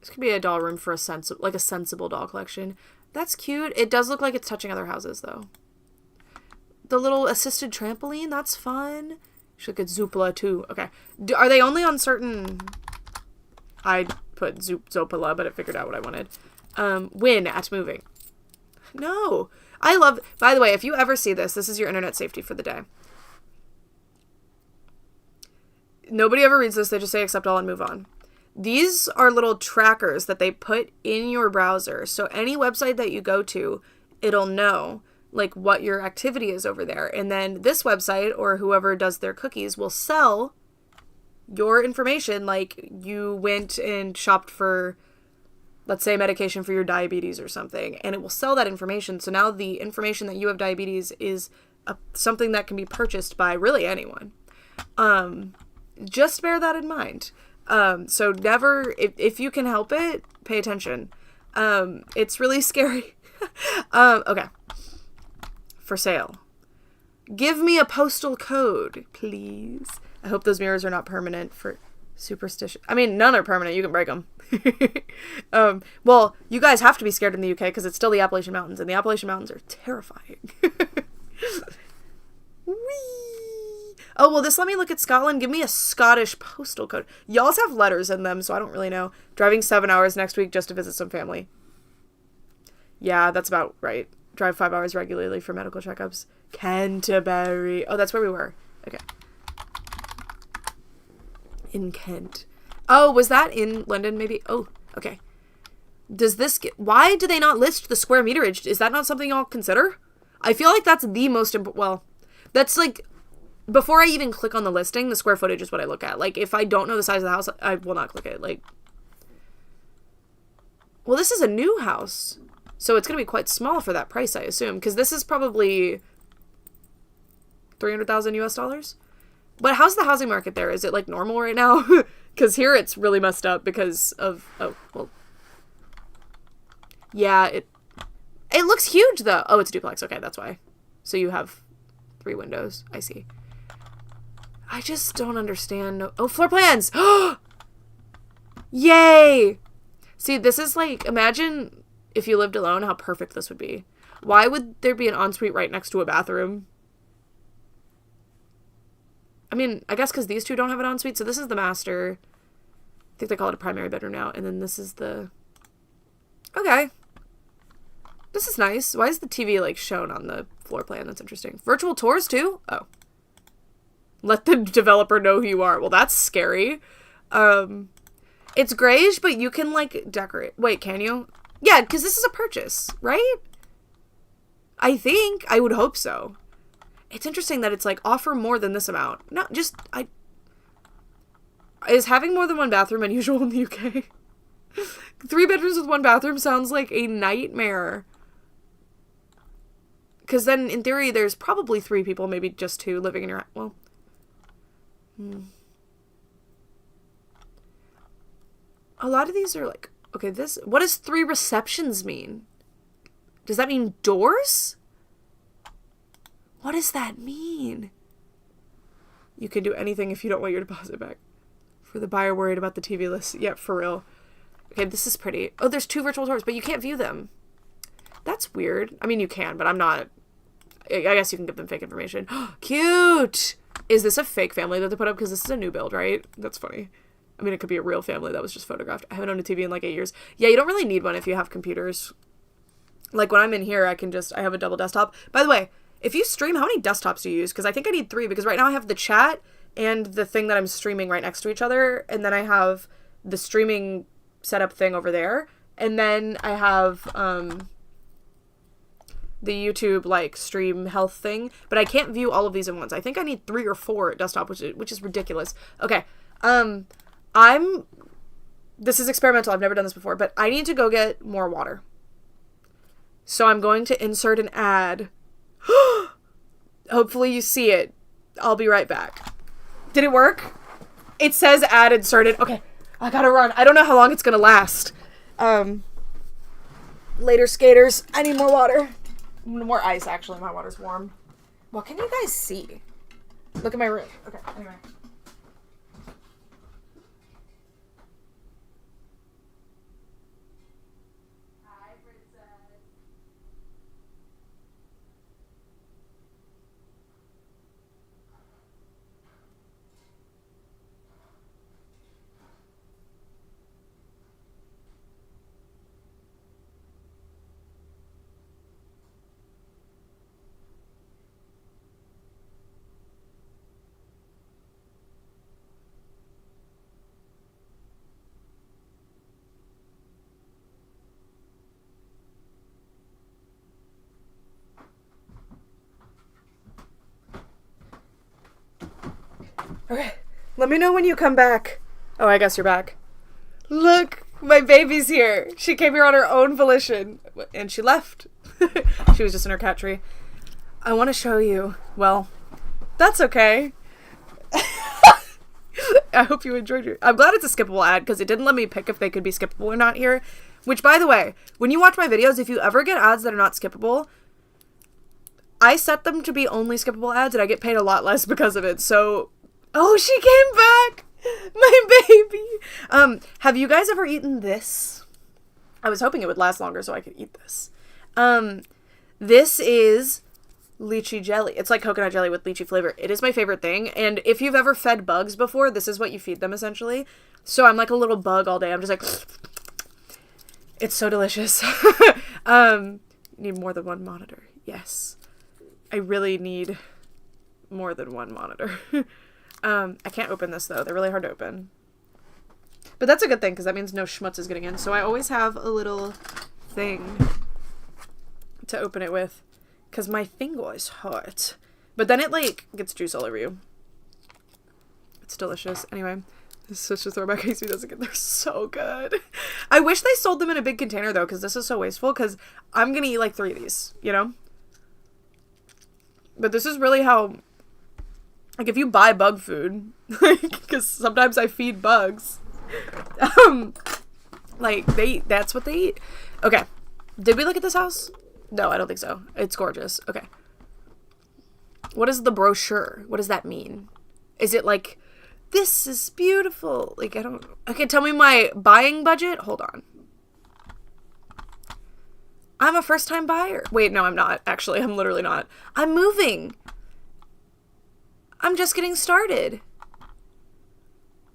This could be a doll room for a sensible doll collection. That's cute. It does look like it's touching other houses, though. The little assisted trampoline, that's fun. You should look at Zoopla, too. Okay. Are they only on certain... I put Zoopla, but it figured out what I wanted. Win at moving. No. I love, by the way, if you ever see this is your internet safety for the day. Nobody ever reads this. They just say accept all and move on. These are little trackers that they put in your browser. So any website that you go to, it'll know like what your activity is over there. And then this website or whoever does their cookies will sell your information. Like you went and shopped for, let's say, medication for your diabetes or something, and it will sell that information. So now the information that you have diabetes is something that can be purchased by really anyone. Just bear that in mind. So never, if you can help it, pay attention. It's really scary. Okay. For sale. Give me a postal code, please. I hope those mirrors are not permanent for superstition. I mean, none are permanent. You can break them. Well, you guys have to be scared in the UK because it's still the Appalachian Mountains, and the Appalachian Mountains are terrifying. Whee! Oh, well, this let me look at Scotland. Give me a Scottish postal code. Y'all's have letters in them, so I don't really know. Driving 7 hours next week just to visit some family. Yeah, that's about right. Drive 5 hours regularly for medical checkups. Canterbury. Oh, that's where we were. Okay. In Kent. Oh, was that in London maybe? Oh, okay. Does this why do they not list the square meterage? Is that not something y'all consider? I feel like that's the most well, that's like, before I even click on the listing, the square footage is what I look at. Like, if I don't know the size of the house, I will not click it. Like, well, this is a new house, so it's going to be quite small for that price, I assume, because this is probably $300,000 US. But how's the housing market there? Is it like normal right now? Because here it's really messed up because of, oh, well. Yeah, it looks huge though. Oh, it's duplex. Okay, that's why. So you have 3 windows. I see. I just don't understand. Oh, floor plans! Yay! See, this is like, imagine if you lived alone, how perfect this would be. Why would there be an ensuite right next to a bathroom? I mean, I guess because these two don't have an ensuite. So this is the master. I think they call it a primary bedroom now. And then this is the... Okay. This is nice. Why is the TV, like, shown on the floor plan? That's interesting. Virtual tours, too? Oh. Let the developer know who you are. Well, that's scary. It's grayish, but you can, like, decorate. Wait, can you? Yeah, because this is a purchase, right? I think. I would hope so. It's interesting that it's, like, offer more than this amount. No, just, Is having more than one bathroom unusual in the UK? 3 bedrooms with 1 bathroom sounds like a nightmare. Because then, in theory, there's probably 3 people, maybe just 2, living in your... Well... A lot of these are like... Okay, this... What does 3 receptions mean? Does that mean doors? What does that mean? You can do anything if you don't want your deposit back. For the buyer worried about the TV list. Yeah, for real. Okay, this is pretty. Oh, there's 2 virtual tours, but you can't view them. That's weird. I mean, you can, but I'm not... I guess you can give them fake information. Cute! Is this a fake family that they put up? Because this is a new build, right? That's funny. I mean, it could be a real family that was just photographed. I haven't owned a TV in like 8 years. Yeah, you don't really need one if you have computers. Like, when I'm in here, I have a double desktop. By the way, if you stream, how many desktops do you use? Because I think I need 3, because right now I have the chat and the thing that I'm streaming right next to each other. And then I have the streaming setup thing over there. And then I have, the YouTube, like, stream health thing, but I can't view all of these at once. I think I need 3 or 4 at desktop, which is ridiculous. Okay, this is experimental, I've never done this before, but I need to go get more water. So I'm going to insert an ad. Hopefully you see it. I'll be right back. Did it work? It says ad inserted. Okay, I gotta run. I don't know how long it's gonna last. Later, skaters. I need more water. More ice, actually. My water's warm. What can you guys see? Look at my room. Okay, anyway. Hi, princess. Okay, let me know when you come back. Oh, I guess you're back. Look, my baby's here. She came here on her own volition, and she left. She was just in her cat tree. I want to show you. Well, that's okay. I hope you enjoyed it. I'm glad it's a skippable ad, because it didn't let me pick if they could be skippable or not here. Which, by the way, when you watch my videos, if you ever get ads that are not skippable, I set them to be only skippable ads, and I get paid a lot less because of it, so... Oh, she came back! My baby! Have you guys ever eaten this? I was hoping it would last longer so I could eat this. This is lychee jelly. It's like coconut jelly with lychee flavor. It is my favorite thing, and if you've ever fed bugs before, this is what you feed them, essentially. So I'm like a little bug all day. I'm just like... It's so delicious. Need more than one monitor. Yes. I really need more than one monitor. I can't open this, though. They're really hard to open. But that's a good thing, because that means no schmutz is getting in. So I always have a little thing to open it with, because my finger is hot. But then it, like, gets juice all over you. It's delicious. Anyway, this is such a throwback case. Doesn't get. They're so good. I wish they sold them in a big container, though, because this is so wasteful, because I'm going to eat, like, 3 of these, you know? But this is really how... Like, if you buy bug food, because sometimes I feed bugs, like, that's what they eat. Okay. Did we look at this house? No, I don't think so. It's gorgeous. Okay. What is the brochure? What does that mean? Is it like, this is beautiful? Like, I don't... Okay, tell me my buying budget. Hold on. I'm a first-time buyer. Wait, no, I'm not. Actually, I'm literally not. I'm moving. I'm just getting started.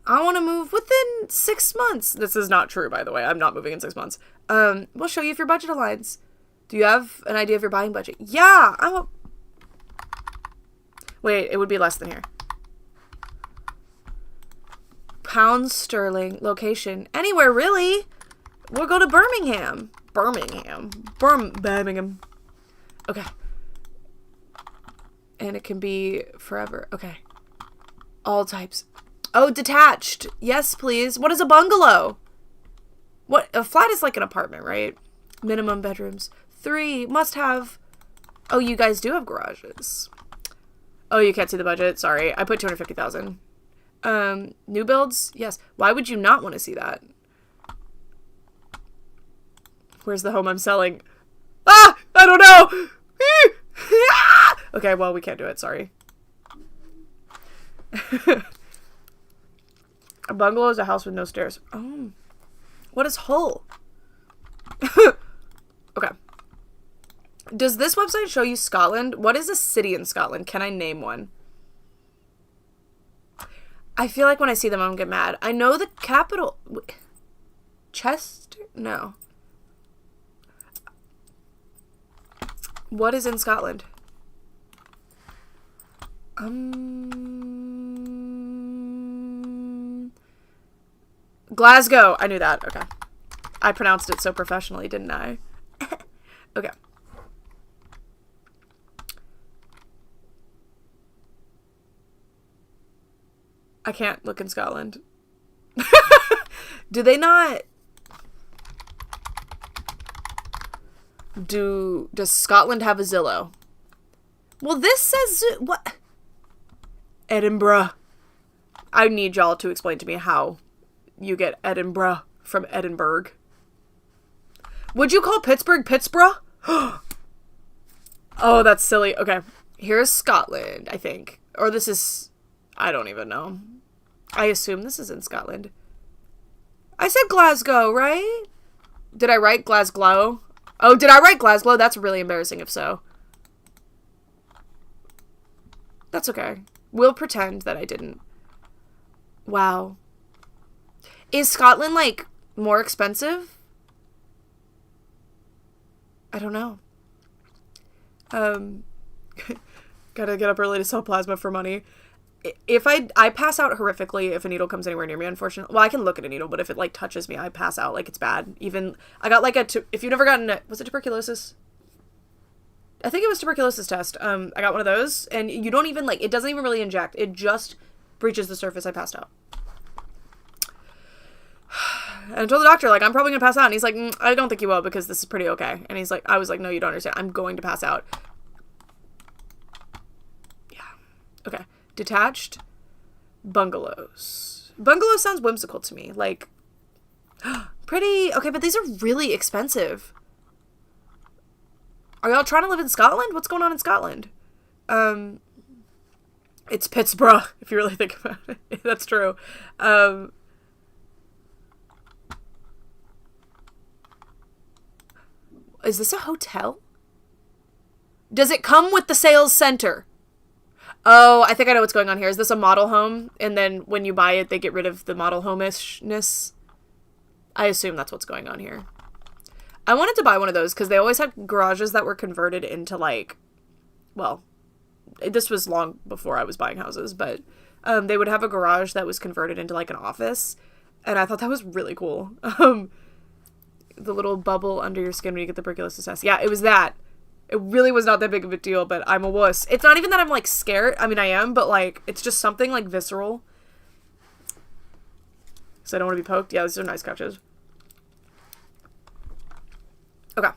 I want to move within 6 months. This is not true, by the way. I'm not moving in 6 months. We'll show you if your budget aligns. Do you have an idea of your buying budget? Yeah, Wait, it would be less than here. Pounds sterling. Location. Anywhere, really. We'll go to Birmingham. Birmingham. Okay. And it can be forever. Okay. All types. Oh, detached. Yes, please. What is a bungalow? What? A flat is like an apartment, right? Minimum bedrooms. 3. Must have. Oh, you guys do have garages. Oh, you can't see the budget. Sorry. I put 250,000. New builds? Yes. Why would you not want to see that? Where's the home I'm selling? Ah! I don't know! Okay, well, we can't do it. Sorry. A bungalow is a house with no stairs. Oh. What is Hull? Okay. Does this website show you Scotland? What is a city in Scotland? Can I name one? I feel like when I see them, I'm gonna get mad. I know the capital. Chester? No. What is in Scotland? Glasgow. I knew that. Okay. I pronounced it so professionally, didn't I? Okay. I can't look in Scotland. Do they not... Does Scotland have a Zillow? Well, this says... What? Edinburgh. I need y'all to explain to me how you get Edinburgh from Edinburgh. Would you call Pittsburgh Pittsburgh? Oh, that's silly. Okay. Here's Scotland, I think. Or this is... I don't even know. I assume this is in Scotland. I said Glasgow, right? Did I write Glasgow? Oh, did I write Glasgow? That's really embarrassing if so. That's okay. We'll pretend that I didn't. Wow. Is Scotland, like, more expensive? I don't know. Gotta get up early to sell plasma for money. If I pass out horrifically if a needle comes anywhere near me, unfortunately. Well, I can look at a needle, but if it, like, touches me, I pass out. Like, it's bad. Even, I got, like, if you've never gotten was it tuberculosis? I think it was tuberculosis test. I got one of those, and you don't even, like, it doesn't even really inject. It just breaches the surface. I passed out. And I told the doctor, like, I'm probably gonna pass out. And he's like, I don't think you will because this is pretty okay. And he's like, I was like, no, you don't understand. I'm going to pass out. Yeah. Okay. Detached bungalows. Bungalow sounds whimsical to me. Like, pretty. Okay, but these are really expensive. Are y'all trying to live in Scotland? What's going on in Scotland? It's Pittsburgh, if you really think about it. That's true. Is this a hotel? Does it come with the sales center? Oh, I think I know what's going on here. Is this a model home? And then when you buy it, they get rid of the model home-ishness? I assume that's what's going on here. I wanted to buy one of those because they always had garages that were converted into, like, well, this was long before I was buying houses, but they would have a garage that was converted into, like, an office, and I thought that was really cool. The little bubble under your skin when you get the tuberculosis test. Yeah, it was that. It really was not that big of a deal, but I'm a wuss. It's not even that I'm, like, scared. I mean, I am, but, like, it's just something, like, visceral. So I don't want to be poked. Yeah, these are nice couches. Okay.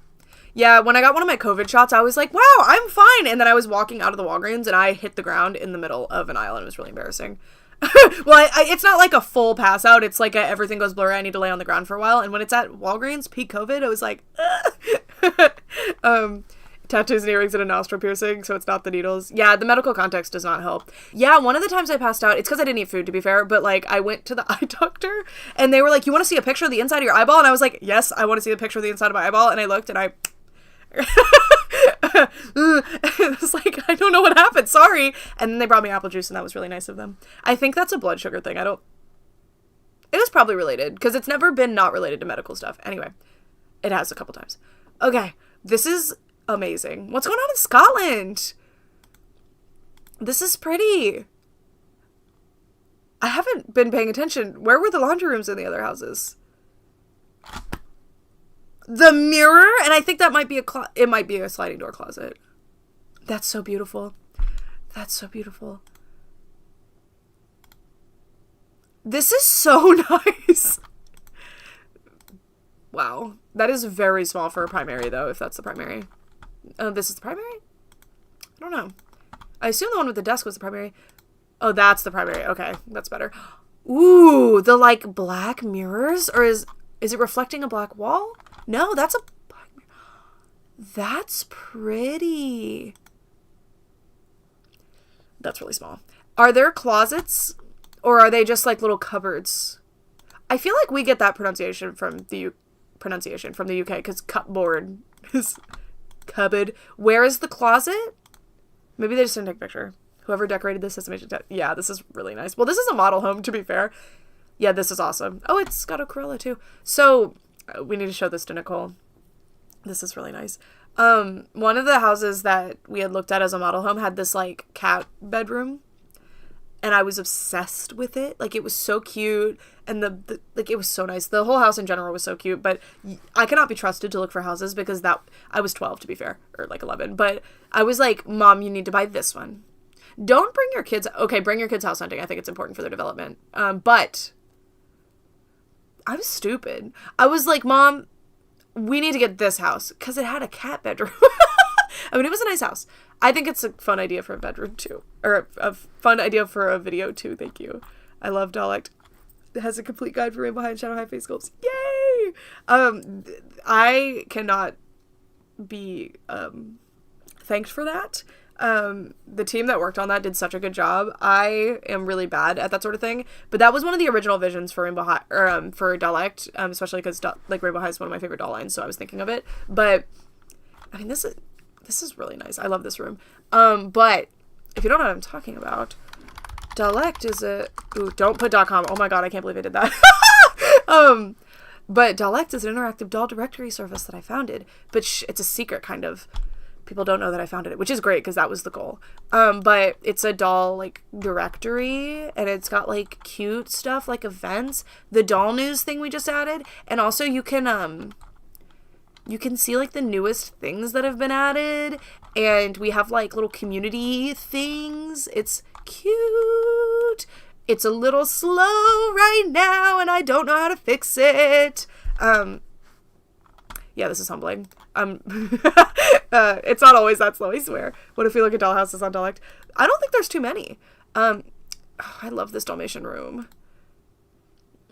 Yeah, when I got one of my COVID shots, I was like, wow, I'm fine. And then I was walking out of the Walgreens and I hit the ground in the middle of an aisle and it was really embarrassing. Well, it's not like a full pass out. It's like everything goes blurry. I need to lay on the ground for a while. And when it's at Walgreens, peak COVID, I was like, tattoos and earrings and a nostril piercing, so it's not the needles. Yeah, the medical context does not help. Yeah, one of the times I passed out, it's because I didn't eat food, to be fair, but, like, I went to the eye doctor, and they were like, you want to see a picture of the inside of your eyeball? And I was like, yes, I want to see a picture of the inside of my eyeball, and I looked, and I... it was like, I don't know what happened, sorry. And then they brought me apple juice, and that was really nice of them. I think that's a blood sugar thing. It was probably related, because it's never been not related to medical stuff. Anyway, it has a couple times. Okay, this is amazing. What's going on in Scotland? This is pretty. I haven't been paying attention. Where were the laundry rooms in the other houses? The mirror, and I think that might be it might be a sliding door closet. That's so beautiful. That's so beautiful. This is so nice. Wow. That is very small for a primary, though, if that's the primary. This is the primary? I don't know. I assume the one with the desk was the primary. Oh, that's the primary. Okay, that's better. Ooh, the, like, black mirrors? Or is it reflecting a black wall? No, that's a black mirror. That's pretty. That's really small. Are there closets? Or are they just, like, little cupboards? I feel like we get that pronunciation from the UK, because cupboard is cupboard. Where is the closet? Maybe they just didn't take a picture. Whoever decorated this has to make it. Yeah, this is really nice. Well, this is a model home, to be fair. Yeah, this is awesome. Oh, it's got a Corolla, too. So, we need to show this to Nicole. This is really nice. One of the houses that we had looked at as a model home had this, like, cat bedroom. And I was obsessed with it. Like, it was so cute. And like, it was so nice. The whole house in general was so cute. But I cannot be trusted to look for houses because I was 12, to be fair. Or, like, 11. But I was like, Mom, you need to buy this one. Don't bring your kids... Okay, bring your kids house hunting. I think it's important for their development. But I was stupid. I was like, Mom, we need to get this house. Because it had a cat bedroom. I mean, it was a nice house. I think it's a fun idea for a bedroom, too. Or a fun idea for a video, too. Thank you. I love Dialect. It has a complete guide for Rainbow High and Shadow High face sculpts. Yay! I cannot be thanked for that. The team that worked on that did such a good job. I am really bad at that sort of thing. But that was one of the original visions for Rainbow High, or for Dialect, especially because like Rainbow High is one of my favorite doll lines, so I was thinking of it. But, I mean, this is really nice. I love this room. But if you don't know what I'm talking about, Dialect is don't put .com. Oh my god, I can't believe I did that. But Dialect is an interactive doll directory service that I founded. But it's a secret, kind of. People don't know that I founded it, which is great because that was the goal. But it's a doll, like, directory, and it's got, like, cute stuff, like events. The doll news thing we just added. And also you can see, like, the newest things that have been added, and we have, like, little community things. It's cute. It's a little slow right now, and I don't know how to fix it. Yeah, this is humbling. It's not always that slow, I swear. What if we look at doll houses on Dialect? I don't think there's too many. I love this Dalmatian room.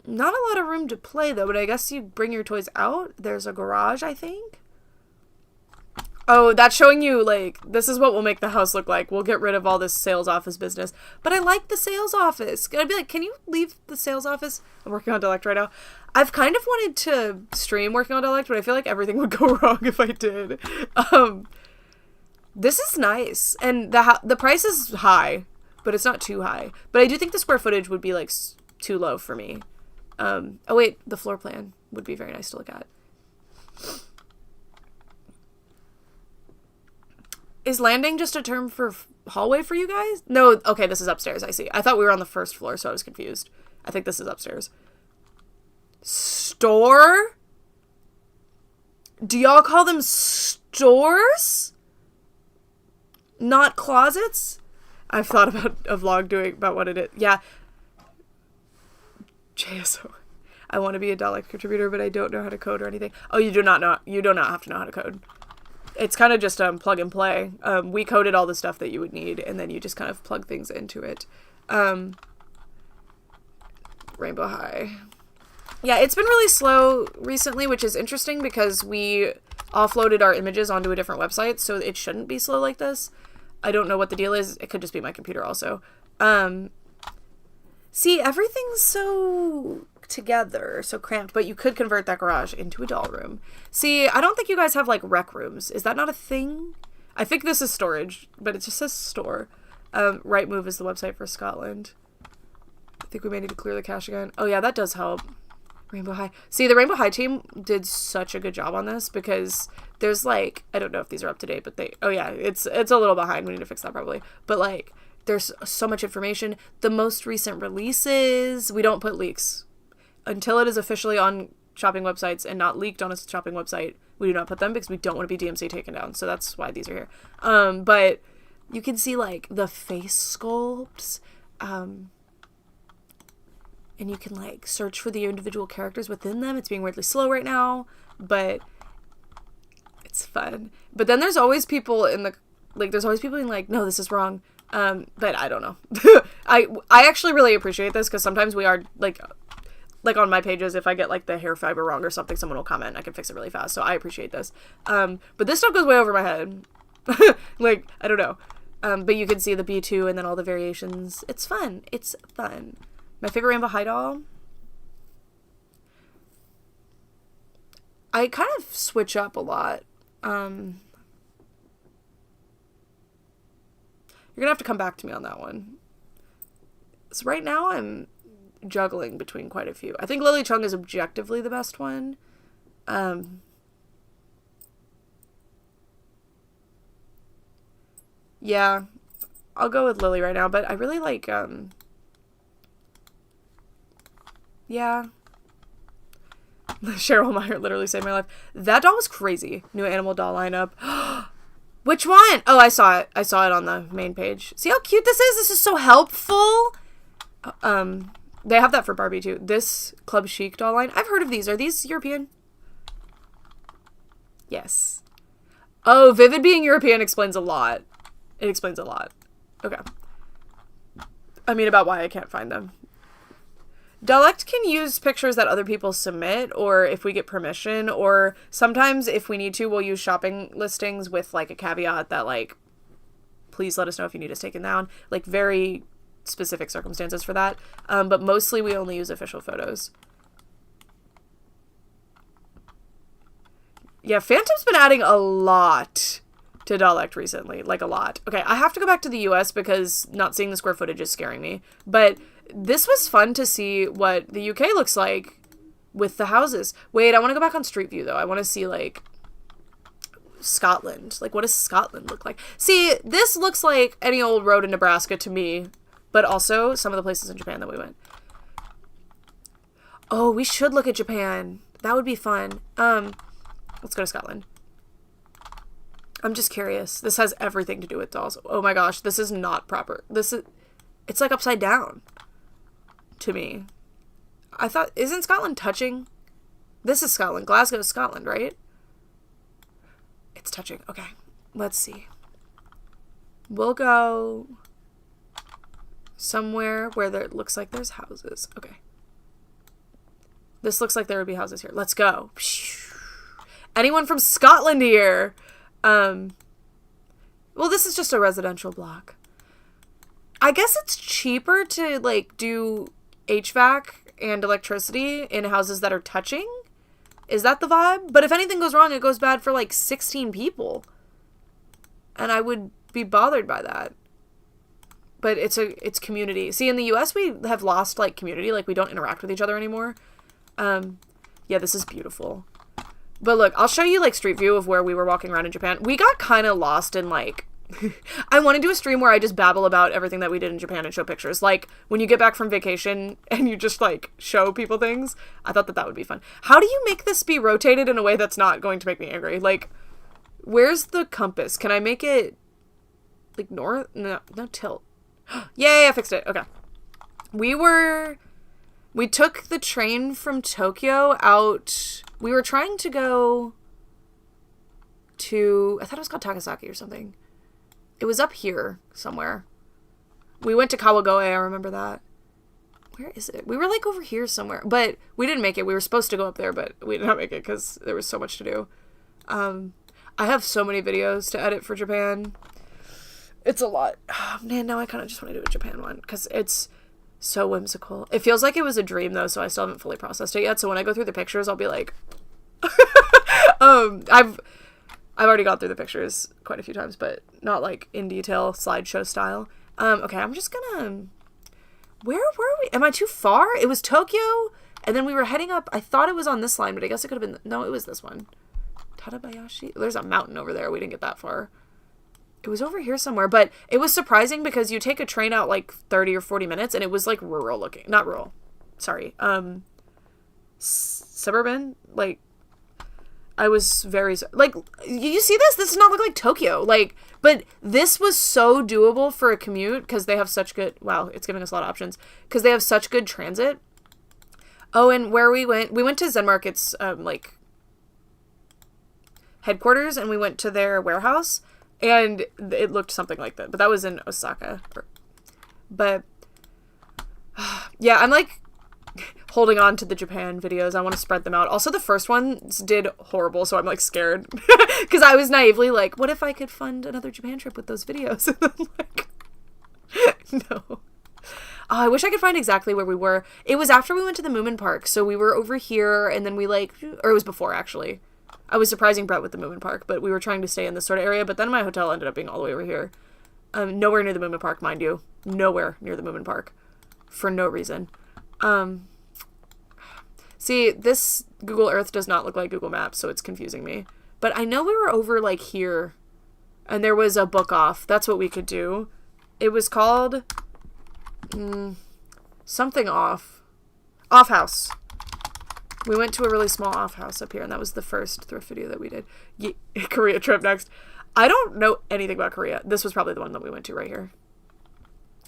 Not a lot of room to play, though, but I guess you bring your toys out. There's a garage, I think. Oh, that's showing you, like, this is what we'll make the house look like. We'll get rid of all this sales office business. But I like the sales office. I'd be like, can you leave the sales office? I'm working on Dialect right now. I've kind of wanted to stream working on Dialect, but I feel like everything would go wrong if I did. This is nice. And the price is high, but it's not too high. But I do think the square footage would be, like, too low for me. Oh wait, the floor plan would be very nice to look at. Is landing just a term for hallway for you guys? No, okay, this is upstairs, I see. I thought we were on the first floor, so I was confused. I think this is upstairs. Store? Do y'all call them stores? Not closets? I've thought about a vlog doing about what it is. Yeah. JSO. I want to be a Dialect contributor, but I don't know how to code or anything. Oh, you do not have to know how to code. it's kind of just plug and play. We coded all the stuff that you would need, and then you just kind of plug things into it. Rainbow High. Yeah, it's been really slow recently, which is interesting because we offloaded our images onto a different website, so it shouldn't be slow like this. I don't know what the deal is. It could just be my computer also. See, everything's so together, so cramped, but you could convert that garage into a doll room. See, I don't think you guys have, like, rec rooms. Is that not a thing? I think this is storage, but it just says store. Rightmove is the website for Scotland. I think we may need to clear the cache again. Oh, yeah, that does help. Rainbow High. See, the Rainbow High team did such a good job on this because there's, like, I don't know if these are up to date, but they, oh, yeah, it's a little behind. We need to fix that probably. But, like, there's so much information. The most recent releases, we don't put leaks. Until it is officially on shopping websites and not leaked on a shopping website, we do not put them because we don't want to be DMC taken down. So that's why these are here. But you can see, like, the face sculpts, and you can, like, search for the individual characters within them. It's being weirdly slow right now, but it's fun. But then there's always people in the, like, there's always people being like, no, this is wrong. But I don't know. I actually really appreciate this because sometimes we are, like on my pages, if I get, like, the hair fiber wrong or something, someone will comment. I can fix it really fast. So I appreciate this. But this stuff goes way over my head. Like, I don't know. But you can see the B2 and then all the variations. It's fun. It's fun. My favorite Rainbow High doll. I kind of switch up a lot. You're gonna have to come back to me on that one. So right now I'm juggling between quite a few. I think Lily Chung is objectively the best one. Yeah, I'll go with Lily right now, but I really like, yeah. Cheryl Meyer literally saved my life. That doll was crazy. New animal doll lineup. Which one? Oh, I saw it. I saw it on the main page. See how cute this is? This is so helpful. They have that for Barbie too. This Club Chic doll line. I've heard of these. Are these European? Yes. Oh, Vivid being European explains a lot. It explains a lot. Okay. I mean, about why I can't find them. Dollect can use pictures that other people submit, or if we get permission, or sometimes if we need to, we'll use shopping listings with, like, a caveat that, like, please let us know if you need us taken down. Like, very specific circumstances for that. But mostly we only use official photos. Yeah, Phantom's been adding a lot to Dollect recently. Like, a lot. Okay, I have to go back to the US because not seeing the square footage is scaring me. But this was fun to see what the UK looks like with the houses. Wait, I want to go back on Street View, though. I want to see, like, Scotland. Like, what does Scotland look like? See, this looks like any old road in Nebraska to me, but also some of the places in Japan that we went. Oh, we should look at Japan. That would be fun. Let's go to Scotland. I'm just curious. This has everything to do with dolls. Oh my gosh, this is not proper. It's like upside down to me. I thought, isn't Scotland touching? This is Scotland. Glasgow is Scotland, right? It's touching. Okay, let's see. We'll go somewhere where there looks like there's houses. Okay. This looks like there would be houses here. Let's go. Anyone from Scotland here? Well, this is just a residential block. I guess it's cheaper to, like, do HVAC and electricity in houses that are touching. Is that the vibe? But if anything goes wrong, it goes bad for, like, 16 people. And I would be bothered by that. But it's community. See, in the US, we have lost, like, community. Like, we don't interact with each other anymore. Yeah, this is beautiful. But look, I'll show you, like, Street View of where we were walking around in Japan. We got kind of lost in, like, I want to do a stream where I just babble about everything that we did in Japan and show pictures. Like, when you get back from vacation and you just, like, show people things. I thought that would be fun. How do you make this be rotated in a way that's not going to make me angry? Like, where's the compass? Can I make it, like, north? No tilt. Yay, I fixed it. Okay. We took the train from Tokyo out. We were trying to go to, I thought it was called Takasaki or something. It was up here somewhere. We went to Kawagoe, I remember that. Where is it? We were like over here somewhere, but we didn't make it. We were supposed to go up there, but we did not make it because there was so much to do. I have so many videos to edit for Japan. It's a lot. Oh, man, now I kind of just want to do a Japan one because it's so whimsical. It feels like it was a dream though, so I still haven't fully processed it yet. So when I go through the pictures, I'll be like, I've already gone through the pictures quite a few times, but not like in detail, slideshow style. Okay, I'm just gonna, where were we? Am I too far? It was Tokyo, and then we were heading up. I thought it was on this line, but I guess it could have been, no, it was this one. Tadabayashi? There's a mountain over there. We didn't get that far. It was over here somewhere, but it was surprising because you take a train out like 30 or 40 minutes, and it was like rural looking. Not rural. Sorry. Suburban? Like, I was very, like, you see this? This does not look like Tokyo. Like, but this was so doable for a commute because they have such good, wow, it's giving us a lot of options, because they have such good transit. Oh, and where we went to Zen Market's, like, headquarters, and we went to their warehouse, and it looked something like that. But that was in Osaka. But, yeah, I'm, like, holding on to the Japan videos. I want to spread them out. Also, the first ones did horrible, so I'm, like, scared. Because I was naively like, what if I could fund another Japan trip with those videos? And then, like, no. Oh, I wish I could find exactly where we were. It was after we went to the Moomin Park, so we were over here, and then we, like, or it was before, actually. I was surprising Brett with the Moomin Park, but we were trying to stay in this sort of area, but then my hotel ended up being all the way over here. Nowhere near the Moomin Park, mind you. Nowhere near the Moomin Park. For no reason. See, this Google Earth does not look like Google Maps, so it's confusing me. But I know we were over, like, here, and there was a book off. That's what we could do. It was called, something off. Off House. We went to a really small off house up here, and that was the first thrift video that we did. Korea trip next. I don't know anything about Korea. This was probably the one that we went to right here.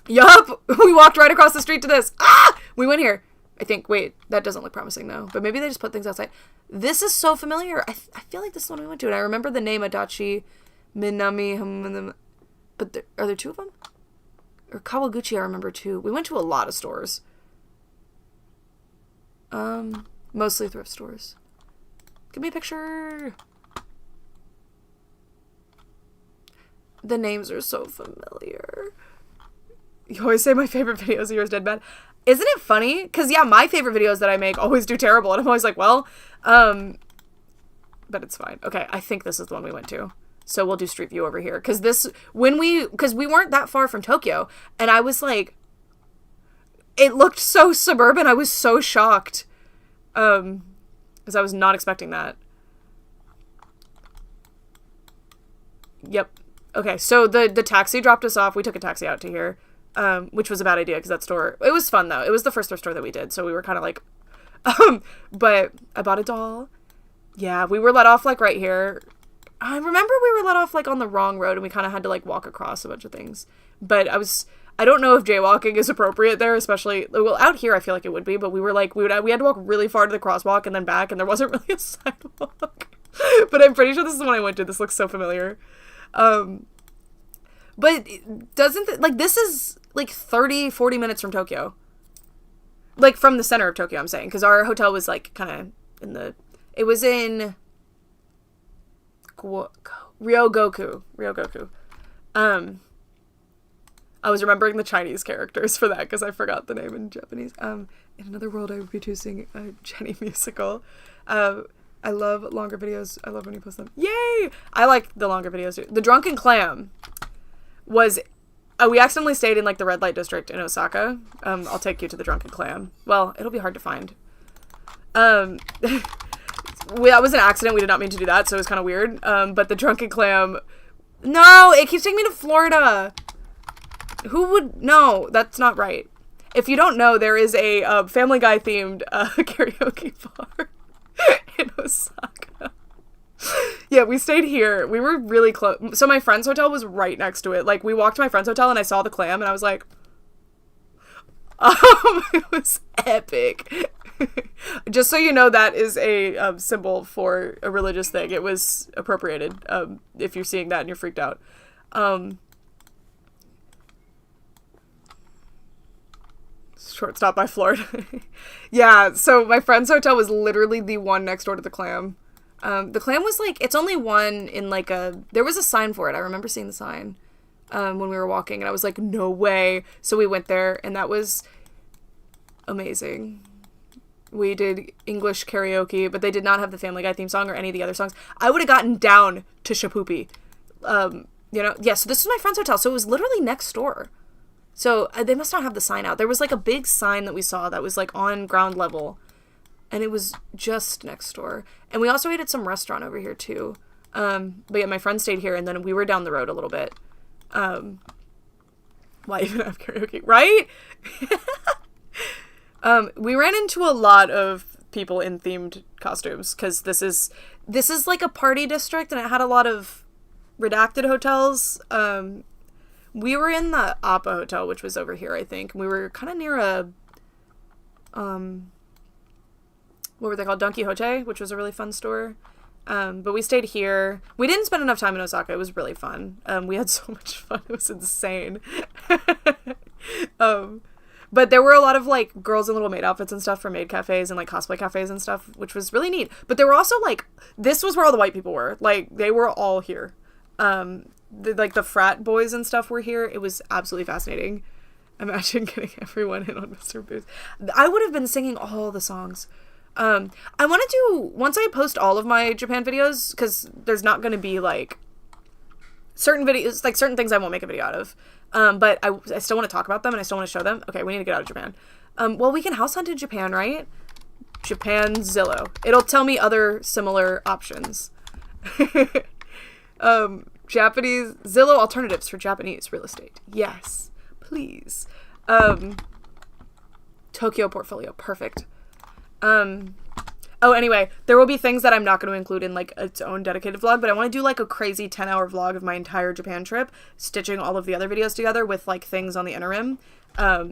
Yup! We walked right across the street to this. Ah! We went here. I think, wait, that doesn't look promising, though. But maybe they just put things outside. This is so familiar. I feel like this is the one we went to, and I remember the name Adachi Minami. But are there two of them? Or Kawaguchi, I remember, too. We went to a lot of stores. Mostly thrift stores. Give me a picture. The names are so familiar. You always say my favorite videos are yours, Dead Bad. Isn't it funny? Because, yeah, my favorite videos that I make always do terrible. And I'm always like, well, but it's fine. Okay, I think this is the one we went to. So we'll do Street View over here. Because we weren't that far from Tokyo. And I was like, it looked so suburban. I was so shocked. Because I was not expecting that. Yep. Okay, so the taxi dropped us off. We took a taxi out to here, which was a bad idea because that store, it was fun though. It was the first thrift store that we did, so we were kind of like, but I bought a doll. Yeah, we were let off like right here. I remember we were let off like on the wrong road and we kind of had to like walk across a bunch of things. But I don't know if jaywalking is appropriate there, especially, well, out here I feel like it would be, but we were like, we had to walk really far to the crosswalk and then back, and there wasn't really a sidewalk. But I'm pretty sure this is the one I went to. This looks so familiar. But like, this is like 30, 40 minutes from Tokyo. Like, from the center of Tokyo, I'm saying, because our hotel was like kind of it was in Ryogoku. I was remembering the Chinese characters for that because I forgot the name in Japanese. In another world, I would be choosing a Jenny musical. I love longer videos. I love when you post them. Yay! I like the longer videos too. The Drunken Clam was, we accidentally stayed in like the red light district in Osaka. I'll take you to the Drunken Clam. Well, it'll be hard to find. That was an accident. We did not mean to do that, so it was kind of weird. But the Drunken Clam, no, it keeps taking me to Florida. Who would, no, that's not right. If you don't know, there is a Family Guy themed karaoke bar in Osaka. Yeah, we stayed here. We were really close. So my friend's hotel was right next to it. Like, we walked to my friend's hotel and I saw the clam and I was like, it was epic. Just so you know, that is a symbol for a religious thing. It was appropriated. If you're seeing that and you're freaked out. Shortstop by Florida. Yeah, so my friend's hotel was literally the one next door to the Clam. The Clam was like, it's only one in like there was a sign for it. I remember seeing the sign when we were walking, and I was like, no way. So we went there, and that was amazing. We did English karaoke, but they did not have the Family Guy theme song or any of the other songs. I would have gotten down to Shapoopy. Yeah, so this is my friend's hotel, so it was literally next door. So they must not have the sign out. There was like a big sign that we saw that was like on ground level, and it was just next door. And we also ate at some restaurant over here too. But yeah, my friend stayed here, and then we were down the road a little bit. Why even have karaoke, right? We ran into a lot of people in themed costumes because this is like a party district, and it had a lot of redacted hotels. We were in the Appa Hotel, which was over here, I think. We were kind of near a, what were they called? Don Quixote, which was a really fun store. But we stayed here. We didn't spend enough time in Osaka. It was really fun. We had so much fun. It was insane. But there were a lot of, like, girls in little maid outfits and stuff from maid cafes and, like, cosplay cafes and stuff, which was really neat. But there were also, like, this was where all the white people were. Like, they were all here. The frat boys and stuff were here. It was absolutely fascinating. Imagine getting everyone in on Mr. Booth. I would have been singing all the songs. I want to do, once I post all of my Japan videos, because there's not going to be, like, certain videos, like, certain things I won't make a video out of. But I still want to talk about them, and I still want to show them. Okay, we need to get out of Japan. Well, we can house hunt in Japan, right? Japan Zillow. It'll tell me other similar options. Japanese Zillow alternatives for Japanese real estate. Yes, please. Tokyo portfolio. Perfect. Anyway, there will be things that I'm not going to include in, like, its own dedicated vlog, but I want to do, like, a crazy 10-hour vlog of my entire Japan trip, stitching all of the other videos together with, like, things on the interim.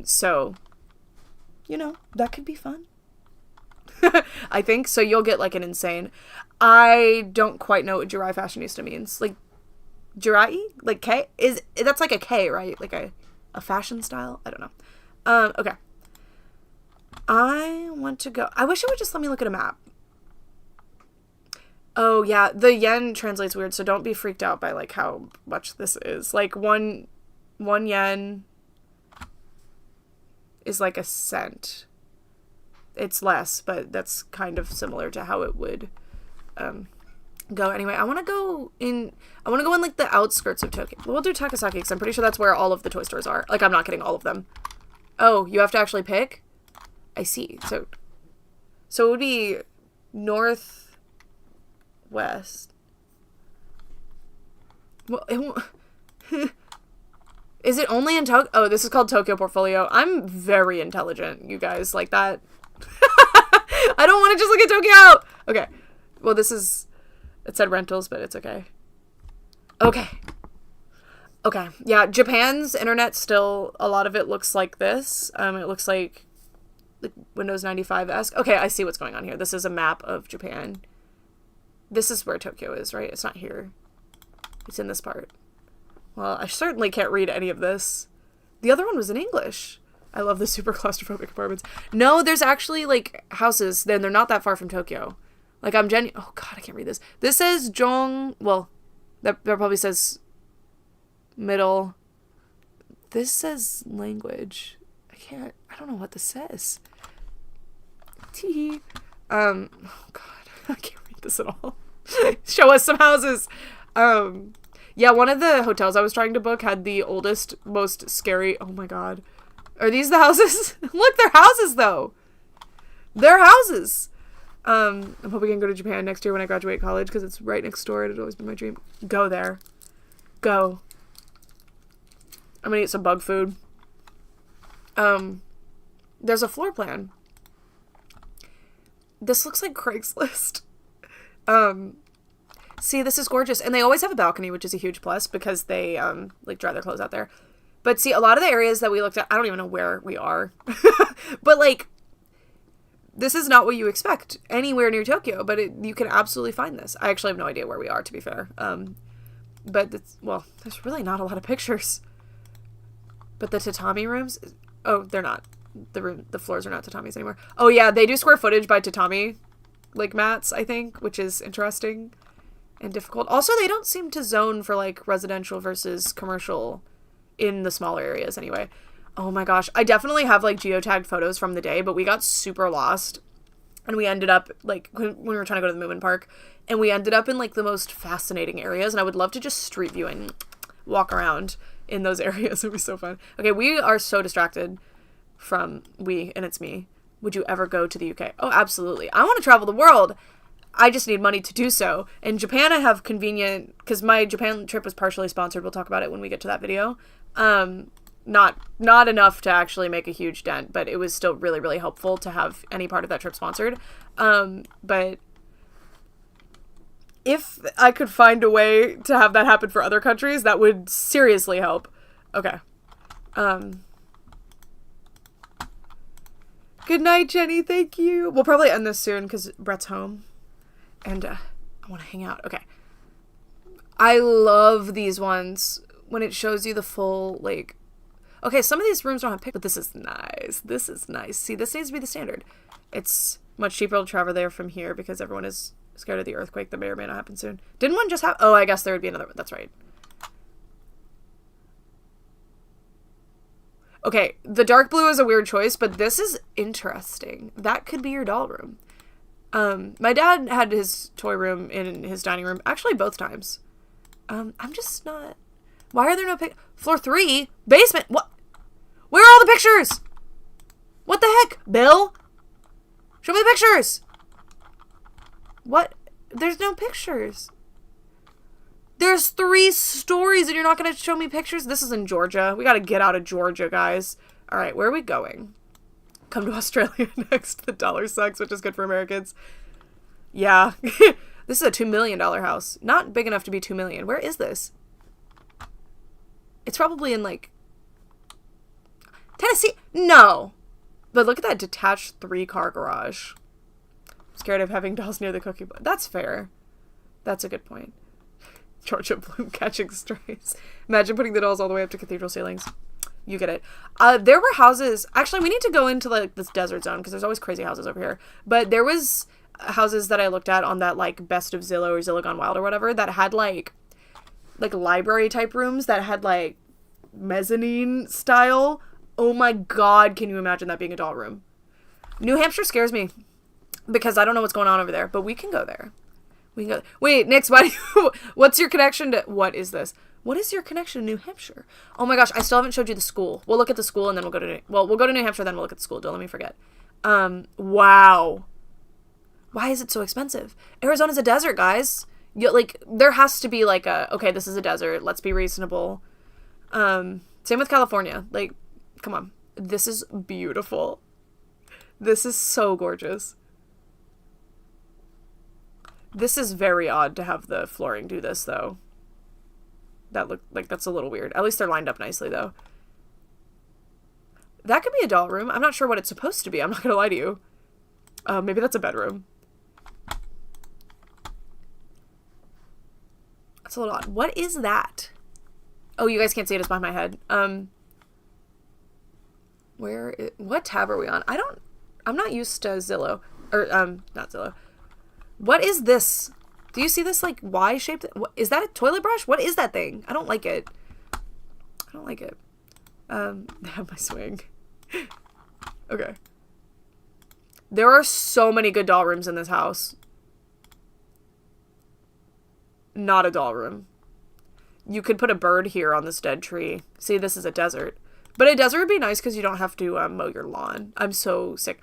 So, you know, that could be fun. I think. So you'll get, like, an insane... I don't quite know what Jirai Fashionista means. Like, Jirai? Like, K? That's like a K, right? Like a fashion style? I don't know. Okay. I want to go... I wish it would just let me look at a map. Oh, yeah. The yen translates weird, so don't be freaked out by, like, how much this is. Like, one yen is like a cent. It's less, but that's kind of similar to how it would... go. Anyway, I want to go in like the outskirts of Tokyo. We'll do Takasaki because I'm pretty sure that's where all of the toy stores are. Like, I'm not getting all of them. Oh, you have to actually pick? I see. So it would be northwest. Well, it won't... Is it only in Tokyo? Oh, this is called Tokyo Portfolio. I'm very intelligent, you guys. Like that. I don't want to just look at Tokyo. Okay. Well, it said rentals, but it's okay. Okay. Yeah, Japan's internet still, a lot of it looks like this. It looks like Windows 95-esque. Okay, I see what's going on here. This is a map of Japan. This is where Tokyo is, right? It's not here. It's in this part. Well, I certainly can't read any of this. The other one was in English. I love the super claustrophobic apartments. No, there's actually, like, houses. Then they're not that far from Tokyo. Like, oh god, I can't read this. This says well, that probably says middle. This says language. I don't know what this says. Oh god, I can't read this at all. Show us some houses. Yeah, one of the hotels I was trying to book had the oldest, most scary, oh my god. Are these the houses? Look, they're houses though. They're houses. I'm hoping I can go to Japan next year when I graduate college because it's right next door. It had always been my dream. Go there. Go. I'm gonna eat some bug food. There's a floor plan. This looks like Craigslist. See, this is gorgeous. And they always have a balcony, which is a huge plus because they, like, dry their clothes out there. But see, a lot of the areas that we looked at, I don't even know where we are. But, like, This is not what you expect anywhere near Tokyo, but you can absolutely find this. I actually have no idea where we are, to be fair. But there's really not a lot of pictures. But the tatami rooms, oh, they're not. The floors are not tatamis anymore. Oh yeah, they do square footage by tatami, like mats, I think, which is interesting and difficult. Also, they don't seem to zone for like residential versus commercial in the smaller areas anyway. Oh my gosh, I definitely have like geotagged photos from the day, but we got super lost. And we ended up, like, when we were trying to go to the Moomin Park, and we ended up in, like, the most fascinating areas, and I would love to just street view and walk around in those areas. It would be so fun. Okay, we are so distracted from and it's me. Would you ever go to the UK? Oh, absolutely. I want to travel the world. I just need money to do so. In Japan, I have convenient, because my Japan trip was partially sponsored. We'll talk about it when we get to that video. Not enough to actually make a huge dent, but it was still really, really helpful to have any part of that trip sponsored. But if I could find a way to have that happen for other countries, that would seriously help. Okay. Good night, Jenny. Thank you. We'll probably end this soon because Brett's home. And I want to hang out. Okay. I love these ones when it shows you the full, like... Okay, some of these rooms don't have pictures, but this is nice. This is nice. See, this needs to be the standard. It's much cheaper to travel there from here because everyone is scared of the earthquake that may or may not happen soon. Didn't one just happen? Oh, I guess there would be another one. That's right. Okay, the dark blue is a weird choice, but this is interesting. That could be your doll room. My dad had his toy room in his dining room, actually both times. I'm just not... Why are there no Floor 3? Basement? What? Where are all the pictures? What the heck? Bill? Show me the pictures! What? There's no pictures. There's 3 stories and you're not going to show me pictures? This is in Georgia. We got to get out of Georgia, guys. All right, where are we going? Come to Australia next. The dollar sucks, which is good for Americans. Yeah. This is a $2 million house. Not big enough to be $2 million. Where is this? It's probably in, like, Tennessee. No. But look at that detached 3-car garage. I'm scared of having dolls near the cookie. That's fair. That's a good point. Georgia Bloom catching strays. Imagine putting the dolls all the way up to cathedral ceilings. You get it. There were houses. Actually, we need to go into, like, this desert zone because there's always crazy houses over here. But there was houses that I looked at on that, like, Best of Zillow or Zillow Gone Wild or whatever that had, like library type rooms that had, like, mezzanine style. Oh my god, can you imagine that being a doll room? New Hampshire scares me because I don't know what's going on over there, but we can go there. We can go. Wait, Nix, what's your connection to... What is this? What is your connection to New Hampshire? Oh my gosh, I still haven't showed you the school. We'll look at the school and then we'll go to... Well, we'll go to New Hampshire, then we'll look at the school. Don't let me forget. Wow. Why is it so expensive? Arizona's a desert, guys. Like, there has to be, like, okay, this is a desert. Let's be reasonable. Same with California. Like, come on. This is beautiful. This is so gorgeous. This is very odd to have the flooring do this, though. That look like that's a little weird. At least they're lined up nicely, though. That could be a doll room. I'm not sure what it's supposed to be. I'm not gonna lie to you. Maybe that's a bedroom. That's a little odd. What is that? Oh, you guys can't see it. It's behind my head. What tab are we on? I'm not used to Zillow. Or, not Zillow. What is this? Do you see this, like, Y-shaped? Is that a toilet brush? What is that thing? I don't like it. I don't like it. They have my swing. Okay. There are so many good doll rooms in this house. Not a doll room. You could put a bird here on this dead tree. See, this is a desert. But a desert would be nice because you don't have to mow your lawn. I'm so sick.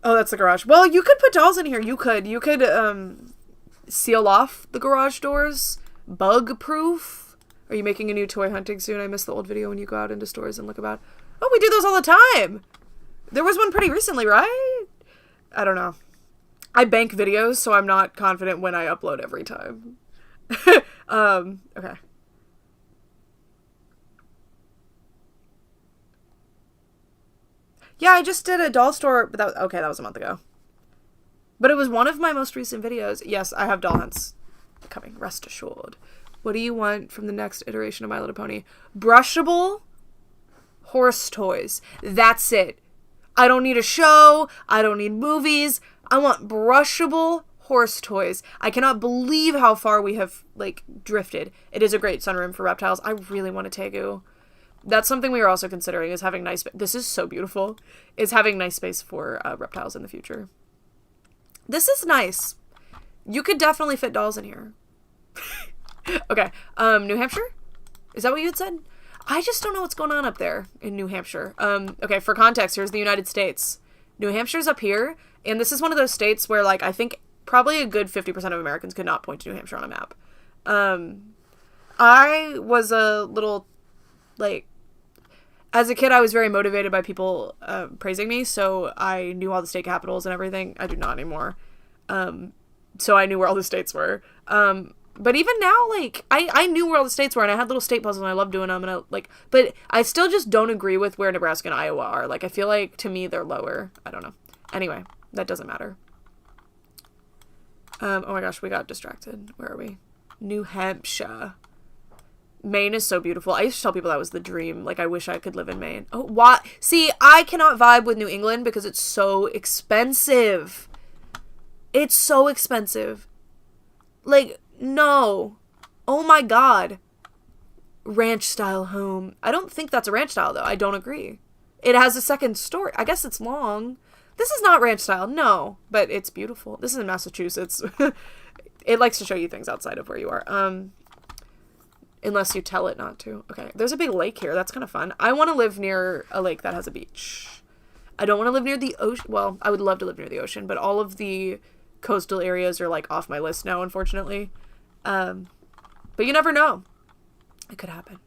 Oh, that's the garage. Well, you could put dolls in here. You could seal off the garage doors. Bug proof. Are you making a new toy hunting soon? I missed the old video when you go out into stores and look about. Oh, we do those all the time. There was one pretty recently, right? I don't know. I bank videos, so I'm not confident when I upload every time. Okay. Yeah, I just did a doll store, but that was a month ago. But it was one of my most recent videos. Yes, I have doll hunts coming, rest assured. What do you want from the next iteration of My Little Pony? Brushable horse toys. That's it. I don't need a show. I don't need movies. I want brushable horse toys. I cannot believe how far we have, like, drifted. It is a great sunroom for reptiles. I really want a Tegu. That's something we are also considering, is having nice... This is so beautiful. Is having nice space for reptiles in the future. This is nice. You could definitely fit dolls in here. Okay. New Hampshire? Is that what you had said? I just don't know what's going on up there in New Hampshire. Okay, for context, here's the United States. New Hampshire's up here, and this is one of those states where, like, I think probably a good 50% of Americans could not point to New Hampshire on a map. I was a little, like... As a kid, I was very motivated by people praising me, so I knew all the state capitals and everything. I do not anymore. So I knew where all the states were. But even now, like, I knew where all the states were, and I had little state puzzles, and I loved doing them, and but I still just don't agree with where Nebraska and Iowa are. Like, I feel like, to me, they're lower. I don't know. Anyway, that doesn't matter. Oh my gosh, we got distracted. Where are we? New Hampshire. Maine is so beautiful. I used to tell people that was the dream. Like, I wish I could live in Maine. Oh, what? See, I cannot vibe with New England because it's so expensive. It's so expensive. Like, no. Oh my god. Ranch style home. I don't think that's a ranch style, though. I don't agree. It has a second story. I guess it's long. This is not ranch style. No. But it's beautiful. This is in Massachusetts. It likes to show you things outside of where you are. Unless you tell it not to. Okay, there's a big lake here. That's kind of fun. I want to live near a lake that has a beach. I don't want to live near the ocean. Well, I would love to live near the ocean, but all of the coastal areas are, like, off my list now, unfortunately. But you never know. It could happen.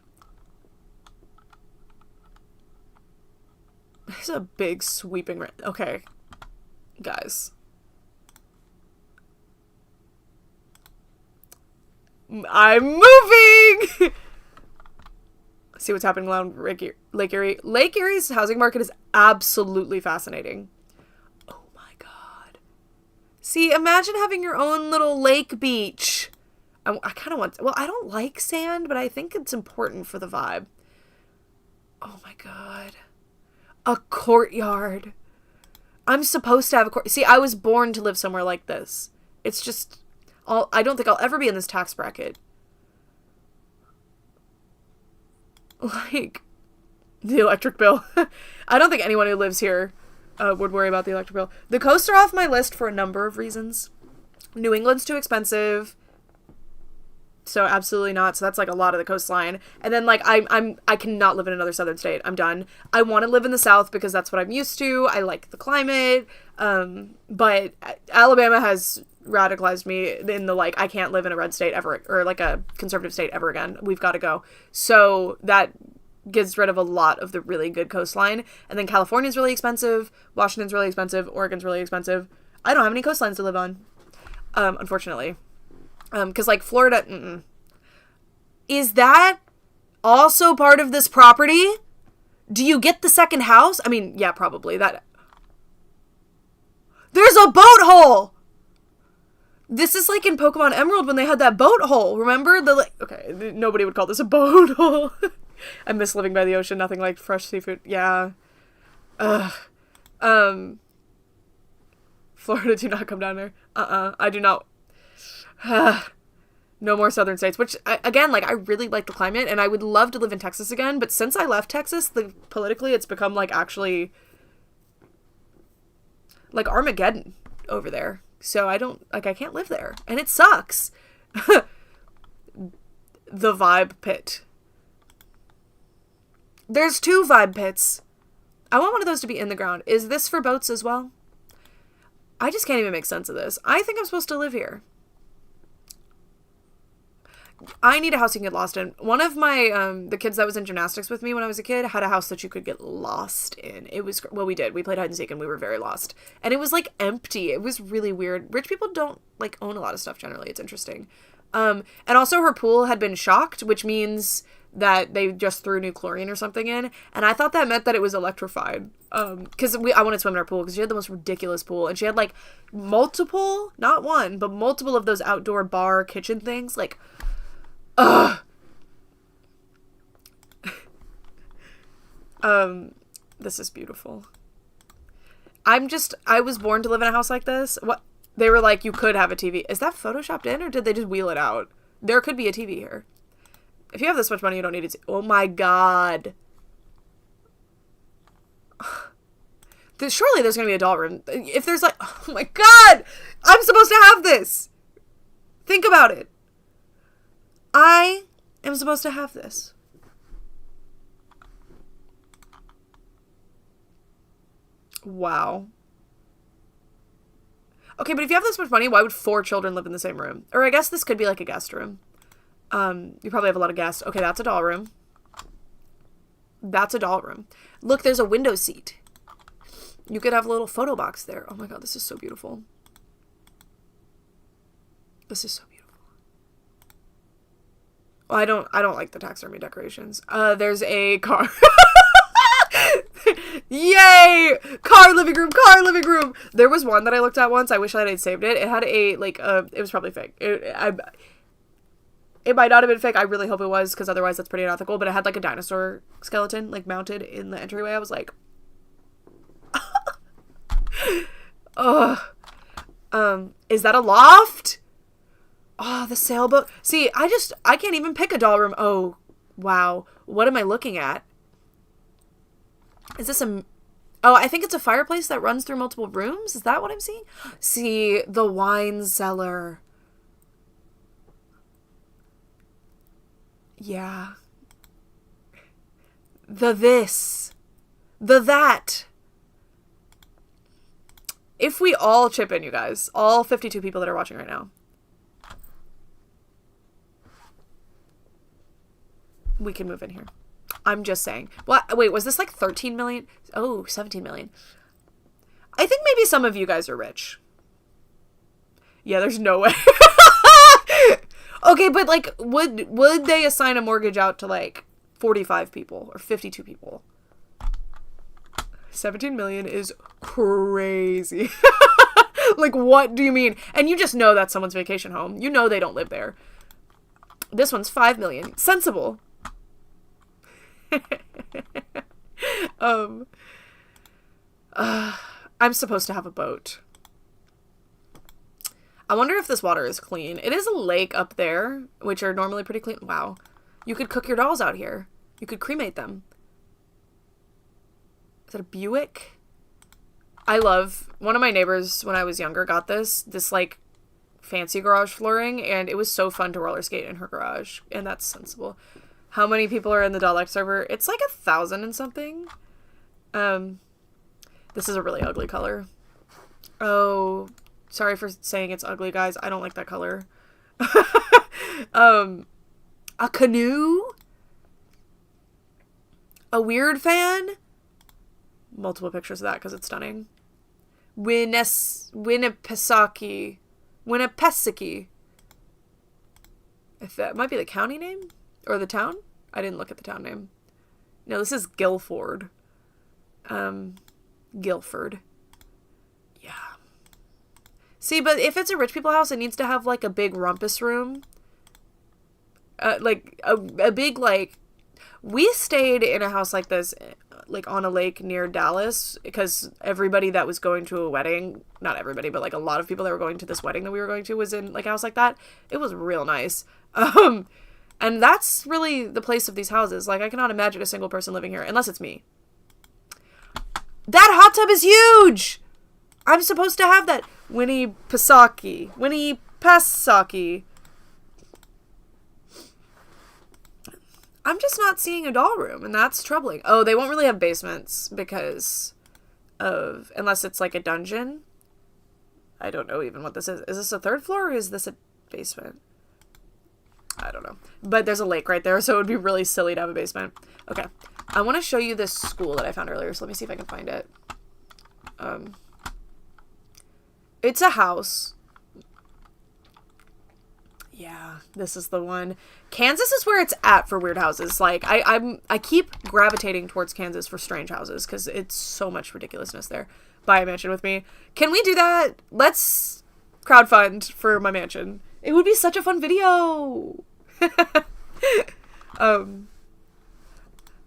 There's a big sweeping... Okay, guys. I'm moving! See what's happening around Lake Erie. Lake Erie's housing market is absolutely fascinating. Oh my god. See, imagine having your own little lake beach. I kind of want... Well, I don't like sand, but I think it's important for the vibe. Oh my god. A courtyard. I'm supposed to have a court... See, I was born to live somewhere like this. It's just... I don't think I'll ever be in this tax bracket. Like, the electric bill. I don't think anyone who lives here would worry about the electric bill. The coasts are off my list for a number of reasons. New England's too expensive. So absolutely not. So that's, like, a lot of the coastline. And then, like, I cannot live in another southern state. I'm done. I want to live in the South because that's what I'm used to. I like the climate. But Alabama has radicalized me in the, like, I can't live in a red state ever, or, like, a conservative state ever again. We've got to go. So that gets rid of a lot of the really good coastline. And then California's really expensive. Washington's really expensive. Oregon's really expensive. I don't have any coastlines to live on, unfortunately. Because, like, Florida, Is that also part of this property? Do you get the second house? I mean, yeah, probably. There's a boat hole! This is like in Pokemon Emerald when they had that boat hole. Remember? Okay, nobody would call this a boat hole. I miss living by the ocean. Nothing like fresh seafood. Yeah. Florida, do not come down there. I do not... No more southern states, which, again, like, I really like the climate, and I would love to live in Texas again, but since I left Texas, politically, it's become, like, actually, like, Armageddon over there. So I can't live there, and it sucks. The vibe pit. There's 2 vibe pits. I want one of those to be in the ground. Is this for boats as well? I just can't even make sense of this. I think I'm supposed to live here. I need a house you can get lost in. One of my, the kids that was in gymnastics with me when I was a kid had a house that you could get lost in. It was, well, we did. We played hide and seek and we were very lost. And it was, like, empty. It was really weird. Rich people don't, like, own a lot of stuff generally. It's interesting. And also her pool had been shocked, which means that they just threw new chlorine or something in. And I thought that meant that it was electrified. because I wanted to swim in our pool because she had the most ridiculous pool, and she had like multiple, not one, but multiple of those outdoor bar kitchen things. Like, ugh. This is beautiful. I was born to live in a house like this. What? They were like, you could have a TV. Is that photoshopped in, or did they just wheel it out? There could be a TV here. If you have this much money, you don't need it. Oh my god. Surely there's gonna be a doll room. If there's like, oh my god, I'm supposed to have this. Think about it. I am supposed to have this. Wow. Okay, but if you have this much money, why would 4 children live in the same room? Or I guess this could be like a guest room. You probably have a lot of guests. Okay, that's a doll room. That's a doll room. Look, there's a window seat. You could have a little photo box there. Oh my god, this is so beautiful. This is so beautiful. Well, I don't like the taxidermy decorations. There's a car. Yay! Car living room, car living room. There was one that I looked at once. I wish I had saved it. It had it was probably fake. It might not have been fake. I really hope it was, because otherwise that's pretty unethical. But it had like a dinosaur skeleton like mounted in the entryway. I was like, ugh. Is that a loft? Oh, the sailboat. See, I can't even pick a doll room. Oh, wow. What am I looking at? Is this oh, I think it's a fireplace that runs through multiple rooms. Is that what I'm seeing? See, the wine cellar. Yeah. The this. The that. If we all chip in, you guys, all 52 people that are watching right now, we can move in here. I'm just saying. What? Wait, was this like 13 million? Oh, 17 million. I think maybe some of you guys are rich. Yeah, there's no way. Okay, but like, would they assign a mortgage out to like 45 people or 52 people? 17 million is crazy. Like, what do you mean? And you just know that's someone's vacation home. You know they don't live there. This one's 5 million. Sensible. I'm supposed to have a boat. I wonder if this water is clean. It is a lake up there, which are normally pretty clean. Wow. You could cook your dolls out here. You could cremate them. Is that a Buick? I love, one of my neighbors when I was younger got this like fancy garage flooring, and it was so fun to roller skate in her garage, and that's sensible. How many people are in the Doll X server? It's like 1,000 and something. This is a really ugly color. Oh, sorry for saying it's ugly, guys. I don't like that color. A canoe? A weird fan? Multiple pictures of that because it's stunning. Winnipesaukee. If that might be the county name? Or the town? I didn't look at the town name. No, this is Guilford. Guilford. Yeah. See, but if it's a rich people house, it needs to have, like, a big rumpus room. Like, a big, like... We stayed in a house like this, like, on a lake near Dallas, because everybody that was going to a wedding... Not everybody, but, like, a lot of people that were going to this wedding that we were going to was in, like, a house like that. It was real nice. And that's really the place of these houses. Like, I cannot imagine a single person living here, unless it's me. That hot tub is huge! I'm supposed to have that. Winnipesaukee. I'm just not seeing a doll room, and that's troubling. Oh, they won't really have basements because of... Unless it's like a dungeon. I don't know even what this is. Is this a 3rd floor, or is this a basement? I don't know. But there's a lake right there, so it would be really silly to have a basement. Okay. I want to show you this school that I found earlier, so let me see if I can find it. It's a house. Yeah, this is the one. Kansas is where it's at for weird houses. Like, I keep gravitating towards Kansas for strange houses because it's so much ridiculousness there. Buy a mansion with me. Can we do that? Let's crowdfund for my mansion. It would be such a fun video.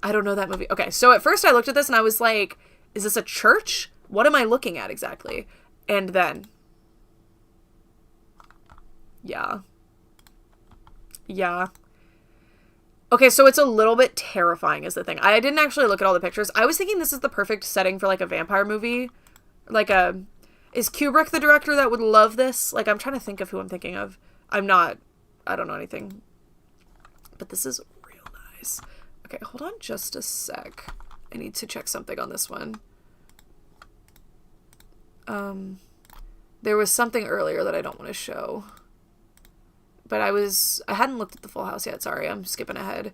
I don't know that movie. Okay, so at first I looked at this and I was like, is this a church? What am I looking at exactly? And then, yeah. Yeah. Okay, so it's a little bit terrifying is the thing. I didn't actually look at all the pictures. I was thinking this is the perfect setting for like a vampire movie. Like is Kubrick the director that would love this? Like, I'm trying to think of who I'm thinking of. I don't know anything. But this is real nice. Okay, hold on just a sec. I need to check something on this one. There was something earlier that I don't want to show. But I hadn't looked at the full house yet. Sorry, I'm skipping ahead.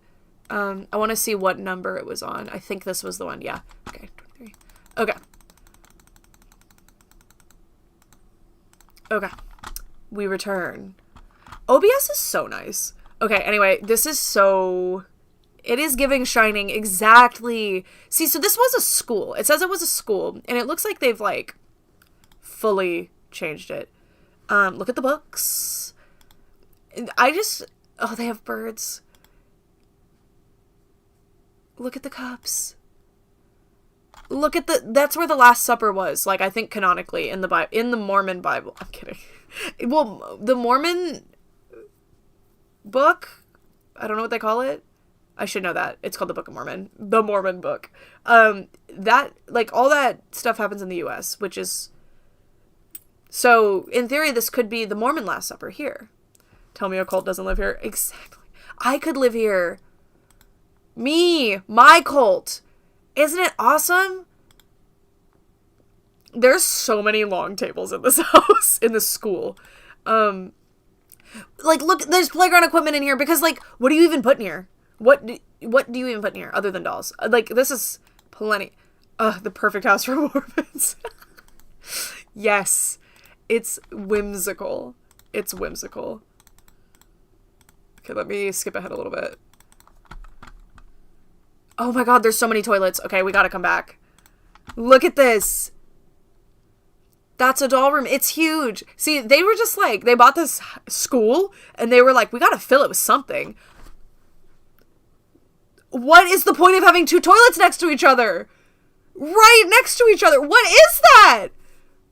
I want to see what number it was on. I think this was the one. Yeah. Okay, 23. Okay. Okay. We return. OBS is so nice. Okay, anyway, this is so... It is giving Shining exactly... See, so this was a school. It says it was a school, and it looks like they've, like, fully changed it. Look at the books. Oh, they have birds. Look at the cups. Look at that's where the Last Supper was. Like, I think canonically in the Mormon Bible. I'm kidding. Well, the Mormon book, I don't know what they call it. I should know that. It's called the Book of Mormon. The Mormon book. That, like, all that stuff happens in the US, which is... So, in theory, this could be the Mormon Last Supper here. Tell me a cult doesn't live here. Exactly. I could live here. Me. My cult. Isn't it awesome? There's so many long tables in this house, in this school. Like, look, there's playground equipment in here because, like, what do you even put in here? What do you even put in here other than dolls? Like, this is plenty. The perfect house for Mormons. Yes. It's whimsical. It's whimsical. Okay, let me skip ahead a little bit. Oh my god, there's so many toilets. Okay, we gotta come back. Look at this. That's a doll room. It's huge. See, they were just like, they bought this school, and they were like, we gotta fill it with something. What is the point of having two toilets next to each other? Right next to each other. What is that?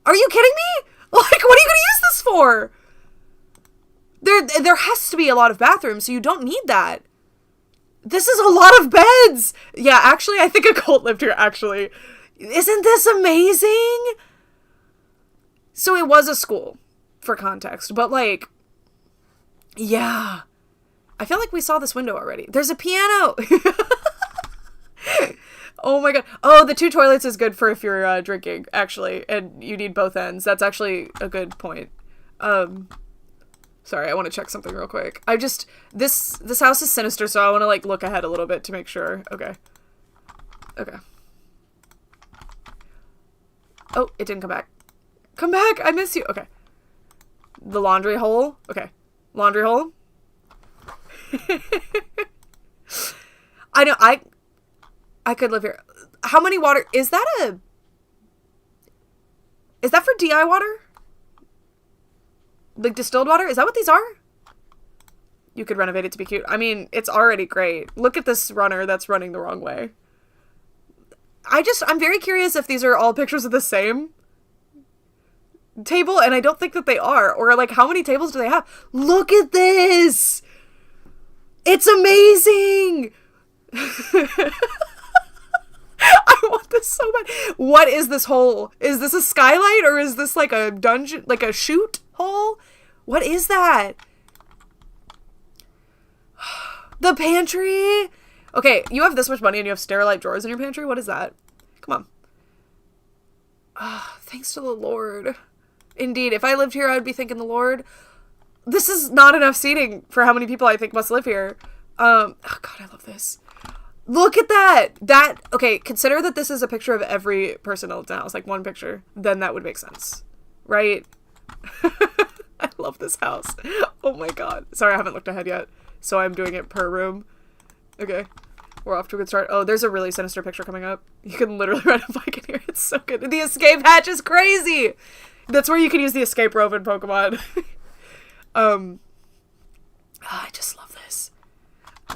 Are you kidding me? Like, what are you gonna use this for? There has to be a lot of bathrooms, so you don't need that. This is a lot of beds. Yeah, actually, I think a cult lived here, actually. Isn't this amazing? So it was a school, for context, but, like, yeah. I feel like we saw this window already. There's a piano. Oh my god. Oh, the two toilets is good for if you're drinking, actually, and you need both ends. That's actually a good point. Sorry, I want to check something real quick. This house is sinister, so I want to, like, look ahead a little bit to make sure. Okay. Okay. Oh, it didn't come back. Come back! I miss you! Okay. The laundry hole? Okay. Laundry hole? I know, I could live here. How many water... Is that for DI water? Like, distilled water? Is that what these are? You could renovate it to be cute. I mean, it's already great. Look at this runner that's running the wrong way. I'm very curious if these are all pictures of the same table, and I don't think that they are. Or, like, how many tables do they have? Look at this! It's amazing! I want this so bad. What is this hole? Is this a skylight, or is this, like, a dungeon, like a chute hole? What is that? The pantry! Okay, you have this much money and you have Sterilite drawers in your pantry? What is that? Come on. Thanks to the Lord. Indeed, if I lived here, I would be thanking the Lord. This is not enough seating for how many people I think must live here. Oh god, I love this. Look at that! Okay, consider that this is a picture of every person in the house, like one picture. Then that would make sense. Right? I love this house. Oh my god. Sorry, I haven't looked ahead yet. So I'm doing it per room. Okay. We're off to a good start. Oh, there's a really sinister picture coming up. You can literally ride a bike in here. It's so good. The escape hatch is crazy. That's where you can use the escape rope in Pokemon. I just love this.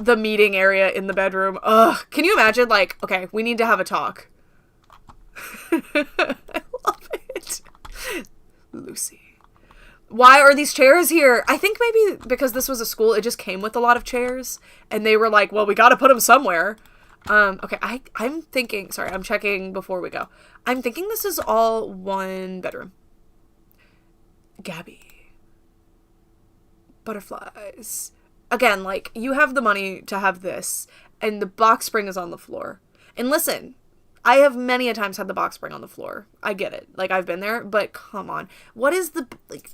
The meeting area in the bedroom. Ugh. Can you imagine, like, okay, we need to have a talk. I love it. Lucy. Why are these chairs here? I think maybe because this was a school, it just came with a lot of chairs. And they were like, well, we gotta put them somewhere. Okay, I'm thinking, sorry, I'm checking before we go. I'm thinking this is all one bedroom. Gabby. Butterflies. Again, like, you have the money to have this, and the box spring is on the floor. And listen, I have many a times had the box spring on the floor. I get it. Like, I've been there, but come on. What is the, like,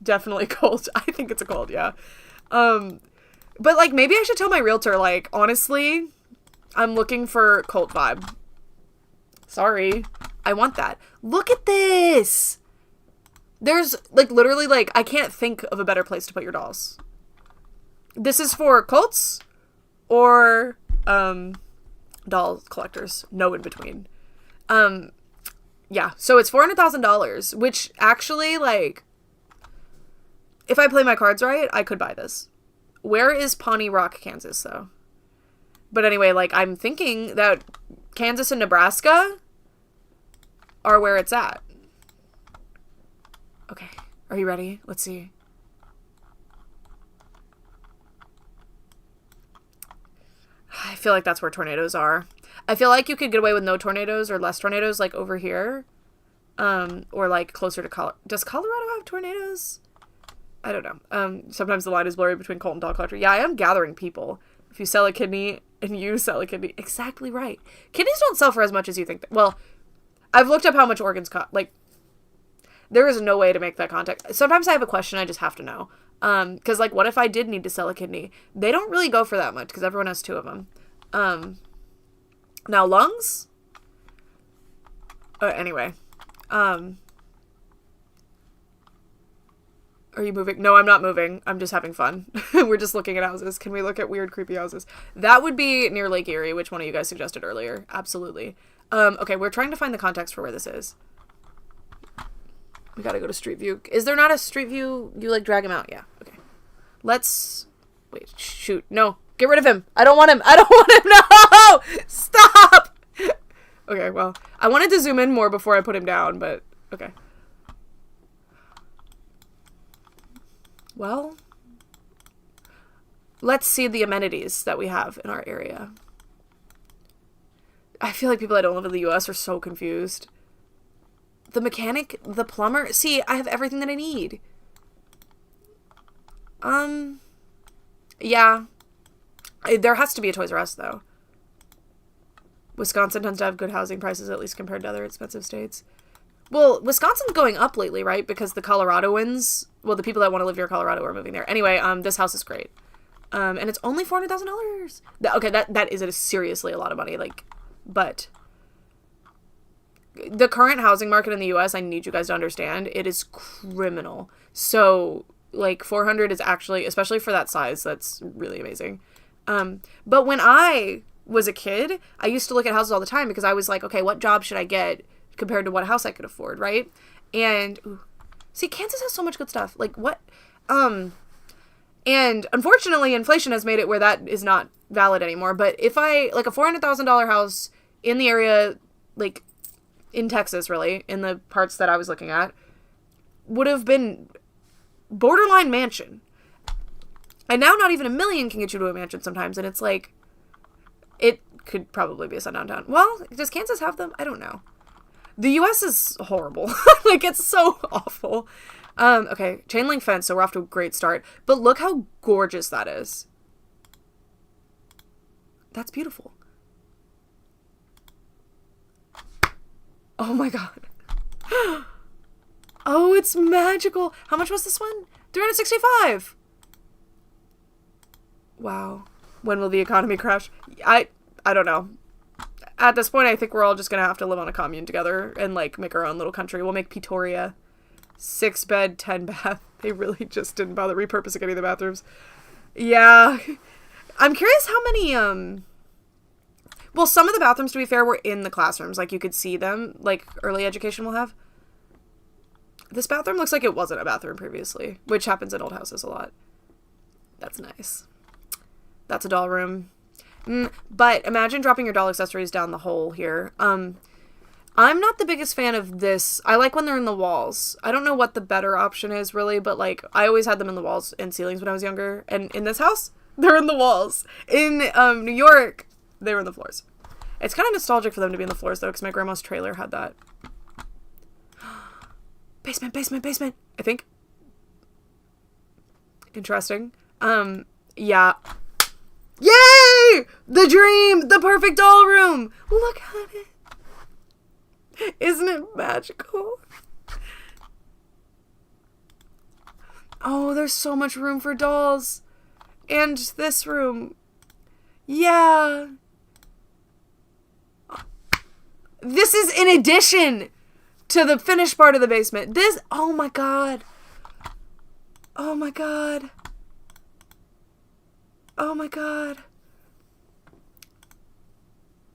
definitely cold. I think it's a cold, yeah. But, like, maybe I should tell my realtor, like, honestly, I'm looking for cult vibe. Sorry. I want that. Look at this! There's, like, literally, like, I can't think of a better place to put your dolls. This is for cults or, doll collectors. No in between. Yeah. So it's $400,000, which actually, like, if I play my cards right, I could buy this. Where is Pawnee Rock, Kansas, though? But anyway, like, I'm thinking that Kansas and Nebraska are where it's at. Okay. Are you ready? Let's see. I feel like that's where tornadoes are. I feel like you could get away with no tornadoes or less tornadoes, like over here. Or like closer to Colorado. Does Colorado have tornadoes? I don't know. Sometimes the line is blurry between cult and doll collector. Yeah, I am gathering people. If you sell a kidney and you sell a kidney. Exactly right. Kidneys don't sell for as much as you think. Well, I've looked up how much organs cost. Like, there is no way to make that contact. Sometimes I have a question I just have to know. Because, like, what if I did need to sell a kidney? They don't really go for that much because everyone has 2 of them. Now, lungs? Anyway. Are you moving? No, I'm not moving. I'm just having fun. We're just looking at houses. Can we look at weird, creepy houses? That would be near Lake Erie, which one of you guys suggested earlier. Absolutely. Okay, we're trying to find the context for where this is. We gotta go to Street View. Is there not a Street View? You, like, drag him out? Yeah. Okay. Let's... Wait. Shoot. No. Get rid of him. I don't want him. I don't want him. No! Stop! Okay, well. I wanted to zoom in more before I put him down, but... Okay. Well... Let's see the amenities that we have in our area. I feel like people that don't live in the U.S. are so confused. The mechanic, the plumber. See, I have everything that I need. Yeah. There has to be a Toys R Us, though. Wisconsin tends to have good housing prices, at least compared to other expensive states. Well, Wisconsin's going up lately, right? Because the Coloradoans, well, the people that want to live near Colorado are moving there. Anyway, this house is great. And it's only $400,000. Okay, that is seriously a lot of money, like, but... The current housing market in the U.S., I need you guys to understand, it is criminal. So, like, 400 is actually, especially for that size, that's really amazing. But when I was a kid, I used to look at houses all the time because I was like, okay, what job should I get compared to what house I could afford, right? And, see, Kansas has so much good stuff. Like, what? And unfortunately, inflation has made it where that is not valid anymore. But if I, like, a $400,000 house in the area, like, in Texas, really, in the parts that I was looking at, would have been borderline mansion. And now not even $1 million can get you to a mansion sometimes, and it's like, it could probably be a sundown town. Well, does Kansas have them? I don't know. The U.S. is horrible. Like, it's so awful. Okay, chain link fence, so we're off to a great start. But look how gorgeous that is. That's beautiful. Oh my god. Oh, it's magical. How much was this one? $365. Wow. When will the economy crash? I don't know. At this point, I think we're all just gonna have to live on a commune together and, like, make our own little country. We'll make Pretoria. 6 bed, 10 bath. They really just didn't bother repurposing any of the bathrooms. Yeah. I'm curious how many, well, some of the bathrooms, to be fair, were in the classrooms. Like, you could see them, like early education will have. This bathroom looks like it wasn't a bathroom previously, which happens in old houses a lot. That's nice. That's a doll room. But imagine dropping your doll accessories down the hole here. I'm not the biggest fan of this. I like when they're in the walls. I don't know what the better option is, really, but, like, I always had them in the walls and ceilings when I was younger. And in this house, they're in the walls. In New York, they were in the floors. It's kind of nostalgic for them to be in the floors, though, because my grandma's trailer had that. Basement, I think. Interesting. Yeah. Yay! The dream! The perfect doll room! Look at it. Isn't it magical? Oh, there's so much room for dolls. And this room. Yeah. This is in addition to the finished part of the basement. This, oh my god. Oh my god. Oh my god.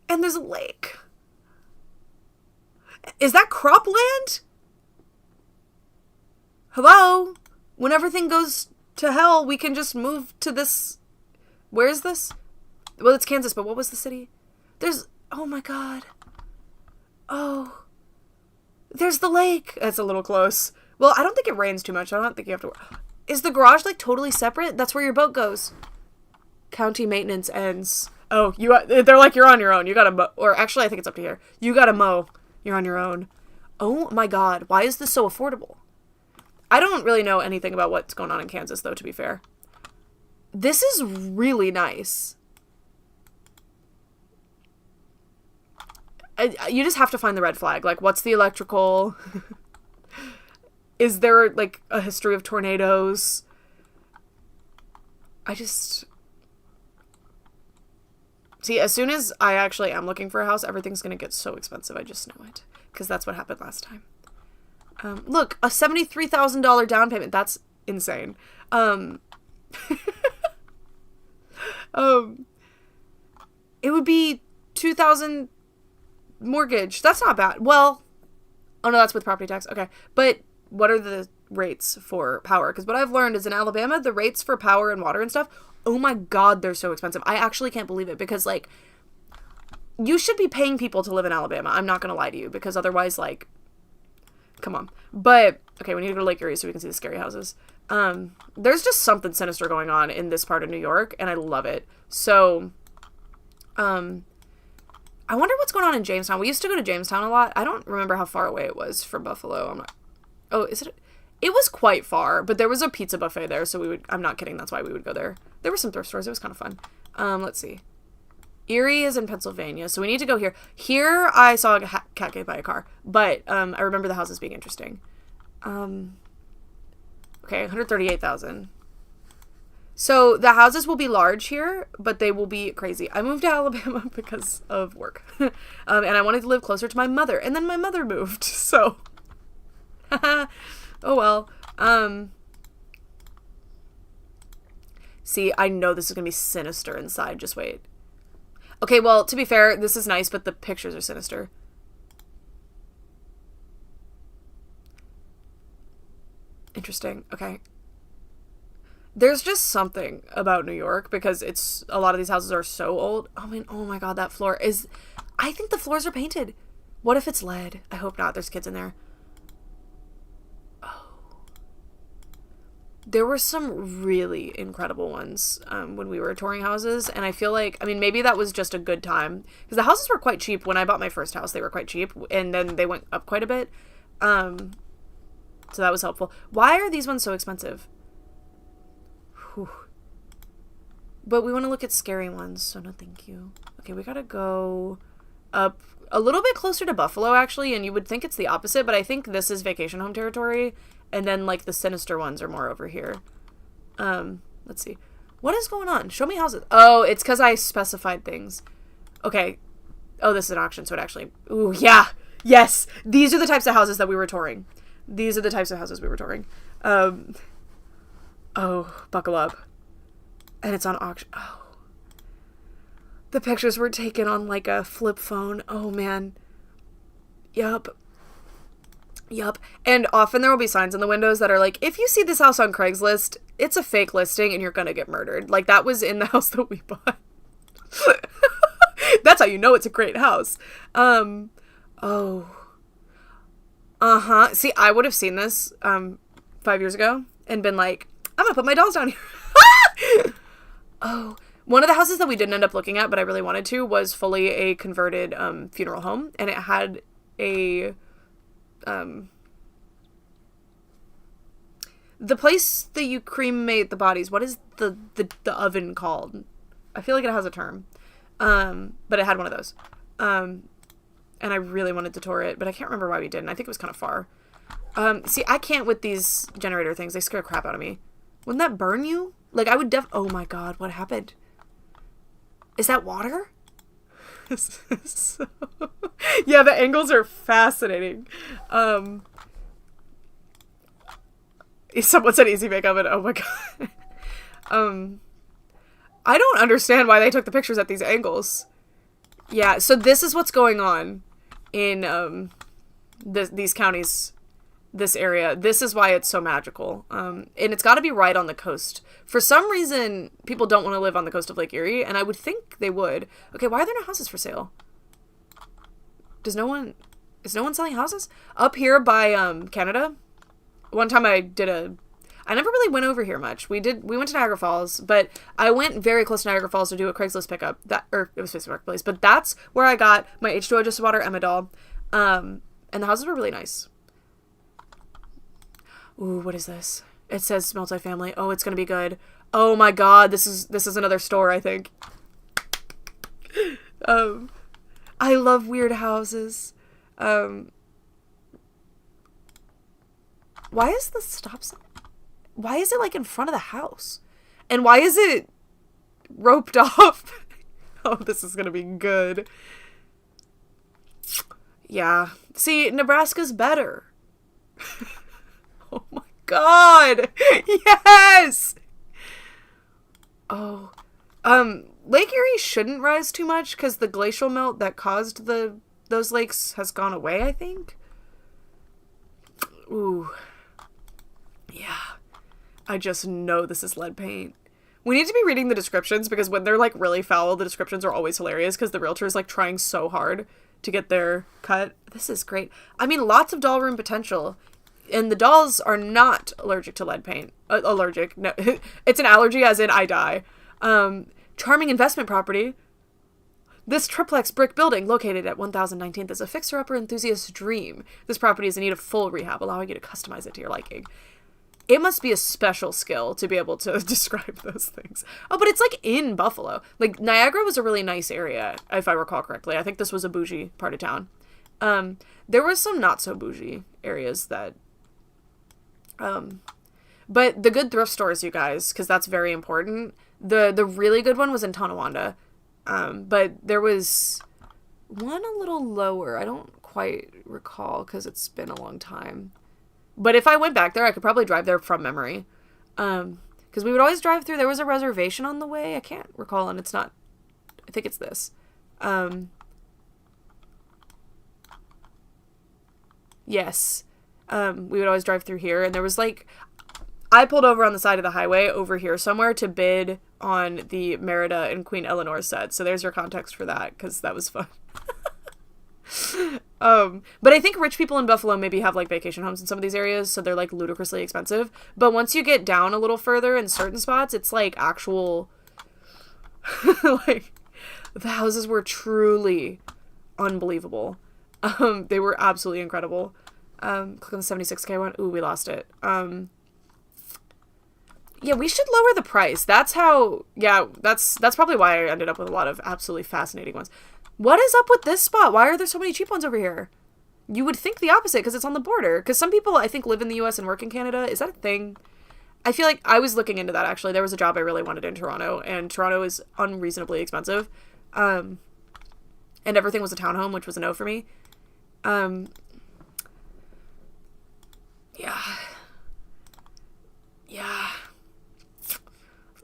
And there's a lake. Is that cropland? Hello? When everything goes to hell, we can just move to this. Where is this? Well, it's Kansas, but what was the city? There's, oh my god. Oh. There's the lake. That's a little close. Well, I don't think it rains too much. I don't think you have to. Is the garage, like, totally separate? That's where your boat goes. County maintenance ends. Oh, they're like, you're on your own. You gotta mow. Or actually, I think it's up to here. You gotta mow. You're on your own. Oh my god. Why is this so affordable? I don't really know anything about what's going on in Kansas, though, to be fair. This is really nice. You just have to find the red flag. Like, what's the electrical? Is there, like, a history of tornadoes? See, as soon as I actually am looking for a house, everything's going to get so expensive. I just know it. Because that's what happened last time. Look, a $73,000 down payment. That's insane. It would be $2,000 mortgage. That's not bad. Well, oh no, that's with property tax. Okay. But what are the rates for power? Because what I've learned is in Alabama, the rates for power and water and stuff, oh my god, they're so expensive. I actually can't believe it because, like, you should be paying people to live in Alabama. I'm not going to lie to you because otherwise, like, come on. But, okay, we need to go to Lake Erie so we can see the scary houses. There's just something sinister going on in this part of New York, and I love it. So, I wonder what's going on in Jamestown. We used to go to Jamestown a lot. I don't remember how far away it was from Buffalo. Oh, is it? It was quite far, but there was a pizza buffet there, so I'm not kidding, that's why we would go there. There were some thrift stores, it was kind of fun. Let's see. Erie is in Pennsylvania, so we need to go here. Here, I saw a cat get by a car, but I remember the houses being interesting. Okay, 138,000. So the houses will be large here, but they will be crazy. I moved to Alabama because of work, and I wanted to live closer to my mother, and then my mother moved, so... Oh well. See, I know this is gonna be sinister inside. Just wait. Okay, well, to be fair, this is nice, but the pictures are sinister. Interesting. Okay. There's just something about New York because a lot of these houses are so old. I mean, oh my god, that floor is... I think the floors are painted. What if it's lead? I hope not. There's kids in there. There were some really incredible ones when we were touring houses, and I feel like, I mean, maybe that was just a good time, because the houses were quite cheap. When I bought my first house, they were quite cheap, and then they went up quite a bit, so that was helpful. Why are these ones so expensive? Whew. But we want to look at scary ones, so no thank you. Okay, we gotta go up a little bit closer to Buffalo, actually, and you would think it's the opposite, but I think this is vacation home territory, and then, like, the sinister ones are more over here. Let's see. What is going on? Show me houses. Oh, it's because I specified things. Okay. Oh, this is an auction, so it actually... Ooh, yeah. Yes. These are the types of houses that we were touring. These are the types of houses we were touring. Oh, buckle up. And it's on auction. Oh. The pictures were taken on like a flip phone. Oh, man. Yup. And often there will be signs in the windows that are like, if you see this house on Craigslist, it's a fake listing and you're gonna get murdered. Like, that was in the house that we bought. That's how you know it's a great house. Oh. Uh-huh. See, I would have seen this 5 years ago and been like, I'm gonna put my dolls down here. Oh. One of the houses that we didn't end up looking at, but I really wanted to, was fully a converted funeral home. And it had a... the place that you cremate the bodies, what is the oven called? I feel like it has a term. But it had one of those. And I really wanted to tour it, but I can't remember why we didn't. I think it was kind of far. See, I can't with these generator things. They scare the crap out of me. Wouldn't that burn you? Like, I would oh my god, what happened? Is that water? Yeah, the angles are fascinating. Someone said easy bake oven. Oh my god. I don't understand why they took the pictures at these angles. Yeah, so this is what's going on in these counties, this area. This is why it's so magical. And it's got to be right on the coast. For some reason, people don't want to live on the coast of Lake Erie, and I would think they would. Okay, why are there no houses for sale? Is no one selling houses? Up here by Canada, one time I never really went over here much. We went to Niagara Falls, but I went very close to Niagara Falls to do a Craigslist pickup. It was Facebook Marketplace, but that's where I got my H2O Just Water Emma doll. And the houses were really nice. Ooh, what is this? It says multifamily. Oh, it's gonna be good. Oh my god, this is another store, I think. I love weird houses. Why is the stop sign? Why is it like in front of the house? And why is it roped off? Oh, this is gonna be good. Yeah. See, Nebraska's better. Oh my god! Yes! Oh. Lake Erie shouldn't rise too much because the glacial melt that caused those lakes has gone away, I think. Ooh. Yeah. I just know this is lead paint. We need to be reading the descriptions because when they're like really foul, the descriptions are always hilarious because the realtor is like trying so hard to get their cut. This is great. I mean, lots of doll room potential. And the dolls are not allergic to lead paint. Allergic. No, it's an allergy as in I die. Charming investment property. This triplex brick building located at 1019th is a fixer-upper enthusiast's dream. This property is in need of full rehab, allowing you to customize it to your liking. It must be a special skill to be able to describe those things. Oh, but it's like in Buffalo. Like Niagara was a really nice area, if I recall correctly. I think this was a bougie part of town. There were some not so bougie areas that but the good thrift stores, you guys, because that's very important. The really good one was in Tonawanda. But there was one a little lower. I don't quite recall because it's been a long time. But if I went back there, I could probably drive there from memory. Because we would always drive through. There was a reservation on the way. I can't recall, and it's not. I think it's this. Yes. We would always drive through here, and there was like, I pulled over on the side of the highway over here somewhere to bid on the Merida and Queen Eleanor set. So there's your context for that, because that was fun. But I think rich people in Buffalo maybe have like vacation homes in some of these areas, so they're like ludicrously expensive. But once you get down a little further in certain spots, it's like actual, like the houses were truly unbelievable. They were absolutely incredible. Click on the 76K one. Ooh, we lost it. Yeah, we should lower the price. That's how, yeah, that's probably why I ended up with a lot of absolutely fascinating ones. What is up with this spot? Why are there so many cheap ones over here? You would think the opposite because it's on the border. Because some people, I think, live in the U.S. and work in Canada. Is that a thing? I feel like I was looking into that, actually. There was a job I really wanted in Toronto, and Toronto is unreasonably expensive. And everything was a townhome, which was a no for me.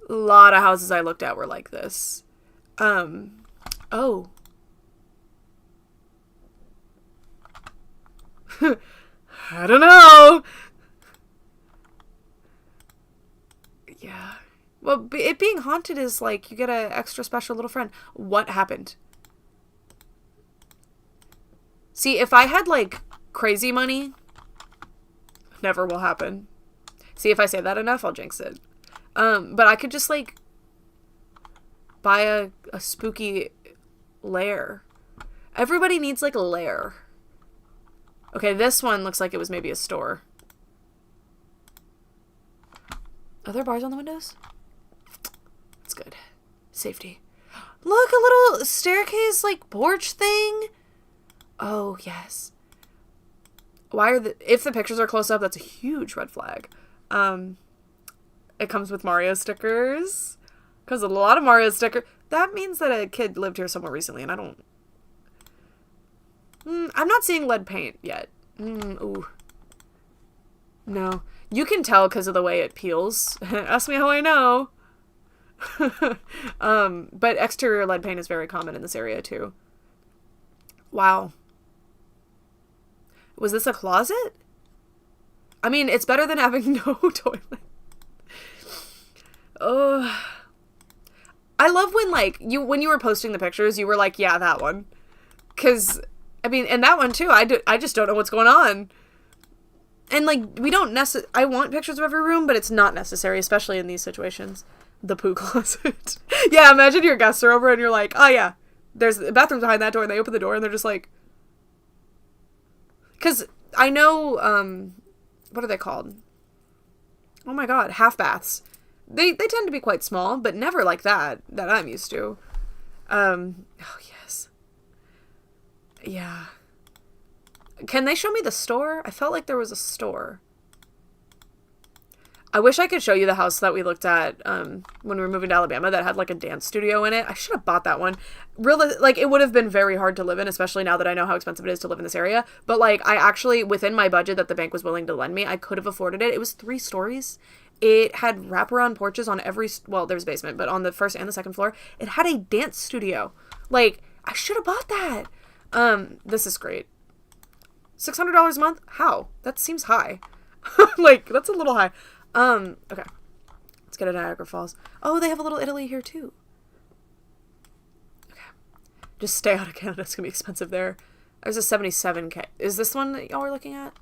A lot of houses I looked at were like this. Oh. I don't know. Yeah. Well, it being haunted is like you get an extra special little friend. What happened? See, if I had like crazy money, never will happen. See, if I say that enough, I'll jinx it. But I could just like buy a spooky lair. Everybody needs like a lair. Okay, this one looks like it was maybe a store. Are there bars on the windows? That's good. Safety. Look, a little staircase, like, porch thing. Oh, yes. Why are if the pictures are close up, that's a huge red flag. It comes with Mario stickers. Because a lot of Mario stickers. That means that a kid lived here somewhere recently, and I don't... I'm not seeing lead paint yet. Ooh. No. You can tell because of the way it peels. Ask me how I know. But exterior lead paint is very common in this area too. Wow. Was this a closet? I mean, it's better than having no toilet. Oh. I love when like when you were posting the pictures, you were like, yeah, that one. Cause I mean, and that one too, I just don't know what's going on. And, like, we don't I want pictures of every room, but it's not necessary, especially in these situations. The poo closet. Yeah, imagine your guests are over and you're like, oh, yeah, there's the bathroom behind that door, and they open the door and they're just like... Because I know, what are they called? Oh, my God, half baths. They tend to be quite small, but never like that I'm used to. Oh, yes. Yeah. Can they show me the store? I felt like there was a store. I wish I could show you the house that we looked at when we were moving to Alabama that had like a dance studio in it. I should have bought that one. Really, like it would have been very hard to live in, especially now that I know how expensive it is to live in this area. But like I actually, within my budget that the bank was willing to lend me, I could have afforded it. It was 3 stories. It had wraparound porches on every, well, there's a basement, but on the first and the second floor, it had a dance studio. Like, I should have bought that. This is great. $600 a month? How? That seems high. Like, that's a little high. Okay. Let's go to Niagara Falls. Oh, they have a little Italy here, too. Okay. Just stay out of Canada. It's gonna be expensive there. There's a 77K. Is this one that y'all are looking at?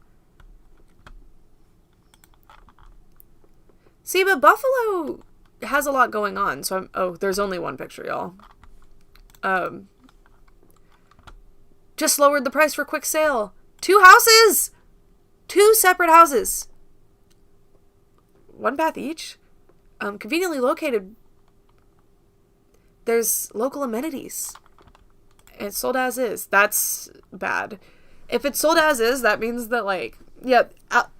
See, but Buffalo has a lot going on, so oh, there's only one picture, y'all. Just lowered the price for quick sale. 2 houses! 2 separate houses. 1 bath each. Conveniently located. There's local amenities. It's sold as is. That's bad. If it's sold as is, that means that, like, yeah,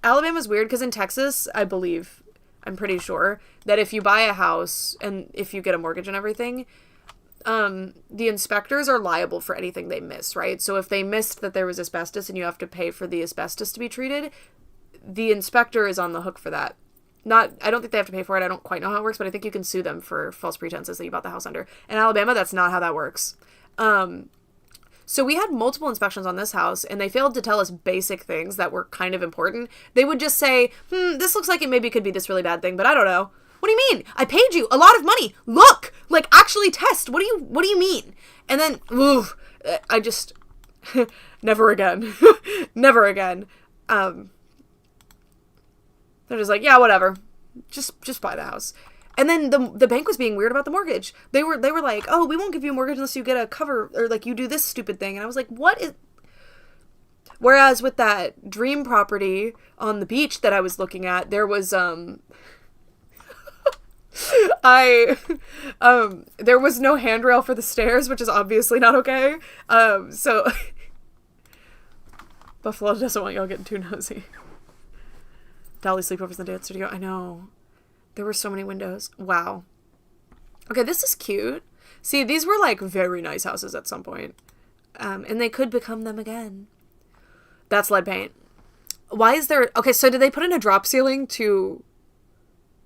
Alabama's weird because in Texas, I believe, I'm pretty sure, that if you buy a house and if you get a mortgage and everything, the inspectors are liable for anything they miss, right? So if they missed that there was asbestos and you have to pay for the asbestos to be treated, the inspector is on the hook for that. I don't think they have to pay for it. I don't quite know how it works, but I think you can sue them for false pretenses that you bought the house under. In Alabama, that's not how that works. So we had multiple inspections on this house, and they failed to tell us basic things that were kind of important. They would just say, this looks like it maybe could be this really bad thing, but I don't know. What do you mean? I paid you a lot of money. Look, like actually test. What do you mean? And then, I just, never again. Never again. They're just like, yeah, whatever. Just buy the house. And then the bank was being weird about the mortgage. They were like, oh, we won't give you a mortgage unless you get a cover, or like you do this stupid thing. And I was like, what is... Whereas with that dream property on the beach that I was looking at, there was, there was no handrail for the stairs, which is obviously not okay. So Buffalo doesn't want y'all getting too nosy. Dolly sleepovers in the dance studio. I know. There were so many windows. Wow. Okay, this is cute. See, these were like very nice houses at some point. And they could become them again. That's lead paint. Why is there... Okay, so did they put in a drop ceiling to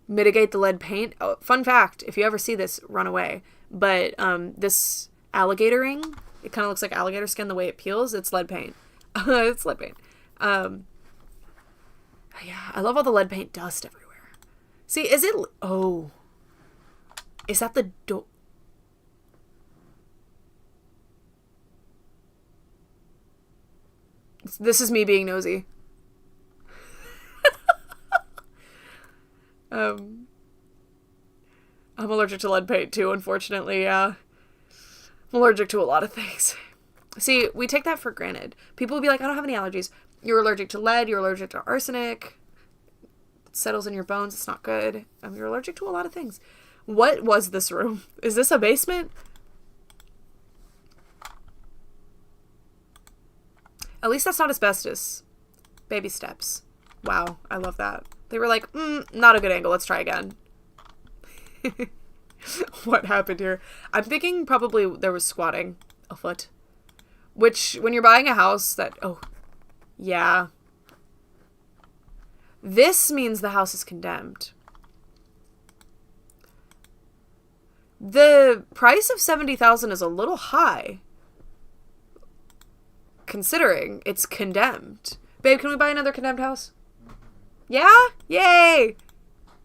mitigate the lead paint. Oh, fun fact, if you ever see this, run away. But this alligator ring, it kind of looks like alligator skin the way it peels. It's lead paint. It's lead paint. Yeah, I love all the lead paint dust everywhere. See, is it... Oh. Is that the door? This is me being nosy. I'm allergic to lead paint too, unfortunately, yeah. I'm allergic to a lot of things. See, we take that for granted. People will be like, I don't have any allergies. You're allergic to lead, you're allergic to arsenic. It settles in your bones, it's not good. You're allergic to a lot of things. What was this room? Is this a basement? At least that's not asbestos. Baby steps. Wow, I love that. They were like, not a good angle, let's try again. What happened here? I'm thinking probably there was squatting afoot. Which, when you're buying a house that... Oh, yeah. This means the house is condemned. The price of $70,000 is a little high. Considering it's condemned. Babe, can we buy another condemned house? Yeah? Yay!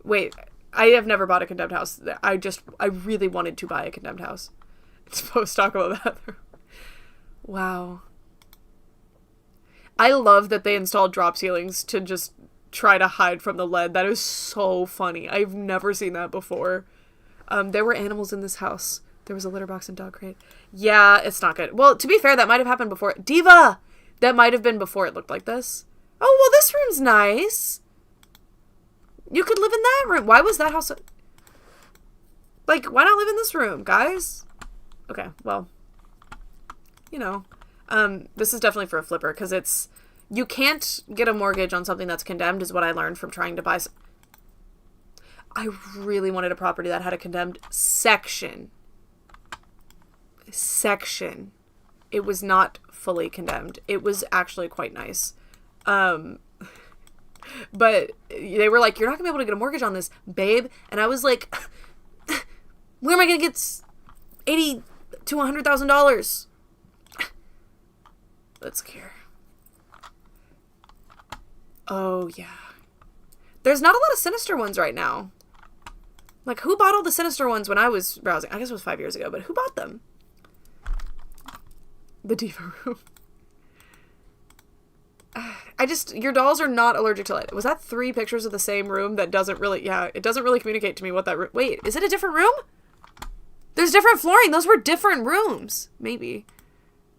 Wait, I have never bought a condemned house. I really wanted to buy a condemned house. It's post-talk about that. Wow. I love that they installed drop ceilings to just try to hide from the lead. That is so funny. I've never seen that before. There were animals in this house. There was a litter box and dog crate. Yeah, it's not good. Well, to be fair, that might have happened before. Diva! That might have been before it looked like this. Oh, well, this room's nice. You could live in that room. Why was that house... Like, why not live in this room, guys? Okay, well... You know. This is definitely for a flipper, because it's... You can't get a mortgage on something that's condemned, is what I learned from trying to buy... I really wanted a property that had a condemned section. It was not fully condemned. It was actually quite nice. But they were like, you're not gonna be able to get a mortgage on this, babe. And I was like, where am I gonna get $80,000 to $100,000? Let's care. Oh yeah. There's not a lot of Sinister ones right now. Like, who bought all the Sinister ones when I was browsing? I guess it was 5 years ago, but who bought them? The diva room. Your dolls are not allergic to lead. Was that 3 pictures of the same room that doesn't really, yeah, it doesn't really communicate to me what that room, wait, is it a different room? There's different flooring. Those were different rooms. Maybe.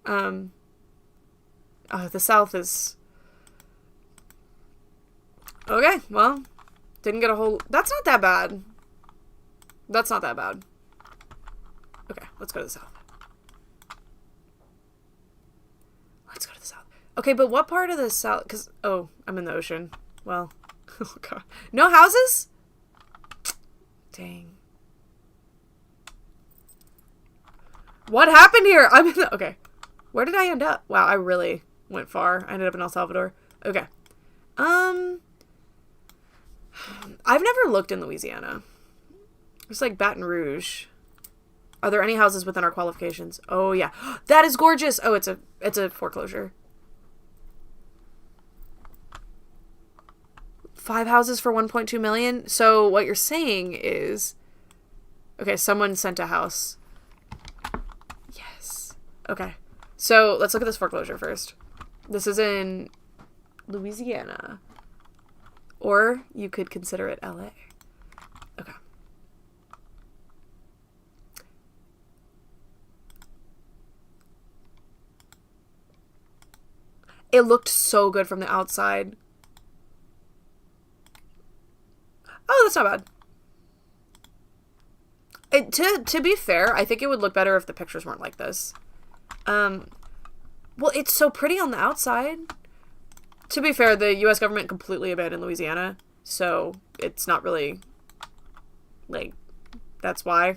Oh, the south is... Okay, well, didn't get a whole... That's not that bad. That's not that bad. Okay, let's go to the south. Let's go to the south. Okay, but what part of the south... Because, oh, I'm in the ocean. Well, oh god. No houses? Dang. What happened here? I'm in the... Okay. Where did I end up? Wow, I really went far. I ended up in El Salvador. Okay. I've never looked in Louisiana. It's like Baton Rouge. Are there any houses within our qualifications? Oh, yeah. That is gorgeous. Oh, it's a foreclosure. 5 houses for 1.2 million. So what you're saying is, okay, someone sent a house. Yes. Okay. So let's look at this foreclosure first. This is in Louisiana. Or you could consider it LA. Okay. It looked so good from the outside. Oh, that's not bad. To be fair, I think it would look better if the pictures weren't like this. Well, it's so pretty on the outside. To be fair, the U.S. government completely abandoned Louisiana, so it's not really, like, that's why.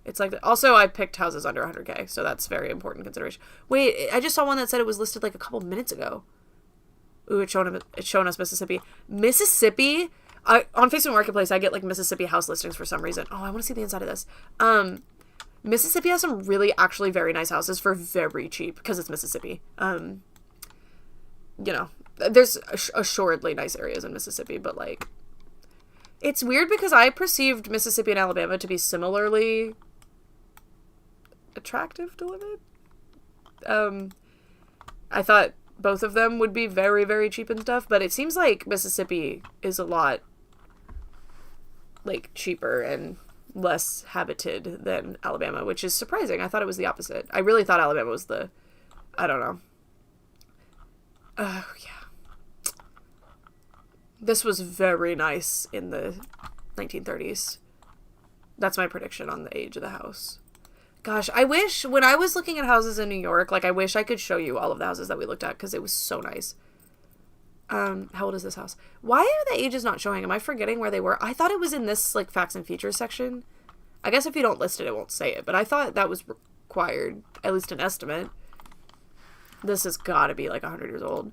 It's like, also, I picked houses under 100K, so that's very important consideration. Wait, I just saw one that said it was listed, like, a couple minutes ago. Ooh, it's showing us Mississippi. Mississippi? on Facebook Marketplace, I get like Mississippi house listings for some reason. Oh, I want to see the inside of this. Mississippi has some really actually very nice houses for very cheap because it's Mississippi. You know, there's assuredly nice areas in Mississippi, but like, it's weird because I perceived Mississippi and Alabama to be similarly attractive to live in. I thought both of them would be very, very cheap and stuff, but it seems like Mississippi is a lot like cheaper and less habited than Alabama, which is surprising. I thought it was the opposite. I really thought Alabama was I don't know. Oh, yeah. This was very nice in the 1930s. That's my prediction on the age of the house. Gosh, I wish, when I was looking at houses in New York, like, I wish I could show you all of the houses that we looked at, because it was so nice. How old is this house? Why are the ages not showing? Am I forgetting where they were? I thought it was in this, like, facts and features section. I guess if you don't list it, it won't say it, but I thought that was required, at least an estimate. This has got to be, like, 100 years old.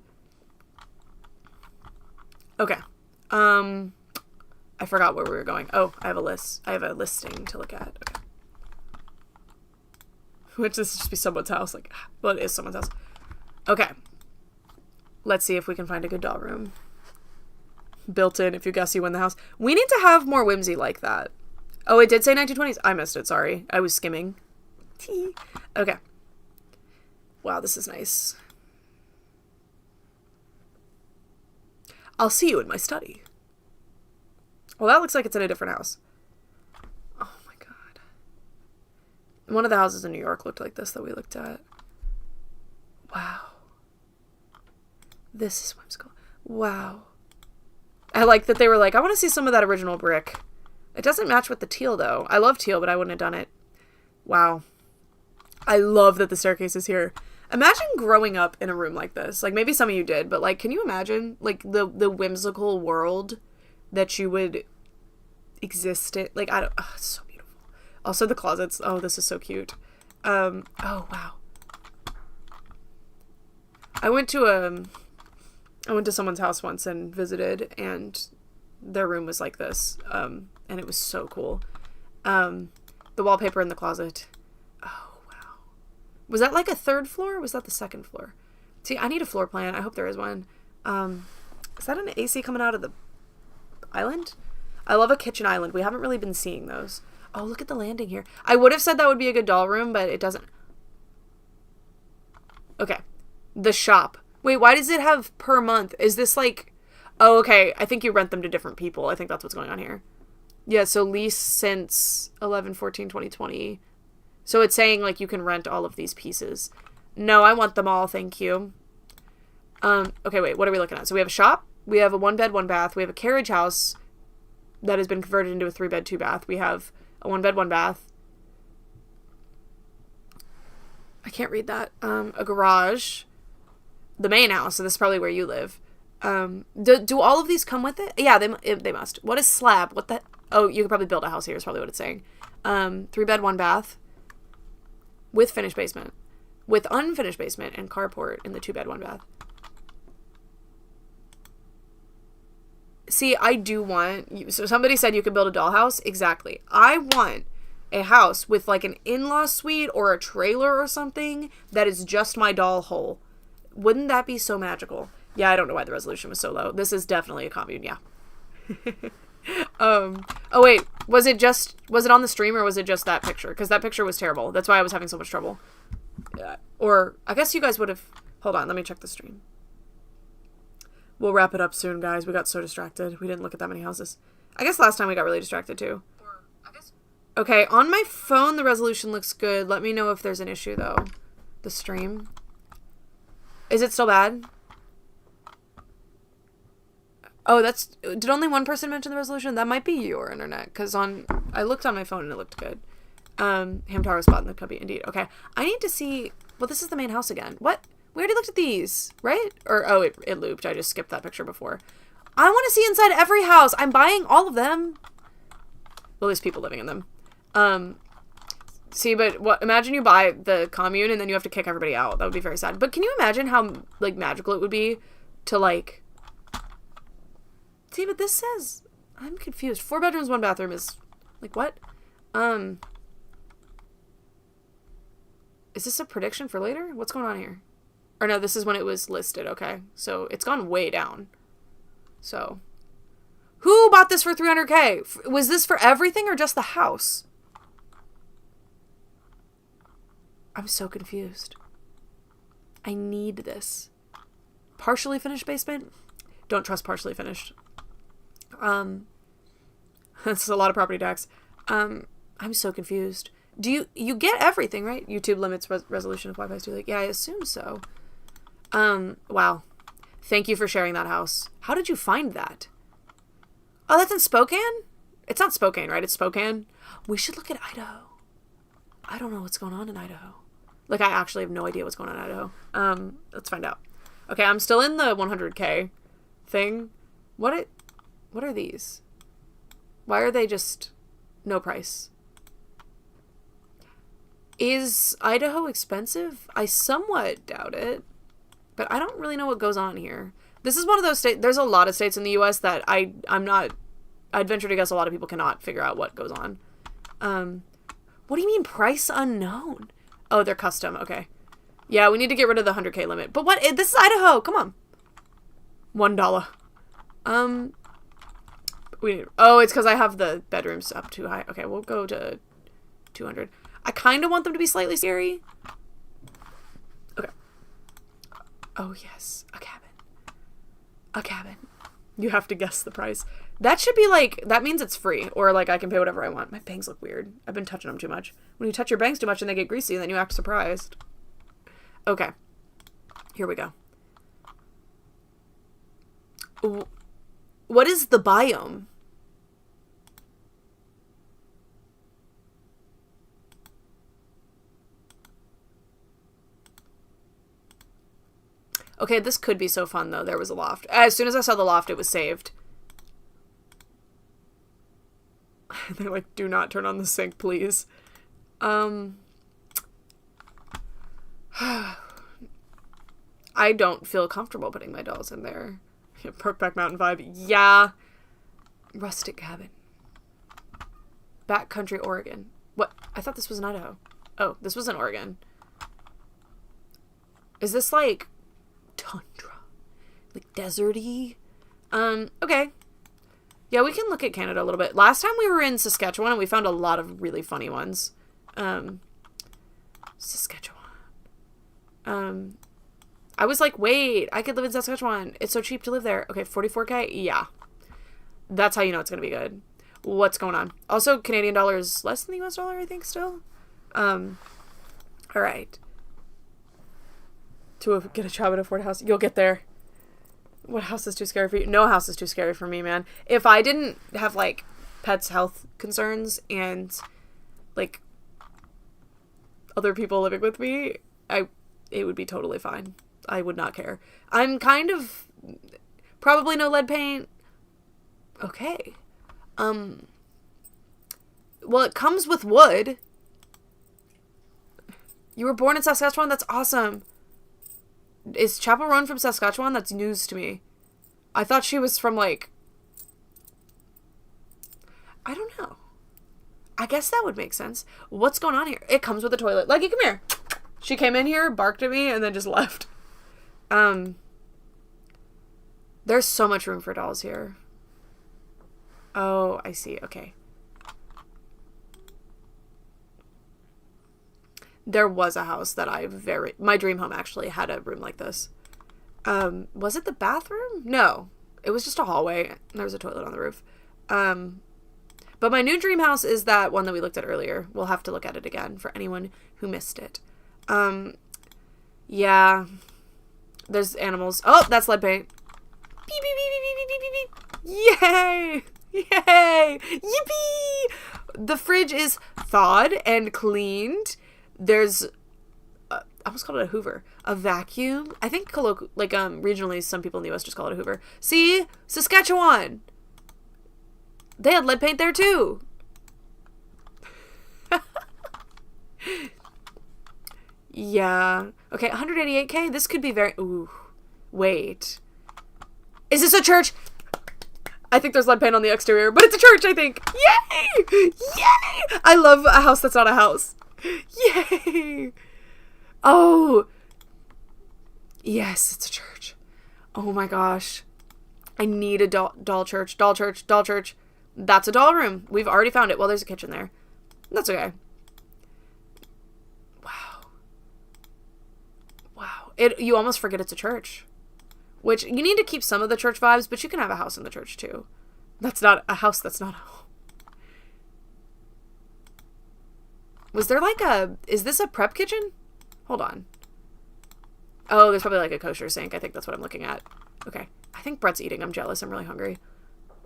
Okay. I forgot where we were going. Oh, I have a list. I have a listing to look at. Okay. Which this just be someone's house. Like, well, it is someone's house. Okay. Let's see if we can find a good doll room. Built in, if you guess you win the house. We need to have more whimsy like that. Oh, it did say 1920s. I missed it, sorry. I was skimming. Okay. Wow, this is nice. I'll see you in my study. Well, that looks like it's in a different house. Oh my god. One of the houses in New York looked like this that we looked at. Wow. This is whimsical. Wow. I like that they were like, I want to see some of that original brick. It doesn't match with the teal, though. I love teal, but I wouldn't have done it. Wow. I love that the staircase is here. Imagine growing up in a room like this. Like, maybe some of you did, but, like, can you imagine, like, the whimsical world that you would exist in? Like, I don't... Oh, it's so beautiful. Also, the closets. Oh, this is so cute. Oh, wow. I went to someone's house once and visited, and their room was like this. And it was so cool. The wallpaper in the closet. Oh, wow. Was that like a third floor, or was that the second floor? See, I need a floor plan. I hope there is one. Is that an AC coming out of the island? I love a kitchen island. We haven't really been seeing those. Oh, look at the landing here. I would have said that would be a good doll room, but it doesn't. Okay. The shop. Wait, why does it have per month? Is this like... Oh, okay. I think you rent them to different people. I think that's what's going on here. Yeah, so lease since 11/14/2020. So it's saying, like, you can rent all of these pieces. No, I want them all, thank you. Okay, wait, what are we looking at? So we have a shop. We have a 1-bed, 1-bath. We have a carriage house that has been converted into a 3-bed, 2-bath. We have a 1-bed, 1-bath. I can't read that. A garage. The main house, so this is probably where you live. Do all of these come with it? Yeah, they must. What is slab? What the... Oh, you could probably build a house here is probably what it's saying. 3-bed, 1-bath. With finished basement. With unfinished basement and carport in the 2-bed, 1-bath. See, I do want... So somebody said you could build a dollhouse. Exactly. I want a house with like an in-law suite or a trailer or something that is just my doll hole. Wouldn't that be so magical? Yeah, I don't know why the resolution was so low. This is definitely a commune, yeah. Oh wait, was it on the stream or was it just that picture? Because that picture was terrible. That's why I was having so much trouble. Or, I guess you guys would have... Hold on, let me check the stream. We'll wrap it up soon, guys. We got so distracted. We didn't look at that many houses. I guess last time we got really distracted, too. Okay, on my phone, the resolution looks good. Let me know if there's an issue, though. The stream. Is it still bad? Oh, did only one person mention the resolution? That might be your internet, because I looked on my phone and it looked good. Hamtaro spot in the cubby, indeed. Okay, I need to see, well, this is the main house again. What? We already looked at these, right? Or, oh, it looped. I just skipped that picture before. I want to see inside every house. I'm buying all of them. Well, there's people living in them. See, but imagine you buy the commune and then you have to kick everybody out. That would be very sad. But can you imagine how, like, magical it would be to, like... See, but this says I'm confused. 4 bedrooms, 1 bathroom is like what? Is this a prediction for later? What's going on here? Or no, this is when it was listed. Okay. So it's gone way down. So who bought this for 300K? Was this for everything or just the house? I'm so confused. I need this. Partially finished basement? Don't trust partially finished. That's a lot of property tax. I'm so confused. Do you get everything, right? YouTube limits resolution of Wi-Fi too. Like, yeah, I assume so. Wow. Thank you for sharing that house. How did you find that? Oh, that's in Spokane? It's not Spokane, right? It's Spokane. We should look at Idaho. I don't know what's going on in Idaho. Like, I actually have no idea what's going on in Idaho. Let's find out. Okay, I'm still in the 100K thing. What are these? Why are they just no price? Is Idaho expensive? I somewhat doubt it, but I don't really know what goes on here. This is one of those states, there's a lot of states in the US that I'd venture to guess a lot of people cannot figure out what goes on. What do you mean price unknown? Oh, they're custom. Okay. Yeah, we need to get rid of the 100K limit. But what? This is Idaho. Come on. $1. It's because I have the bedrooms up too high. Okay, we'll go to 200. I kind of want them to be slightly scary. Okay. Oh, yes. A cabin. A cabin. You have to guess the price. That should be like, that means it's free. Or like I can pay whatever I want. My bangs look weird. I've been touching them too much. When you touch your bangs too much and they get greasy, then you act surprised. Okay. Here we go. What is the biome? Okay, this could be so fun, though. There was a loft. As soon as I saw the loft, it was saved. They're like, do not turn on the sink, please. I don't feel comfortable putting my dolls in there. Brokeback Mountain vibe. Yeah. Rustic cabin. Backcountry, Oregon. What? I thought this was in Idaho. Oh, this was in Oregon. Is this like tundra? Like deserty? Okay. Yeah, we can look at Canada a little bit. Last time we were in Saskatchewan and we found a lot of really funny ones. Saskatchewan. I was like, wait, I could live in Saskatchewan. It's so cheap to live there. Okay, 44K? Yeah. That's how you know it's going to be good. What's going on? Also, Canadian dollar is less than the US dollar, I think, still. All right. To get a job at a Ford house. You'll get there. What house is too scary for you? No house is too scary for me, man. If I didn't have, like, pets' health concerns and, like, other people living with me, it would be totally fine. I would not care. I'm kind of... Probably no lead paint. Okay. Well, it comes with wood. You were born in Saskatchewan? That's awesome. Is Chappell Roan from Saskatchewan? That's news to me. I thought she was from, like... I don't know. I guess that would make sense. What's going on here? It comes with a toilet. Lucky, come here. She came in here, barked at me, and then just left. There's so much room for dolls here. Oh, I see. Okay. There was a house that my dream home actually had a room like this. Was it the bathroom? No. It was just a hallway. There was a toilet on the roof. But my new dream house is that one that we looked at earlier. We'll have to look at it again for anyone who missed it. Yeah. There's animals. Oh, that's lead paint. Beep, beep, beep, beep, beep, beep, beep, beep. Yay! Yay! Yippee! The fridge is thawed and cleaned. There's, I almost called it a Hoover. A vacuum. I think regionally, some people in the US just call it a Hoover. See? Saskatchewan! They had lead paint there too. Yeah. Okay, 188K? This could be very... Ooh. Wait. Is this a church? I think there's lead paint on the exterior, but it's a church, I think. Yay! Yay! I love a house that's not a house. Yay! Oh. Yes, it's a church. Oh my gosh. I need a doll church. Doll church. Doll church. That's a doll room. We've already found it. Well, there's a kitchen there. That's okay. Wow. Wow. You almost forget it's a church. Which, you need to keep some of the church vibes, but you can have a house in the church, too. That's not a house that's not a home. Was there like is this a prep kitchen? Hold on. Oh, there's probably like a kosher sink. I think that's what I'm looking at. Okay. I think Brett's eating. I'm jealous. I'm really hungry.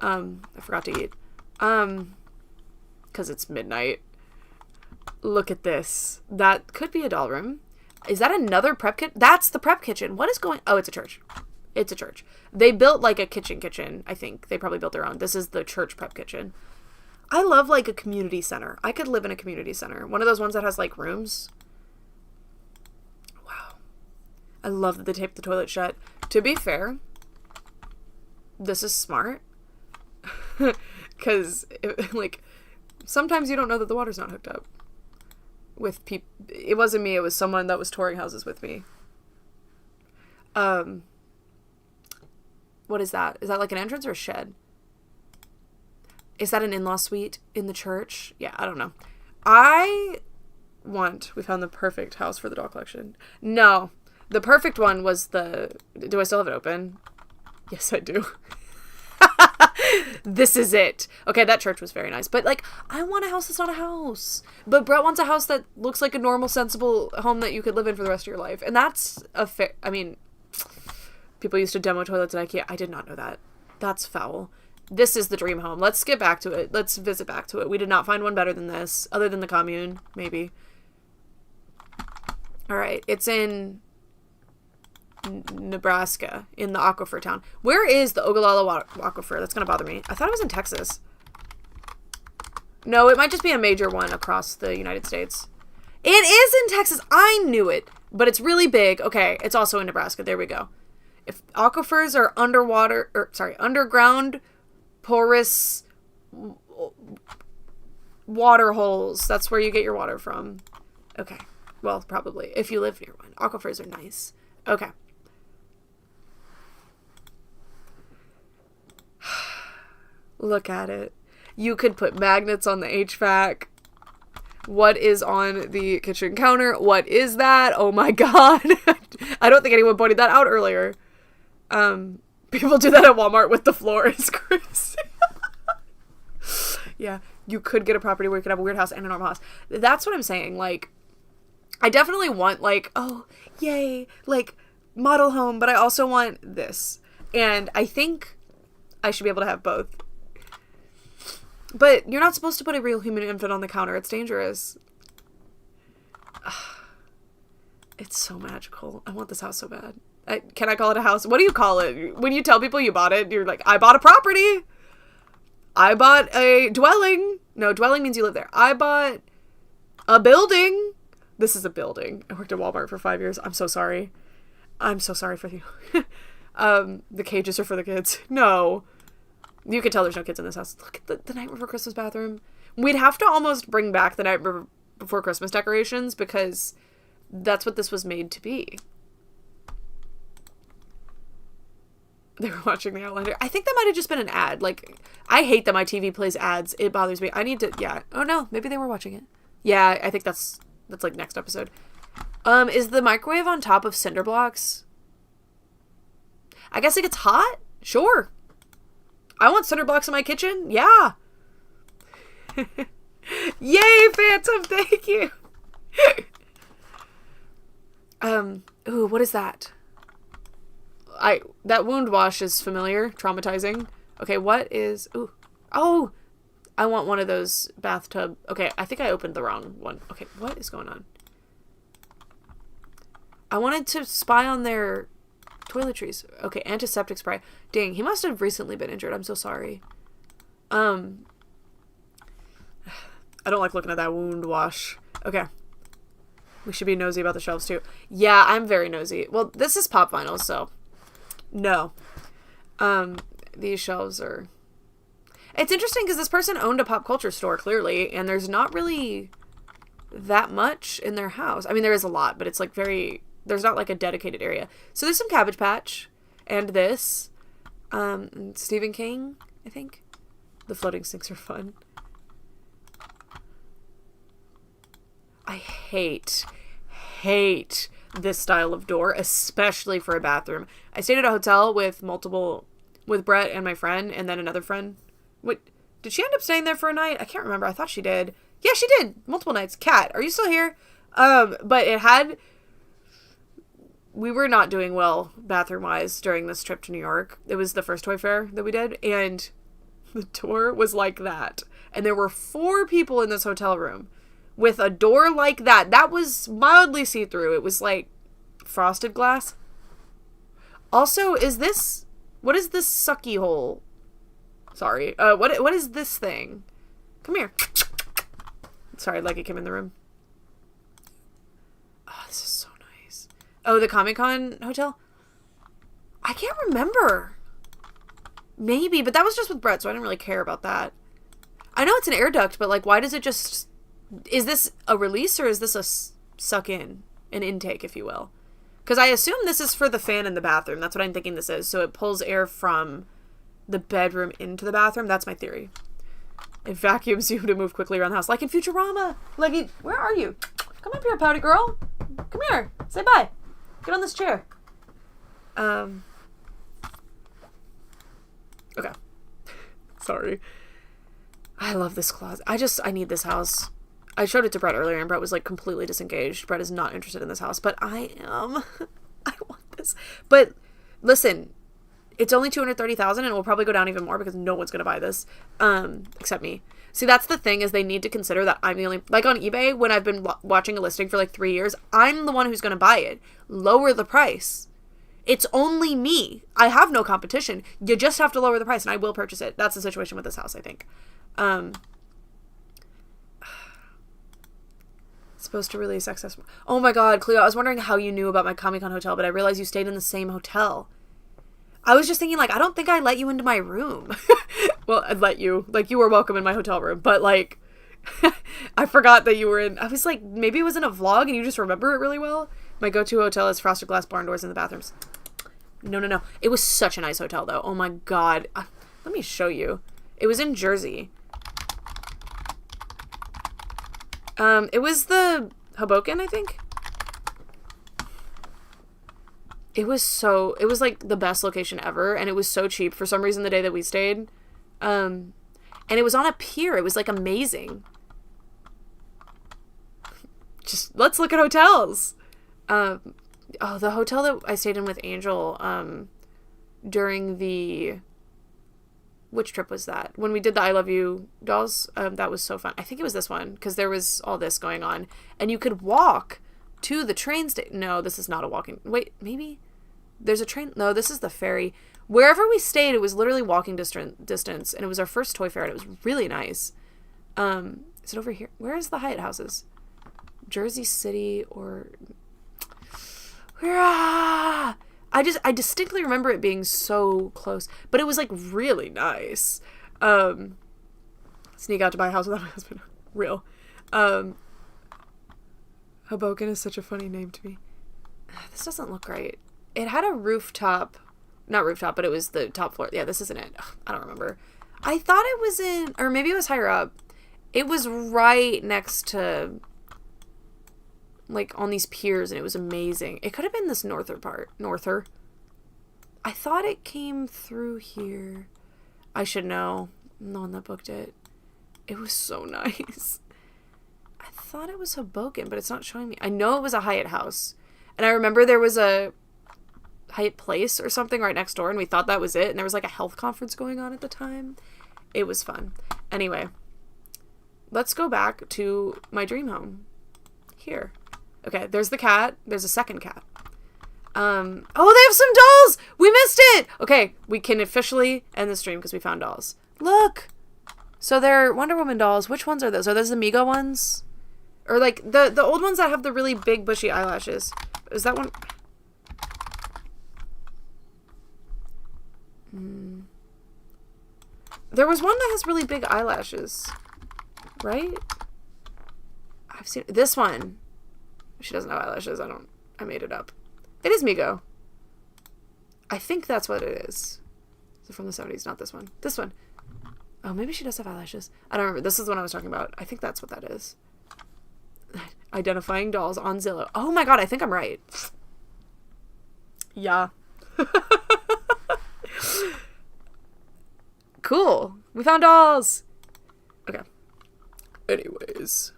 I forgot to eat. 'Cause it's midnight. Look at this. That could be a doll room. Is that another prep kitchen? That's the prep kitchen. What is going... Oh, it's a church. It's a church. They built like a kitchen, I think. They probably built their own. This is the church prep kitchen. I love like a community center. I could live in a community center. One of those ones that has like rooms. Wow. I love that they taped the toilet shut. To be fair, this is smart. Because, like, sometimes you don't know that the water's not hooked up. With people. It wasn't me. It was someone that was touring houses with me. What is that? Is that like an entrance or a shed? Is that an in-law suite in the church? Yeah, I don't know. We found the perfect house for the doll collection. No. The perfect one was do I still have it open? Yes, I do. This is it. Okay, that church was very nice. But, like, I want a house that's not a house. But Brett wants a house that looks like a normal, sensible home that you could live in for the rest of your life. And that's I mean, people used to demo toilets at IKEA. I did not know that. That's foul. This is the dream home. Let's get back to it. Let's visit back to it. We did not find one better than this, other than the commune, maybe. All right, it's in Nebraska, in the aquifer town. Where is the Ogallala Aquifer? That's gonna bother me. I thought it was in Texas. No, it might just be a major one across the United States. It is in Texas. I knew it, but it's really big. Okay, it's also in Nebraska. There we go. If aquifers are underground porous water holes, that's where you get your water from. Okay. Well, probably if you live near one. Aquifers are nice. Okay. Look at it. You could put magnets on the HVAC. What is on the kitchen counter? What is that? Oh my god. I don't think anyone pointed that out earlier. People do that at Walmart with the floor. It's crazy. Yeah, you could get a property where you could have a weird house and a normal house. That's what I'm saying. Like, I definitely want, like, oh, yay, like, model home, but I also want this. And I think I should be able to have both. But you're not supposed to put a real human infant on the counter. It's dangerous. It's so magical. I want this house so bad. Can I call it a house? What do you call it? When you tell people you bought it, you're like, I bought a property. I bought a dwelling. No, dwelling means you live there. I bought a building. This is a building. I worked at Walmart for 5 years. I'm so sorry. I'm so sorry for you. The cages are for the kids. No. You can tell there's no kids in this house. Look at the Night Before Christmas bathroom. We'd have to almost bring back the Night Before Christmas decorations because that's what this was made to be. They were watching The Outlander. I think that might have just been an ad. Like, I hate that my TV plays ads. It bothers me. I need to, yeah. Oh no, maybe they were watching it. Yeah, I think that's like next episode. Is the microwave on top of cinder blocks? I guess it gets hot? Sure. I want cinder blocks in my kitchen. Yeah. Yay, Phantom. Thank you. Ooh, what is that? That wound wash is familiar. Traumatizing. Okay, what is... Ooh. Oh! I want one of those bathtub... Okay, I think I opened the wrong one. Okay, what is going on? I wanted to spy on their toiletries. Okay, antiseptic spray. Dang, he must have recently been injured. I'm so sorry. I don't like looking at that wound wash. Okay. We should be nosy about the shelves, too. Yeah, I'm very nosy. Well, this is pop vinyl, so... No. These shelves are It's interesting because this person owned a pop culture store, clearly, and there's not really that much in their house. I mean, there is a lot, but it's like there's not like a dedicated area. So there's some Cabbage Patch and this. Stephen King, I think. The floating sinks are fun. I hate this style of door, especially for a bathroom. I stayed at a hotel with Brett and my friend, and then another friend. What, did she end up staying there for a night? I can't remember. I thought she did. Yeah, she did. Multiple nights. Kat, are you still here? But we were not doing well bathroom-wise during this trip to New York. It was the first toy fair that we did, and the door was like that. And there were 4 people in this hotel room with a door like that. That was mildly see-through. It was like frosted glass. Also, what is this sucky hole? Sorry. What is this thing? Come here. Sorry, Leggy came in the room. Oh, this is so nice. Oh, the Comic-Con hotel? I can't remember. Maybe, but that was just with Brett, so I didn't really care about that. I know it's an air duct, but like, why does it just... Is this a release or is this a suck in? An intake, if you will. Because I assume this is for the fan in the bathroom. That's what I'm thinking this is. So it pulls air from the bedroom into the bathroom. That's my theory. It vacuums you to move quickly around the house. Like in Futurama. Leggy, where are you? Come up here, pouty girl. Come here. Say bye. Get on this chair. Okay. Sorry. I love this closet. I need this house. I showed it to Brett earlier, and Brett was, like, completely disengaged. Brett is not interested in this house, but I am. I want this. But, listen, it's only $230,000, and it will probably go down even more because no one's going to buy this, except me. See, that's the thing, is they need to consider that I'm the only... Like, on eBay, when I've been watching a listing for, like, 3 years, I'm the one who's going to buy it. Lower the price. It's only me. I have no competition. You just have to lower the price, and I will purchase it. That's the situation with this house, I think. Supposed to release excess. Oh my god, Cleo, I was wondering how you knew about my Comic-Con hotel, but I realized you stayed in the same hotel. I was just thinking, like, I don't think I let you into my room. Well, I'd let you. Like, you were welcome in my hotel room, but, like, I forgot that you were in... I was like, maybe it was in a vlog and you just remember it really well. My go-to hotel is frosted glass barn doors in the bathrooms. No. It was such a nice hotel, though. Oh my god. Let me show you. It was in Jersey. It was the Hoboken, I think. It was like the best location ever, and it was so cheap for some reason the day that we stayed. And it was on a pier. It was like amazing. Just let's look at hotels. The hotel that I stayed in with Angel, during the... Which trip was that? When we did the I Love You dolls, that was so fun. I think it was this one, because there was all this going on. And you could walk to the train station. No, this is not a walking... Wait, maybe? There's a train... No, this is the ferry. Wherever we stayed, it was literally walking distance. And it was our first toy fair, and it was really nice. Is it over here? Where is the Hyatt houses? Jersey City or... I distinctly remember it being so close, but it was like really nice. Sneak out to buy a house without my husband. Real. Hoboken is such a funny name to me. This doesn't look right. It had a rooftop, not rooftop, but it was the top floor. Yeah, this isn't it. Ugh, I don't remember. I thought it was in, or maybe it was higher up. It was right next to, like, on these piers, and it was amazing. It could have been this Norther. I thought it came through here. I should know. I'm the one that booked it. It was so nice. I thought it was Hoboken, but it's not showing me. I know it was a Hyatt house. And I remember there was a Hyatt Place or something right next door, and we thought that was it. And there was, like, a health conference going on at the time. It was fun. Anyway, let's go back to my dream home. Here. Okay, there's the cat. There's a second cat. Oh, they have some dolls! We missed it! Okay, we can officially end the stream because we found dolls. Look! So they're Wonder Woman dolls. Which ones are those? Are those the Mego ones? Or, like, the old ones that have the really big bushy eyelashes. Is that one? There was one that has really big eyelashes. Right? I've seen this one. She doesn't have eyelashes. I made it up. It is Migo. I think that's what it is. So from the 70s, not this one. This one. Oh, maybe she does have eyelashes. I don't remember. This is the one I was talking about. I think that's what that is. Identifying dolls on Zillow. Oh my god, I think I'm right. Yeah. Cool. We found dolls. Okay. Anyways.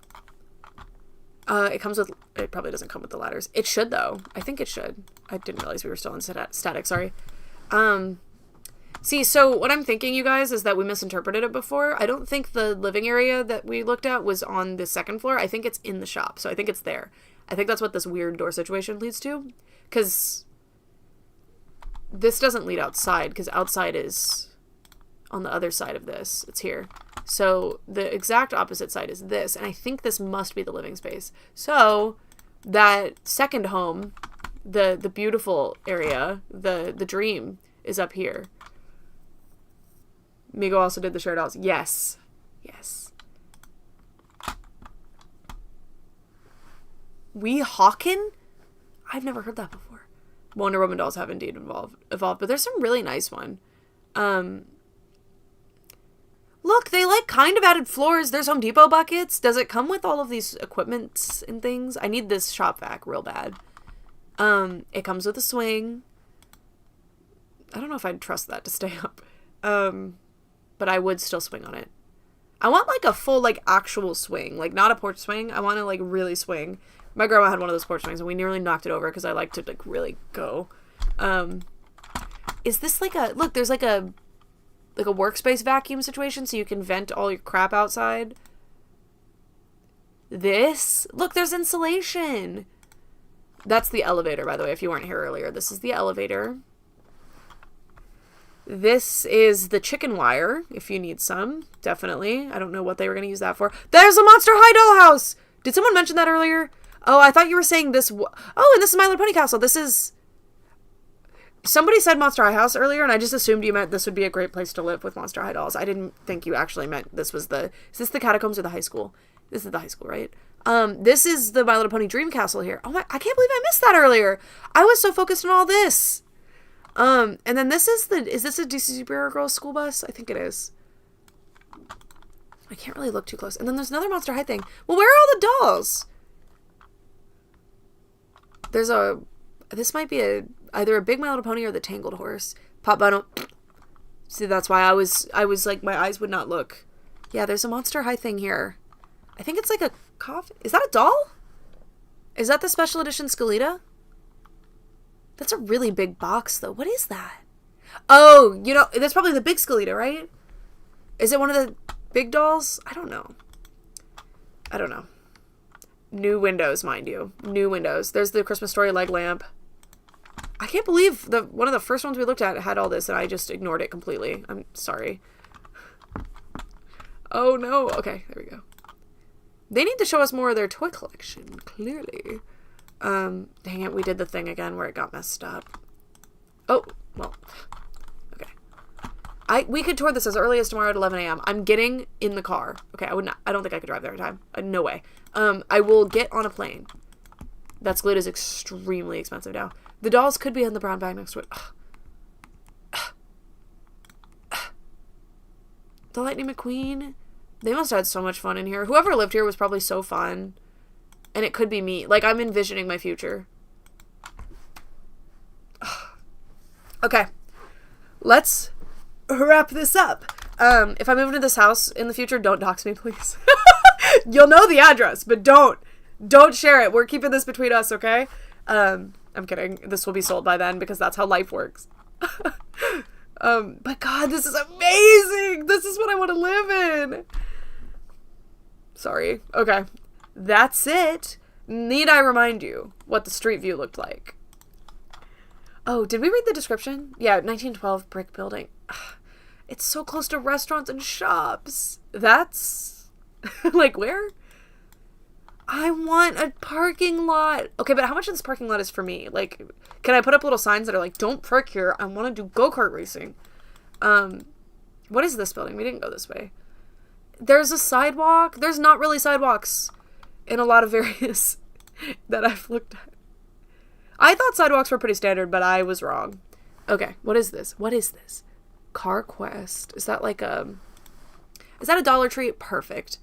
It probably doesn't come with the ladders. It should, though. I think it should. I didn't realize we were still in static, sorry. See, so what I'm thinking, you guys, is that we misinterpreted it before. I don't think the living area that we looked at was on the second floor. I think it's in the shop, so I think it's there. I think that's what this weird door situation leads to. Because this doesn't lead outside, because outside is on the other side of this. It's here. So the exact opposite side is this, and I think this must be the living space. So that second home, the beautiful area, the dream, is up here. Migo also did the shared dolls. Yes. Yes. Weehawken? I've never heard that before. Wonder Woman dolls have indeed evolved, but there's some really nice one. Look, they like kind of added floors. There's Home Depot buckets. Does it come with all of these equipments and things? I need this shop vac real bad. It comes with a swing. I don't know if I'd trust that to stay up. But I would still swing on it. I want like a full like actual swing, like not a porch swing. I want to like really swing. My grandma had one of those porch swings and we nearly knocked it over because I like to like really go. Is this like a, look, there's like a workspace vacuum situation so you can vent all your crap outside. This, look, there's insulation. That's the elevator, by the way, if you weren't here earlier. This is the elevator. This is the chicken wire, if you need some. Definitely. I don't know what they were going to use that for. There's a Monster High dollhouse! Did someone mention that earlier? Oh, I thought you were saying this. Oh, and this is My Little Pony Castle. This is... Somebody said Monster High House earlier, and I just assumed you meant this would be a great place to live with Monster High dolls. I didn't think you actually meant this was the... Is this the catacombs or the high school? This is the high school, right? This is the My Little Pony Dream Castle here. Oh my... I can't believe I missed that earlier. I was so focused on all this. And then this is is this a DC Superhero Girls school bus? I think it is. I can't really look too close. And then there's another Monster High thing. Well, where are all the dolls? This might be either a big My Little Pony or the Tangled Horse. Pop Bottom. See, that's why I was like, my eyes would not look. Yeah, there's a Monster High thing here. I think it's like a coffin. Is that a doll? Is that the special edition Skeleta? That's a really big box, though. What is that? Oh, you know, that's probably the big Skeleta, right? Is it one of the big dolls? I don't know. New windows, mind you. New windows. There's the Christmas Story leg lamp. I can't believe one of the first ones we looked at had all this, and I just ignored it completely. I'm sorry. Oh, no. Okay, there we go. They need to show us more of their toy collection, clearly. Dang it, we did the thing again where it got messed up. Oh, well, okay. We could tour this as early as tomorrow at 11 a.m. I'm getting in the car. Okay, I don't think I could drive there in time. No way. I will get on a plane. That Skeleta is extremely expensive now. The dolls could be in the brown bag next to it. The Lightning McQueen. They must have had so much fun in here. Whoever lived here was probably so fun. And it could be me. Like, I'm envisioning my future. Okay. Let's wrap this up. If I move into this house in the future, don't dox me, please. You'll know the address, but don't share it. We're keeping this between us, okay? I'm kidding. This will be sold by then because that's how life works. But God, this is amazing. This is what I want to live in. Sorry. Okay. That's it. Need I remind you what the street view looked like? Oh, did we read the description? Yeah, 1912 brick building. It's so close to restaurants and shops. That's... like, where? I want a parking lot. Okay, but how much of this parking lot is for me? Like, can I put up little signs that are like, don't park here. I want to do go-kart racing. What is this building? We didn't go this way. There's a sidewalk. There's not really sidewalks in a lot of areas that I've looked at. I thought sidewalks were pretty standard, but I was wrong. Okay, what is this? What is this? Car Quest. Is that like a... Is that a Dollar Tree? Perfect.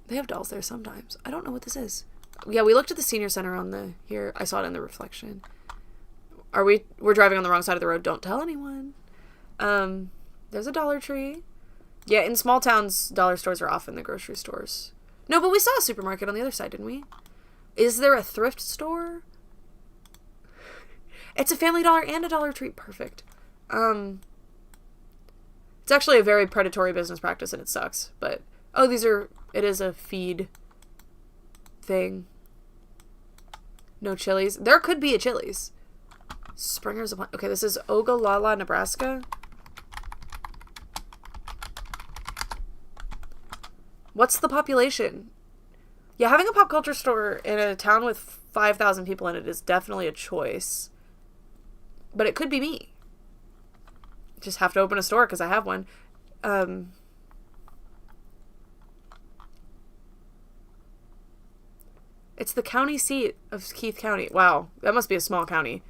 They have dolls there sometimes. I don't know what this is. Yeah, we looked at the senior center on the... Here, I saw it in the reflection. We're driving on the wrong side of the road. Don't tell anyone. There's a Dollar Tree. Yeah, in small towns, dollar stores are often the grocery stores. No, but we saw a supermarket on the other side, didn't we? Is there a thrift store? It's a Family Dollar and a Dollar Tree. Perfect. It's actually a very predatory business practice and it sucks. But, oh, it is a feed thing. No Chili's. There could be a Chili's. Springer's a... Okay, this is Ogallala, Nebraska. What's the population? Yeah, having a pop culture store in a town with 5,000 people in it is definitely a choice. But it could be me. Just have to open a store because I have one. It's the county seat of Keith County. Wow, that must be a small county.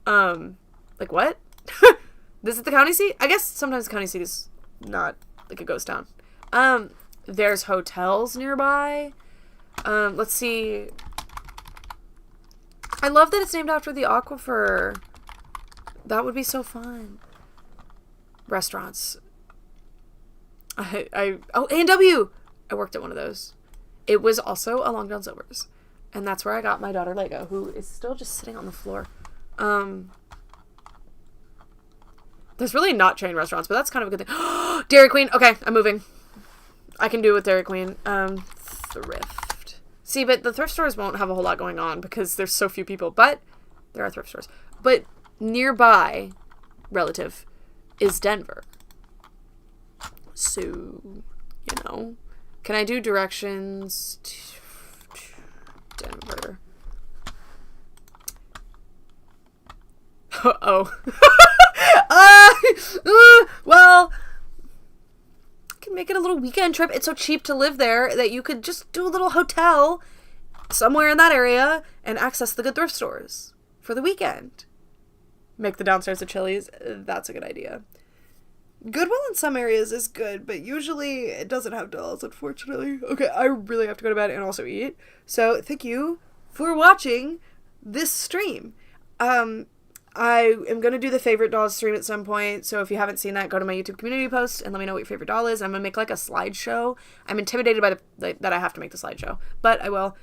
Like what? This is the county seat? I guess sometimes the county seat is not like a ghost town. There's hotels nearby. Let's see. I love that it's named after the aquifer. That would be so fun. Restaurants. Oh, A&W! I worked at one of those. It was also a Long John Silver's. And that's where I got my daughter Lego, who is still just sitting on the floor. There's really not chain restaurants, but that's kind of a good thing. Dairy Queen! Okay, I'm moving. I can do it with Dairy Queen. Thrift. See, but the thrift stores won't have a whole lot going on because there's so few people. But there are thrift stores. But nearby, relative, is Denver. So, you know. Can I do directions to Denver? Oh. Well, I can make it a little weekend trip. It's so cheap to live there that you could just do a little hotel somewhere in that area and access the good thrift stores for the weekend. Make the downstairs a Chili's. That's a good idea. Goodwill in some areas is good, but usually it doesn't have dolls, unfortunately. Okay, I really have to go to bed and also eat. So thank you for watching this stream. I am going to do the favorite dolls stream at some point, so if you haven't seen that, go to my YouTube community post and let me know what your favorite doll is. I'm going to make like a slideshow. I'm intimidated by that I have to make the slideshow, but I will.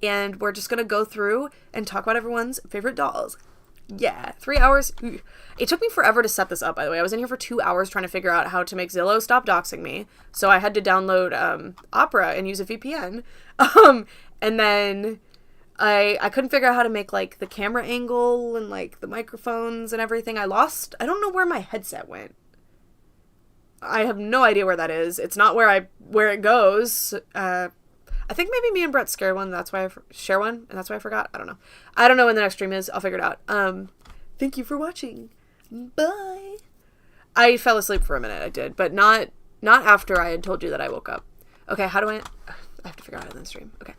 And we're just going to go through and talk about everyone's favorite dolls. Yeah, 3 hours. It took me forever to set this up, by the way. I was in here for 2 hours trying to figure out how to make Zillow stop doxing me, so I had to download Opera and use a VPN. And then I couldn't figure out how to make, like, the camera angle and, like, the microphones and everything. I don't know where my headset went. I have no idea where that is. It's not where it goes. I think maybe me and Brett share one, and that's why I forgot. I don't know. I don't know when the next stream is. I'll figure it out. Thank you for watching. Bye. I fell asleep for a minute. I did, but not after I had told you that I woke up. Okay, how do I have to figure out how to end the stream. Okay.